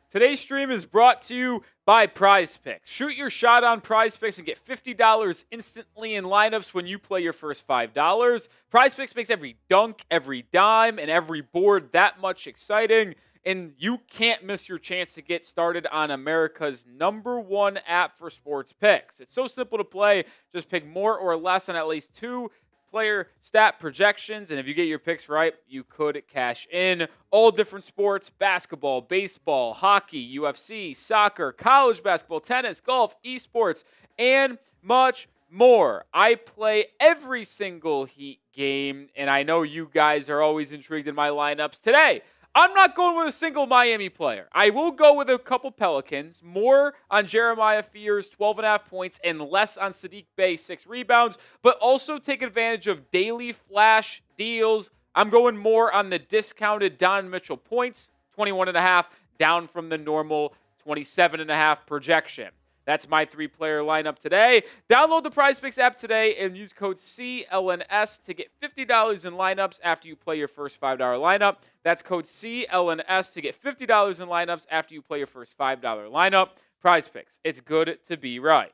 Today's stream is brought to you by PrizePicks. Shoot your shot on PrizePicks and get $50 instantly in lineups when you play your first $5. PrizePicks makes every dunk, every dime, and every board that much exciting. And you can't miss your chance to get started on America's #1 app for sports picks. It's so simple to play. Just pick more or less on at least 2 player stat projections, and if you get your picks right, you could cash in. All different sports: basketball, baseball, hockey, UFC, soccer, college basketball, tennis, golf, esports, and much more. I play every single Heat game, and I know you guys are always intrigued in my lineups. Today, I'm not going with a single Miami player. I will go with a couple Pelicans, more on Jeremiah Fears, 12.5 points, and less on Saddiq Bey, 6 rebounds, but also take advantage of daily flash deals. I'm going more on the discounted Davion Mitchell points, 21.5, down from the normal 27.5 projection. That's my 3-player lineup today. Download the PrizePicks app today and use code CLNS to get $50 in lineups after you play your first $5 lineup. That's code CLNS to get $50 in lineups after you play your first $5 lineup. PrizePicks, it's good to be right.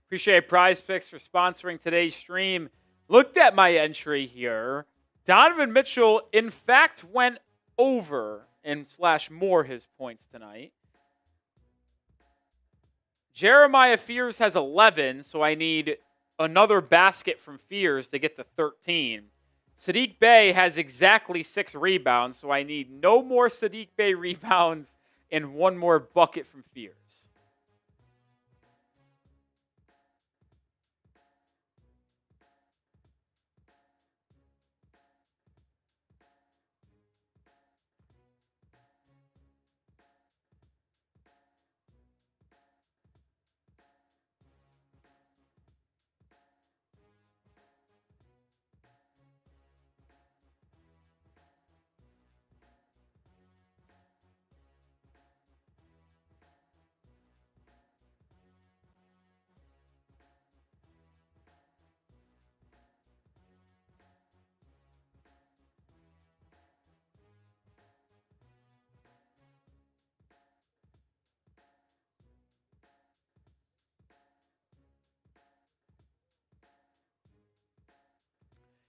Appreciate PrizePicks for sponsoring today's stream. Looked at my entry here. Davion Mitchell, in fact, went over and / more his points tonight. Jeremiah Fears has 11, so I need another basket from Fears to get to 13. Saddiq Bey has exactly 6 rebounds, so I need no more Saddiq Bey rebounds and 1 more bucket from Fears.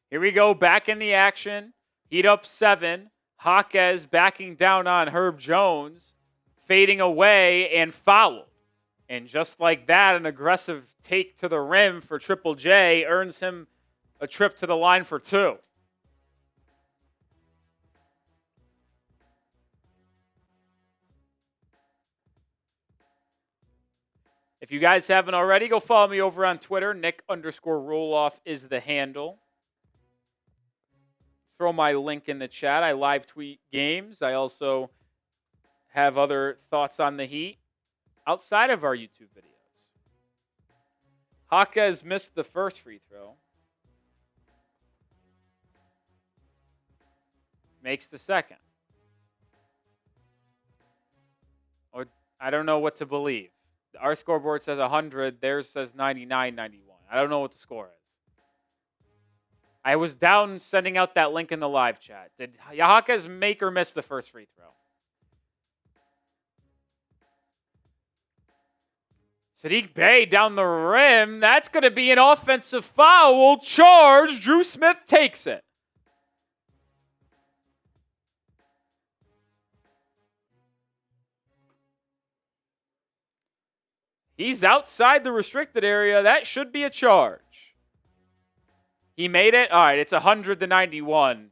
Here we go, back in the action. Heat up 7. Jaquez backing down on Herb Jones, fading away and fouled. And just like that, an aggressive take to the rim for Triple J earns him a trip to the line for 2. If you guys haven't already, go follow me over on Twitter. Nick_Roloff is the handle. Throw my link in the chat. I live tweet games. I also have other thoughts on the Heat outside of our YouTube videos. Jaquez missed the first free throw. Makes the second. Or I don't know what to believe. Our scoreboard says 100. Theirs says 99-91. I don't know what the score is. I was down sending out that link in the live chat. Did Jaquez make or miss the first free throw? Saddiq Bey down the rim. That's going to be an offensive foul. Charge. Dru Smith takes it. He's outside the restricted area. That should be a charge. He made it? All right, it's 100-91.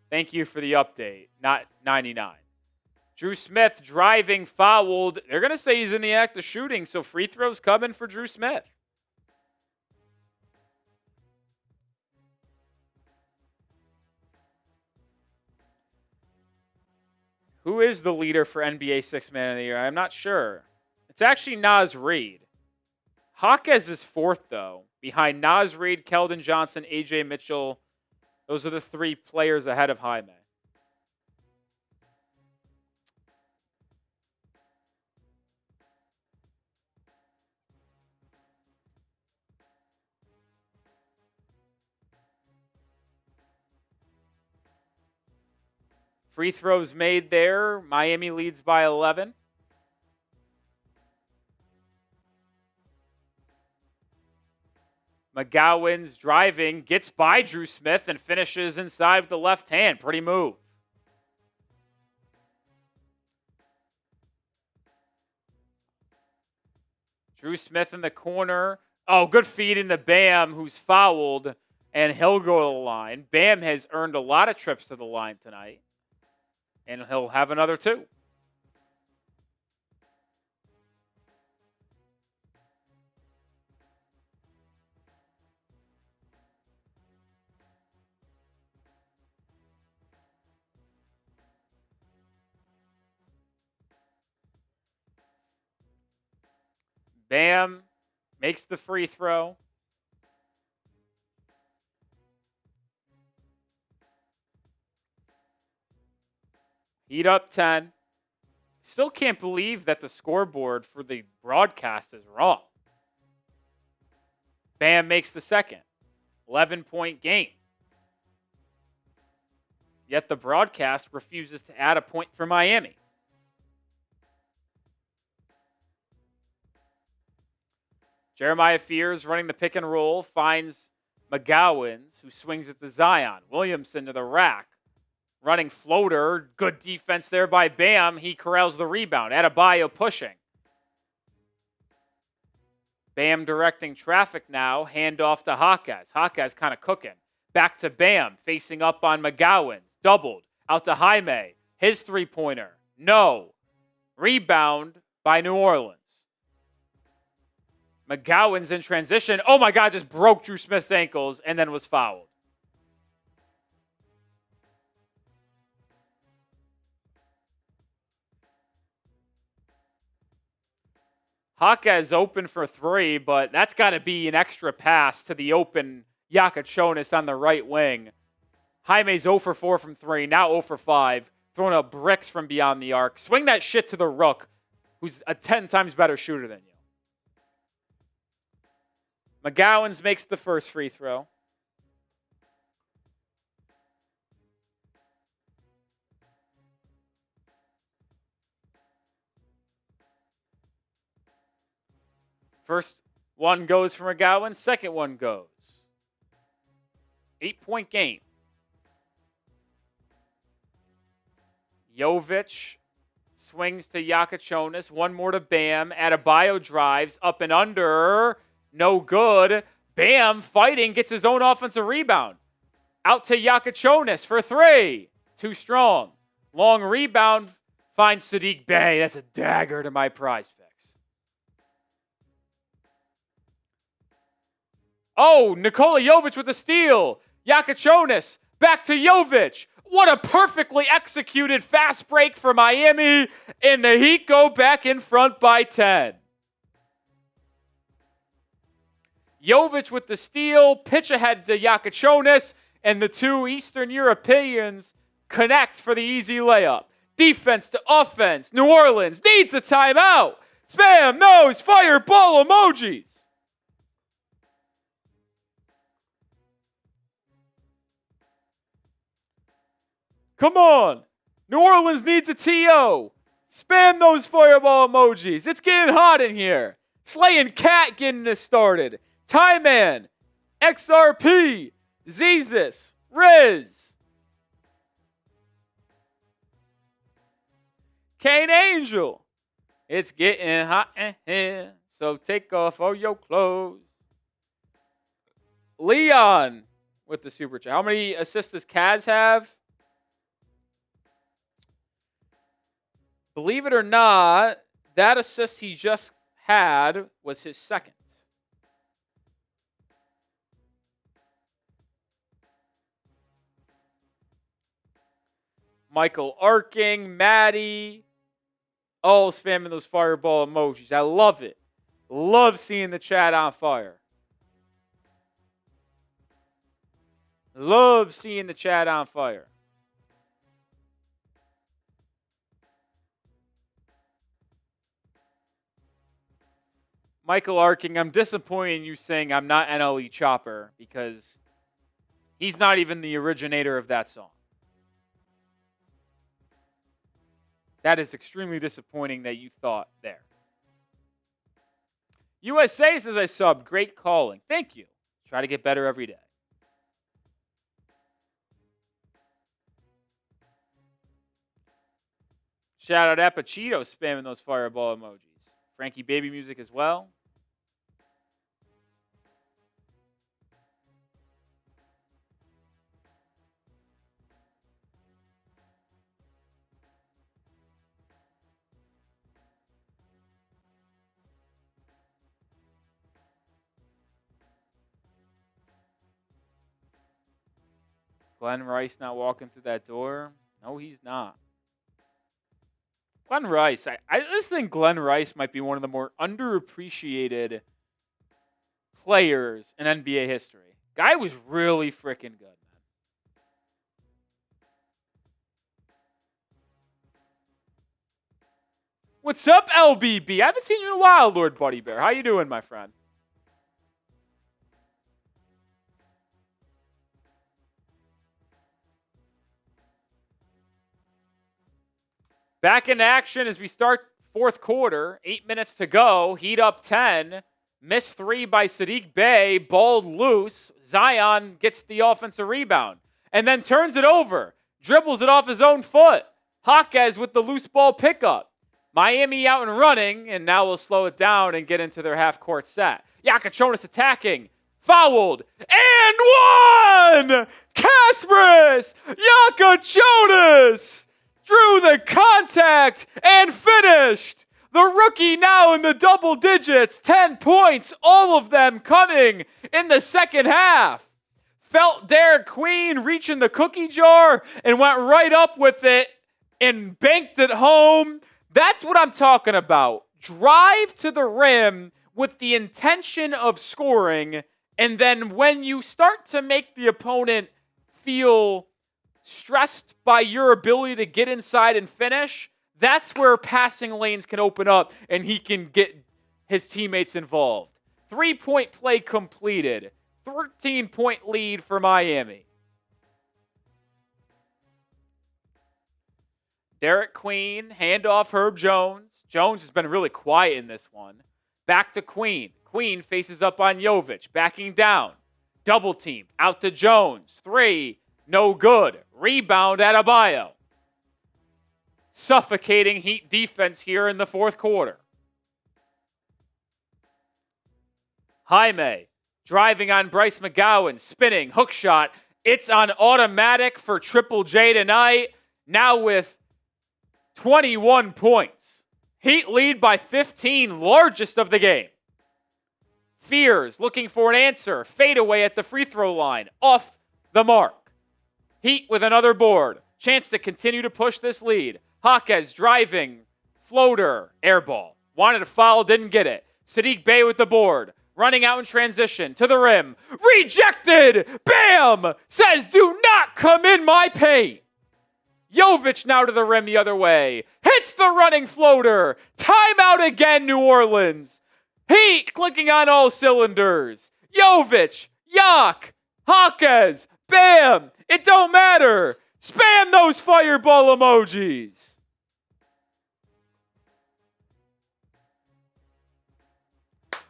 Thank you for the update, not 99. Dru Smith driving, fouled. They're going to say he's in the act of shooting, so free throws coming for Dru Smith. Who is the leader for NBA Sixth Man of the Year? I'm not sure. It's actually Naz Reid. Jaquez is 4th, though, behind Naz Reid, Keldon Johnson, AJ Mitchell. Those are the 3 players ahead of Jaime. Free throws made there. Miami leads by 11. McGowan's driving, gets by Dru Smith, and finishes inside with the left hand. Pretty move. Dru Smith in the corner. Oh, good feed into Bam, who's fouled, and he'll go to the line. Bam has earned a lot of trips to the line tonight, and he'll have another 2. Bam makes the free throw. Heat up 10. Still can't believe that the scoreboard for the broadcast is wrong. Bam makes the second. 11-point game. Yet the broadcast refuses to add a point for Miami. Jeremiah Fears running the pick and roll finds McGowan's, who swings it to Zion. Williamson to the rack. Running floater. Good defense there by Bam. He corrals the rebound. Adebayo pushing. Bam directing traffic now. Handoff to Jaquez. Jaquez kind of cooking. Back to Bam. Facing up on McGowan's. Doubled. Out to Jaime. His three-pointer. No. Rebound by New Orleans. McGowan's in transition. Oh my God, just broke Dru Smith's ankles and then was fouled. Jaquez open for 3, but that's got to be an extra pass to the open Jakucionis on the right wing. Jaime's 0 for 4 from 3, now 0 for 5. Throwing up bricks from beyond the arc. Swing that shit to the Rook, who's a 10 times better shooter than you. McGowan's makes the first free throw. First one goes for McGowan. Second one goes. 8-point game. Jovic swings to Jakucionis. One more to Bam. Adebayo drives up and under. No good. Bam fighting, gets his own offensive rebound. Out to Jakucionis for 3. Too strong. Long rebound finds Saddiq Bey. That's a dagger to my prize picks. Oh, Nikola Jovic with the steal. Jakucionis back to Jovic. What a perfectly executed fast break for Miami. And the Heat go back in front by 10. Jovic with the steal, pitch ahead to Jakucionis, and the two Eastern Europeans connect for the easy layup. Defense to offense. New Orleans needs a timeout. Spam knows fireball emojis. Come on. New Orleans needs a TO. Spam those fireball emojis. It's getting hot in here. Slaying Cat getting us started. Tie Man, XRP, Zezus, Riz, Kane Angel. It's getting hot in here, so take off all your clothes. Leon with the super chat. How many assists does Kaz have? Believe it or not, that assist he just had was his second. Michael Arking, Maddie, all spamming those fireball emojis. I love it. Love seeing the chat on fire. Love seeing the chat on fire. Michael Arking, I'm disappointed in you saying I'm not NLE Chopper because he's not even the originator of that song. That is extremely disappointing that you thought there. USA says I subbed. Great calling. Thank you. Try to get better every day. Shout out Apachito spamming those fireball emojis. Frankie Baby music as well. Glenn Rice not walking through that door? No, he's not. Glenn Rice. I just think Glenn Rice might be one of the more underappreciated players in NBA history. Guy was really freaking good, man. What's up, LBB? I haven't seen you in a while, Lord Buddy Bear. How you doing, my friend? Back in action as we start fourth quarter. 8 minutes to go. Heat up 10. Missed 3 by Saddiq Bey. Balled loose. Zion gets the offensive rebound. And then turns it over. Dribbles it off his own foot. Jaquez with the loose ball pickup. Miami out and running. And now we'll slow it down and get into their half-court set. Jakucionis attacking. Fouled. And one! Kasparas Jakucionis! Drew the contact and finished. The rookie now in the double digits. 10 points, all of them coming in the second half. Felt Derik Queen reaching the cookie jar and went right up with it and banked it home. That's what I'm talking about. Drive to the rim with the intention of scoring, and then when you start to make the opponent feel stressed by your ability to get inside and finish, that's where passing lanes can open up and he can get his teammates involved. 3-point play completed. 13-point lead for Miami. Derik Queen, handoff Herb Jones. Jones has been really quiet in this one. Back to Queen. Queen faces up on Jovic, backing down. Double team, out to Jones. 3, no good. Rebound Adebayo. Suffocating Heat defense here in the fourth quarter. Jaime driving on Bryce McGowan, spinning, hook shot. It's on automatic for Triple J tonight. Now with 21 points. Heat lead by 15, largest of the game. Fears looking for an answer. Fade away at the free throw line. Off the mark. Heat with another board. Chance to continue to push this lead. Jaquez driving. Floater. Airball. Wanted to foul, didn't get it. Saddiq Bey with the board. Running out in transition. To the rim. Rejected! Bam! Says, do not come in my paint. Jovic now to the rim the other way. Hits the running floater. Timeout again, New Orleans. Heat clicking on all cylinders. Jovic. Jaquez. Bam! It don't matter. Spam those fireball emojis.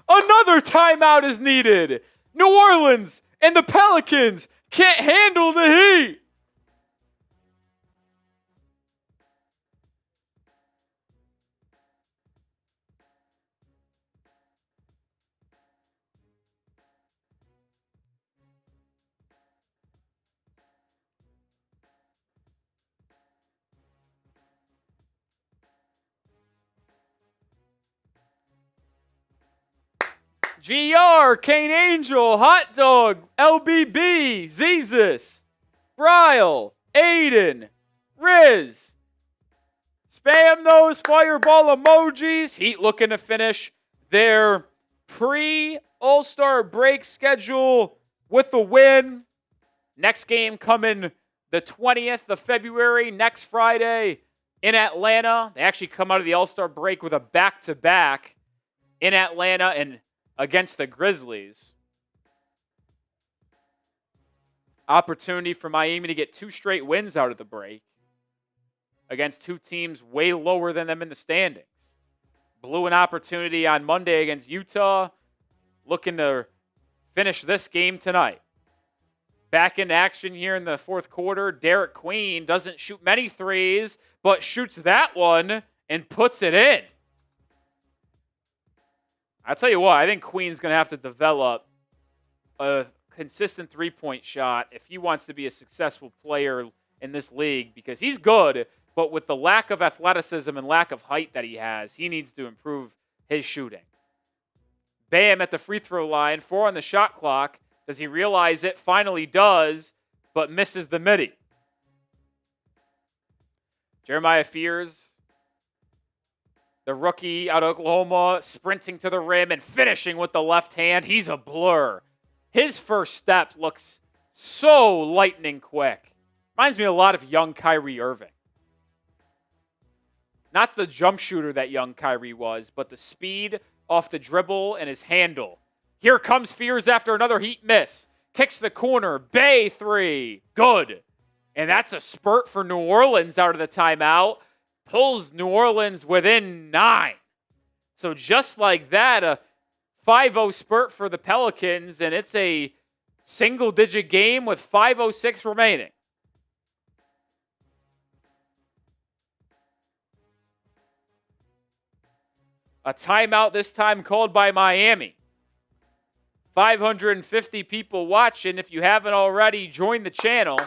Another timeout is needed. New Orleans and the Pelicans can't handle the Heat. GR, Kane Angel, Hot Dog, LBB, Zezus, Bryle, Aiden, Riz. Spam those fireball emojis. Heat looking to finish their pre-All-Star break schedule with a win. Next game coming the 20th of February, next Friday in Atlanta. They actually come out of the All-Star break with a back-to-back in Atlanta and against the Grizzlies. Opportunity for Miami to get 2 straight wins out of the break. against two teams way lower than them in the standings. Blew an opportunity on Monday against Utah. Looking to finish this game tonight. Back in action here in the fourth quarter. Derik Queen doesn't shoot many threes, but shoots that one and puts it in. I'll tell you what, I think Queen's going to have to develop a consistent three-point shot if he wants to be a successful player in this league, because he's good, but with the lack of athleticism and lack of height that he has, he needs to improve his shooting. Bam at the free throw line, 4 on the shot clock. Does he realize it? Finally does, but misses the midi. Jeremiah Fears, the rookie out of Oklahoma, sprinting to the rim and finishing with the left hand. He's a blur. His first step looks so lightning quick. Reminds me a lot of young Kyrie Irving. Not the jump shooter that young Kyrie was, but the speed off the dribble and his handle. Here comes Fears after another Heat miss. Kicks the corner. Bey 3. Good. And that's a spurt for New Orleans out of the timeout. Pulls New Orleans within 9. So just like that, a 5-0 spurt for the Pelicans, and it's a single-digit game with 5:06 remaining. A timeout this time called by Miami. 550 people watching. If you haven't already, join the channel.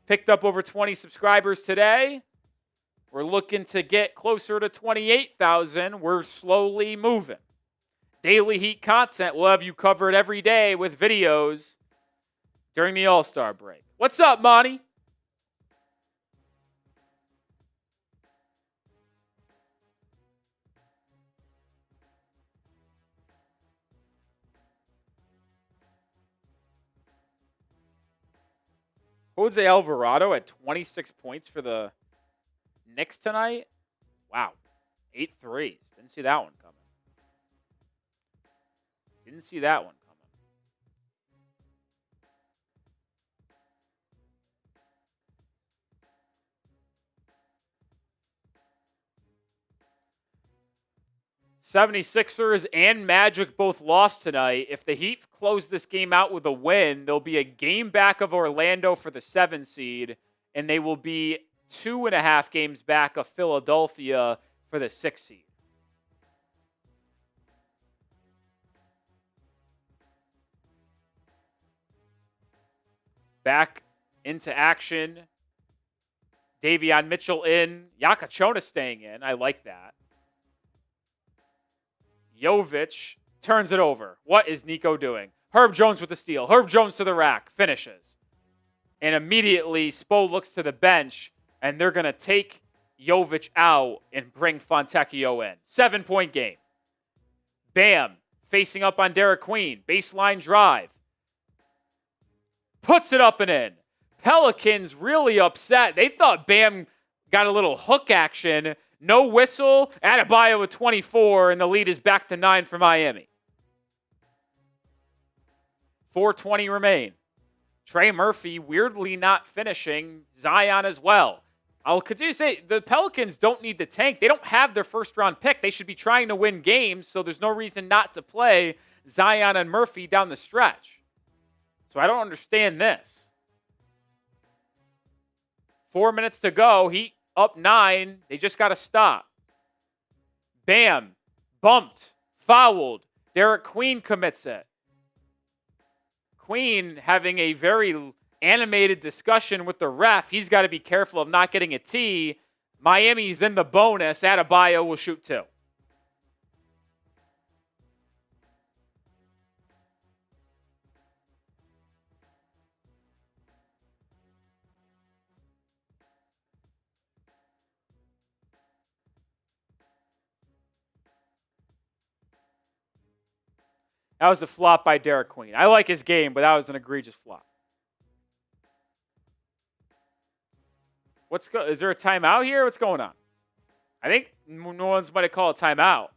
Picked up over 20 subscribers today. We're looking to get closer to 28,000. We're slowly moving. Daily Heat content. We'll have you covered every day with videos during the All-Star break. What's up, Monty? Jose Alvarado at 26 points for the Knicks tonight. Wow. 8 threes. Didn't see that one coming. Didn't see that one coming. '76ers and Magic both lost tonight. If the Heat close this game out with a win, they'll be a game back of Orlando for the 7 seed, and they will be 2.5 games back of Philadelphia for the 6 seed. Back into action. Davion Mitchell in. Jakucionis staying in. I like that. Jovic turns it over. What is Nico doing? Herb Jones with the steal. Herb Jones to the rack. Finishes. And immediately, Spo looks to the bench, and they're going to take Jovic out and bring Fontecchio in. 7-point game. Bam. Facing up on Derik Queen. Baseline drive. Puts it up and in. Pelicans really upset. They thought Bam got a little hook action. No whistle. Adebayo with 24, and the lead is back to 9 for Miami. 4:20 remain. Trey Murphy weirdly not finishing. Zion as well. I'll continue to say the Pelicans don't need to tank. They don't have their first-round pick. They should be trying to win games, so there's no reason not to play Zion and Murphy down the stretch. So I don't understand this. 4 minutes to go. Heat up 9. They just got to stop. Bam. Bumped. Fouled. Derik Queen commits it. Queen having a very animated discussion with the ref. He's got to be careful of not getting a T. Miami's in the bonus. Adebayo will shoot 2. That was a flop by Derik Queen. I like his game, but that was an egregious flop. Is there a timeout here? What's going on? I think New Orleans might have called a timeout.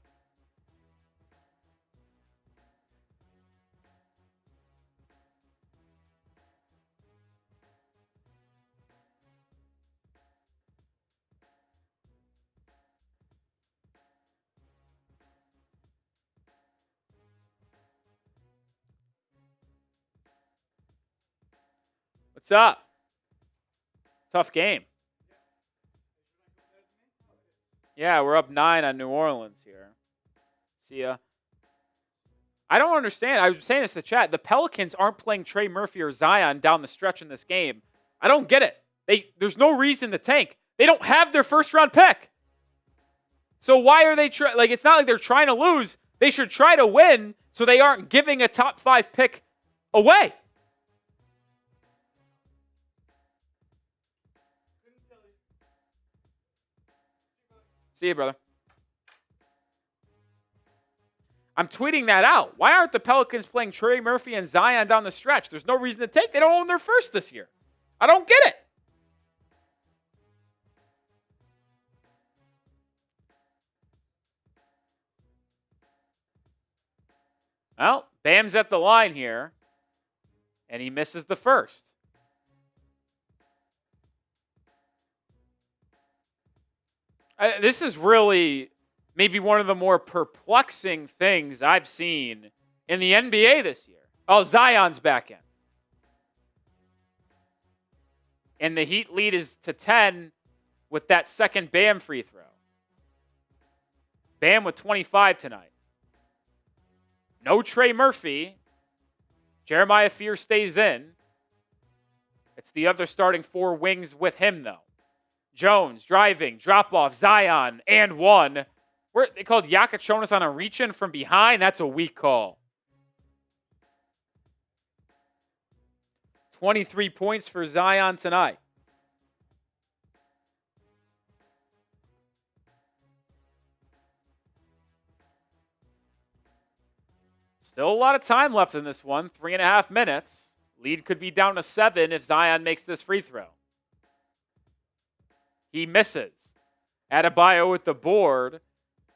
What's up? Tough game. Yeah, we're up 9 on New Orleans here. See ya. I don't understand. I was saying this to the chat. The Pelicans aren't playing Trey Murphy or Zion down the stretch in this game. I don't get it. There's no reason to tank. They don't have their first-round pick. So why are they like? It's not like they're trying to lose. They should try to win so they aren't giving a top 5 pick away. See you, brother. I'm tweeting that out. Why aren't the Pelicans playing Trey Murphy and Zion down the stretch? There's no reason to take. They don't own their first this year. I don't get it. Well, Bam's at the line here, and he misses the first. This is really maybe one of the more perplexing things I've seen in the NBA this year. Oh, Zion's back in. And the Heat lead is to 10 with that second Bam free throw. Bam with 25 tonight. No Trey Murphy. Jeremiah Fear stays in. It's the other starting 4 wings with him, though. Jones driving, drop off, Zion, and one. They called Jakucionis on a reach-in from behind. That's a weak call. 23 points for Zion tonight. Still a lot of time left in this one. 3.5 minutes. Lead could be down to 7 if Zion makes this free throw. He misses. Adebayo with the board.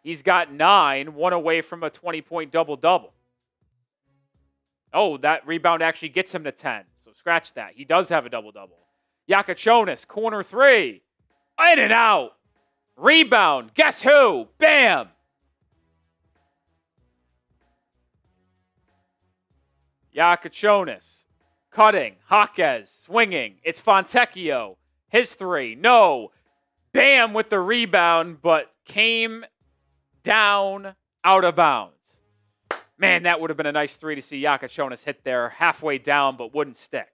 He's got 9, 1 away from a 20-point double-double. Oh, that rebound actually gets him to 10. So scratch that. He does have a double-double. Jakucionis, corner 3. In and out. Rebound. Guess who? Bam. Jakucionis. Cutting. Jaquez. Swinging. It's Fontecchio. His 3. No. Bam with the rebound, but came down out of bounds. Man, that would have been a nice 3 to see Jakucionis hit there halfway down, but wouldn't stick.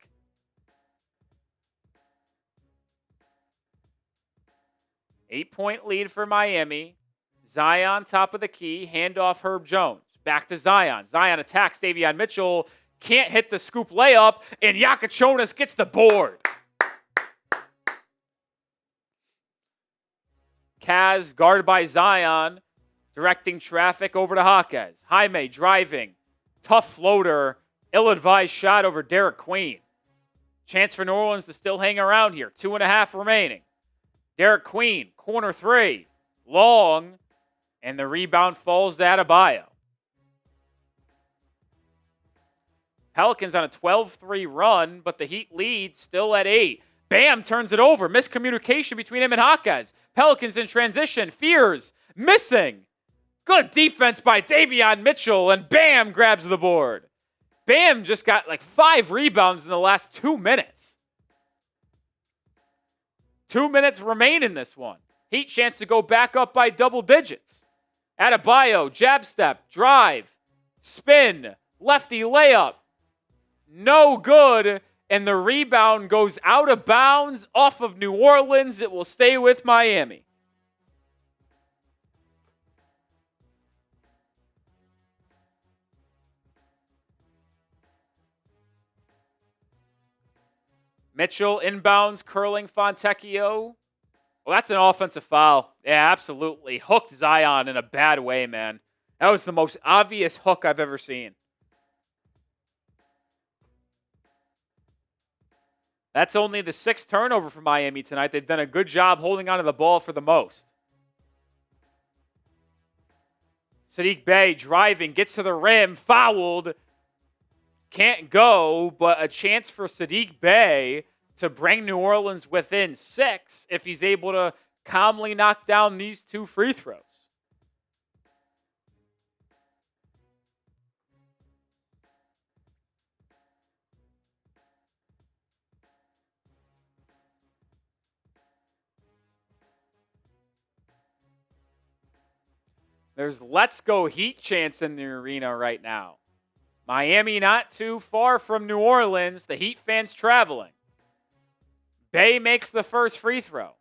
Eight-point lead for Miami. Zion top of the key. Handoff Herb Jones. Back to Zion. Zion attacks Davion Mitchell. Can't hit the scoop layup, and Jakucionis gets the board. Kaz guarded by Zion, directing traffic over to Jaquez. Jaime driving. Tough floater. Ill-advised shot over Derik Queen. Chance for New Orleans to still hang around here. 2.5 remaining. Derik Queen, corner 3. Long. And the rebound falls to Adebayo. Pelicans on a 12-3 run, but the Heat lead still at 8. Bam turns it over. Miscommunication between him and Jaquez. Pelicans in transition. Fears. Missing. Good defense by Davion Mitchell, and Bam grabs the board. Bam just got like 5 rebounds in the last 2 minutes. 2 minutes remain in this one. Heat chance to go back up by double digits. Adebayo, jab step, drive, spin, lefty layup. No good. And the rebound goes out of bounds off of New Orleans. It will stay with Miami. Mitchell inbounds, curling Fontecchio. Well, that's an offensive foul. Yeah, absolutely. Hooked Zion in a bad way, man. That was the most obvious hook I've ever seen. That's only the 6th turnover for Miami tonight. They've done a good job holding onto the ball for the most. Saddiq Bey driving, gets to the rim, fouled. Can't go, but a chance for Saddiq Bey to bring New Orleans within 6 if he's able to calmly knock down these 2 free throws. There's let's go Heat chants in the arena right now. Miami not too far from New Orleans. The Heat fans traveling. Bey makes the first free throw.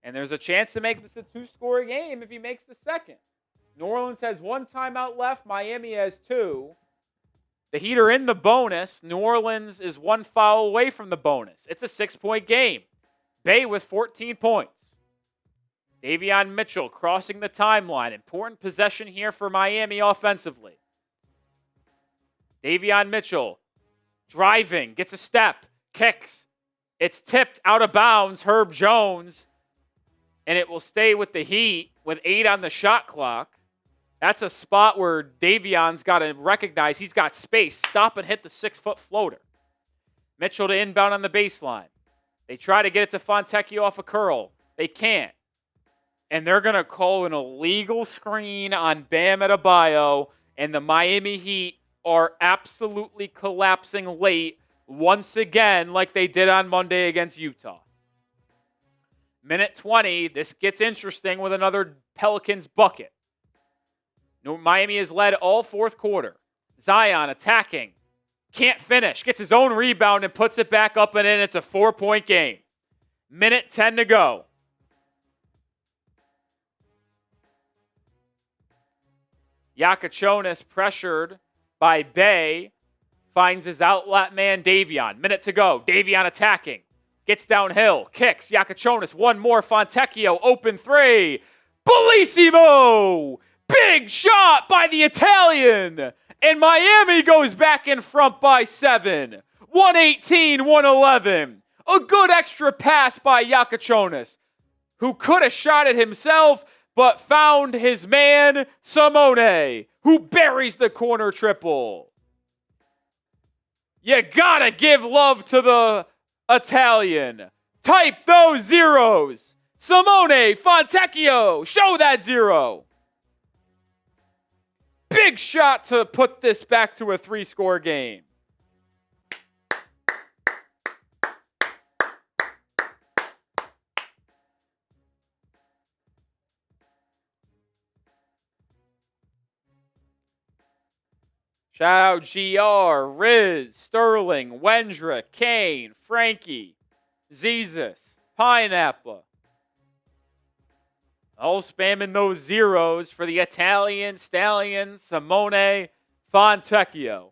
And there's a chance to make this a 2-score game if he makes the second. New Orleans has 1 timeout left. Miami has 2. The Heat are in the bonus. New Orleans is 1 foul away from the bonus. It's a 6-point game. Bey with 14 points. Davion Mitchell crossing the timeline. Important possession here for Miami offensively. Davion Mitchell driving, gets a step, kicks. It's tipped out of bounds, Herb Jones, and it will stay with the Heat with 8 on the shot clock. That's a spot where Davion's got to recognize he's got space. Stop and hit the 6-foot floater. Mitchell to inbound on the baseline. They try to get it to Fontecchio off a curl. They can't. And they're going to call an illegal screen on Bam Adebayo, and the Miami Heat are absolutely collapsing late once again like they did on Monday against Utah. Minute 20, this gets interesting with another Pelicans bucket. Miami has led all fourth quarter. Zion attacking. Can't finish. Gets his own rebound and puts it back up and in. It's a 4-point game. Minute 10 to go. Jakucionis pressured by Bey. Finds his outlet man, Davion. Minute to go. Davion attacking. Gets downhill. Kicks. Jakucionis. One more. Fontecchio. Open 3. Bellissimo! Big shot by the Italian. And Miami goes back in front by 7. 118-111. A good extra pass by Jakucionis, who could have shot it himself, but found his man, Simone, who buries the corner triple. You gotta give love to the Italian. Type those zeros. Simone Fontecchio, show that 0. Big shot to put this back to a 3-score game. Shout out GR, Riz, Sterling, Wendra, Kane, Frankie, Zezus, Pineapple. All spamming those zeros for the Italian stallion, Simone Fontecchio.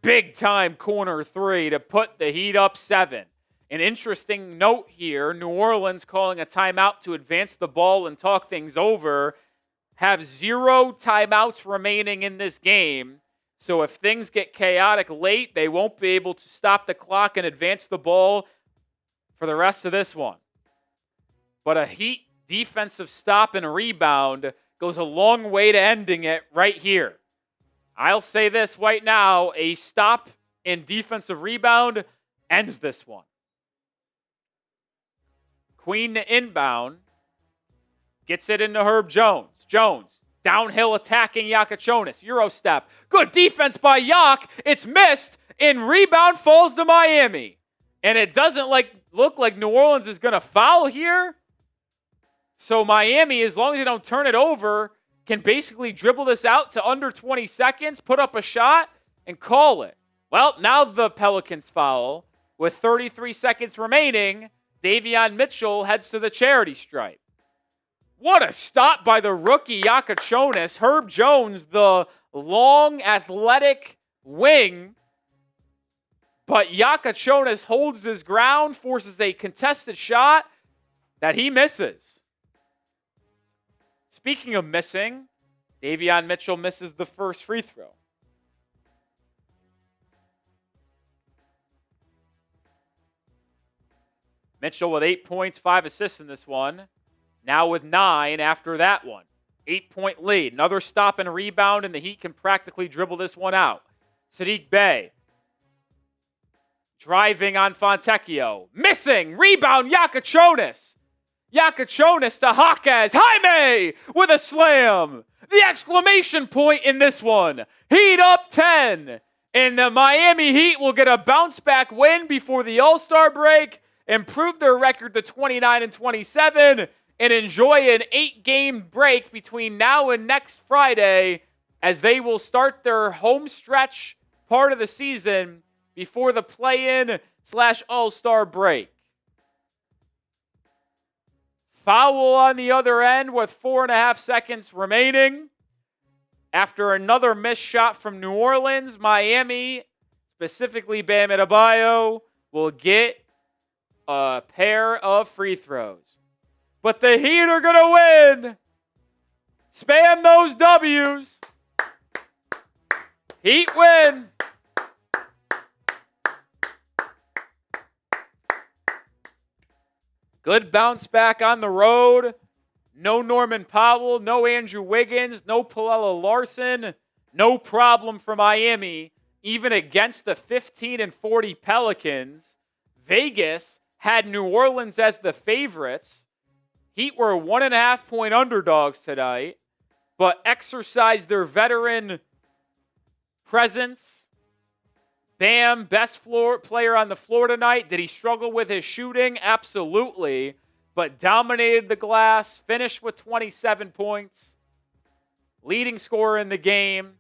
Big time corner 3 to put the Heat up 7. An interesting note here, New Orleans calling a timeout to advance the ball and talk things over. Have 0 timeouts remaining in this game. So if things get chaotic late, they won't be able to stop the clock and advance the ball for the rest of this one. But a Heat defensive stop and rebound goes a long way to ending it right here. I'll say this right now, a stop and defensive rebound ends this one. Queen to inbound, gets it into Herb Jones. Jones, downhill attacking Jakucionis. Euro step. Good defense by Yak. It's missed, and rebound falls to Miami. And it doesn't look like New Orleans is going to foul here. So Miami, as long as they don't turn it over, can basically dribble this out to under 20 seconds, put up a shot, and call it. Well, now the Pelicans foul. With 33 seconds remaining, Davion Mitchell heads to the charity stripe. What a stop by the rookie Jakucionis. Herb Jones, the long, athletic wing. But Jakucionis holds his ground, forces a contested shot that he misses. Speaking of missing, Davion Mitchell misses the first free throw. Mitchell with 8 points, 5 assists in this one. Now with 9 after that one. 8-point lead. Another stop and rebound, and the Heat can practically dribble this one out. Saddiq Bey driving on Fontecchio. Missing. Rebound, Jakucionis. Jakucionis to Jaquez. Jaime with a slam. The exclamation point in this one. Heat up 10. And the Miami Heat will get a bounce-back win before the All-Star break, improve their record to 29-27, and enjoy an 8-game break between now and next Friday as they will start their home stretch part of the season before the play-in/All-Star break. Powell on the other end with 4.5 seconds remaining. After another missed shot from New Orleans, Miami, specifically Bam Adebayo, will get a pair of free throws. But the Heat are going to win. Spam those W's. Heat win. Good bounce back on the road. No Norman Powell, no Andrew Wiggins, no Pelle Larsson. No problem for Miami, even against the 15-40 Pelicans. Vegas had New Orleans as the favorites. Heat were 1.5-point underdogs tonight, but exercised their veteran presence. Bam, best floor player on the floor tonight. Did he struggle with his shooting? Absolutely. But dominated the glass, finished with 27 points, leading scorer in the game.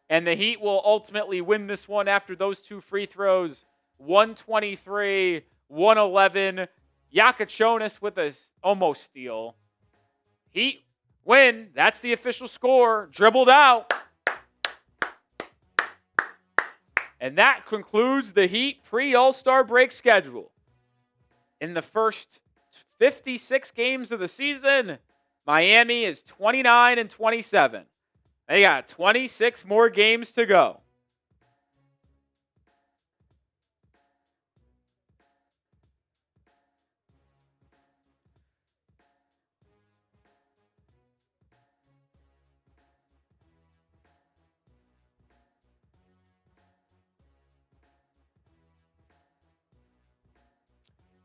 And the Heat will ultimately win this one after those two free throws. 123-111. Jakucionis with a almost steal. Heat win. That's the official score. Dribbled out. And that concludes the Heat pre-All-Star break schedule. In the first 56 games of the season, Miami is 29-27. They got 26 more games to go.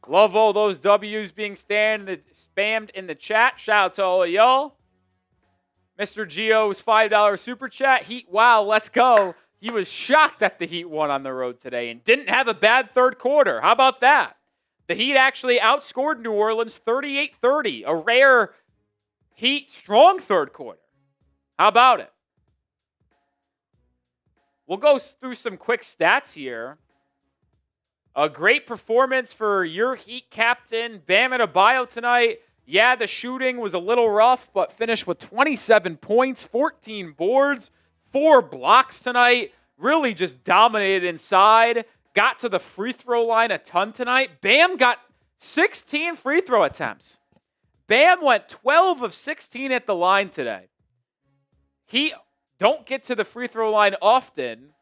Love all those W's being spammed in the chat. Shout out to all of y'all. Mr. Gio's $5 super chat. Heat, wow, let's go. He was shocked that the Heat won on the road today and didn't have a bad third quarter. How about that? The Heat actually outscored New Orleans 38-30, a rare Heat strong third quarter. How about it? We'll go through some quick stats here. A great performance for your Heat captain, Bam Adebayo tonight. Yeah, the shooting was a little rough, but finished with 27 points, 14 boards, 4 blocks tonight. Really just dominated inside. Got to the free throw line a ton tonight. Bam got 16 free throw attempts. Bam went 12 of 16 at the line today. He don't get to the free throw line often,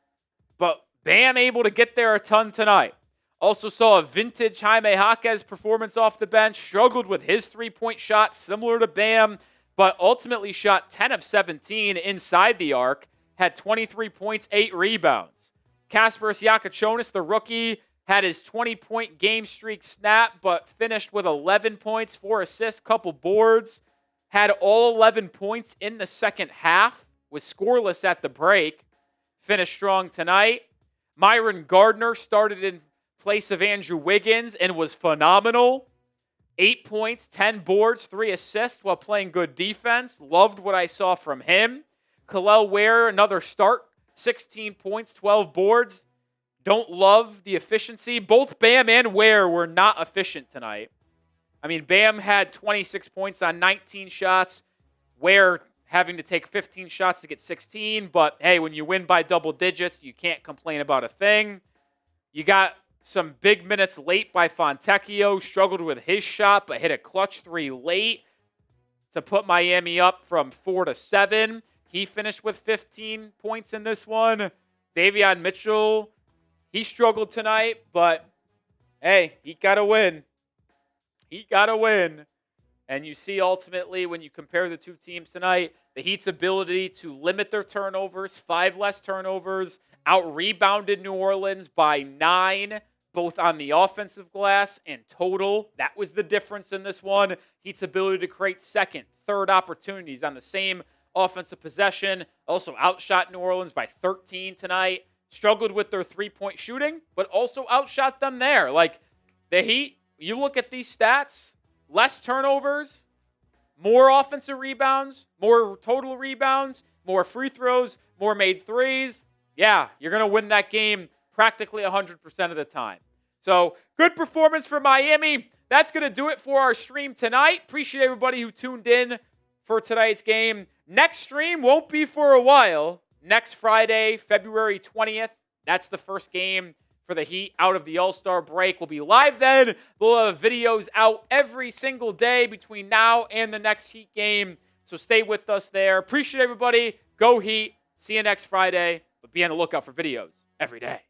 but Bam able to get there a ton tonight. Also saw a vintage Jaime Jaquez performance off the bench. Struggled with his three-point shot, similar to Bam, but ultimately shot 10 of 17 inside the arc. Had 23 points, 8 rebounds. Kasparas Jakucionis, the rookie, had his 20-point game streak snap, but finished with 11 points, 4 assists, couple boards. Had all 11 points in the second half. Was scoreless at the break. Finished strong tonight. Myron Gardner started in place of Andrew Wiggins and was phenomenal. 8 points, 10 boards, 3 assists while playing good defense. Loved what I saw from him. Kel'el Ware, another start. 16 points, 12 boards. Don't love the efficiency. Both Bam and Ware were not efficient tonight. I mean, Bam had 26 points on 19 shots. Ware having to take 15 shots to get 16. But, hey, when you win by double digits, you can't complain about a thing. You got some big minutes late by Fontecchio. Struggled with his shot, but hit a clutch 3 late to put Miami up from 4-7. He finished with 15 points in this one. Davion Mitchell, he struggled tonight, but hey, he got to win. He got to win. And you see ultimately when you compare the two teams tonight, the Heat's ability to limit their turnovers, 5 less turnovers, out-rebounded New Orleans by 9, both on the offensive glass and total. That was the difference in this one. Heat's ability to create second, third opportunities on the same offensive possession. Also outshot New Orleans by 13 tonight. Struggled with their three-point shooting, but also outshot them there. Like, the Heat, you look at these stats, less turnovers, more offensive rebounds, more total rebounds, more free throws, more made threes, yeah, you're going to win that game practically 100% of the time. So, good performance for Miami. That's going to do it for our stream tonight. Appreciate everybody who tuned in for tonight's game. Next stream won't be for a while. Next Friday, February 20th. That's the first game for the Heat out of the All-Star break. We'll be live then. We'll have videos out every single day between now and the next Heat game. So stay with us there. Appreciate everybody. Go Heat. See you next Friday. But be on the lookout for videos every day.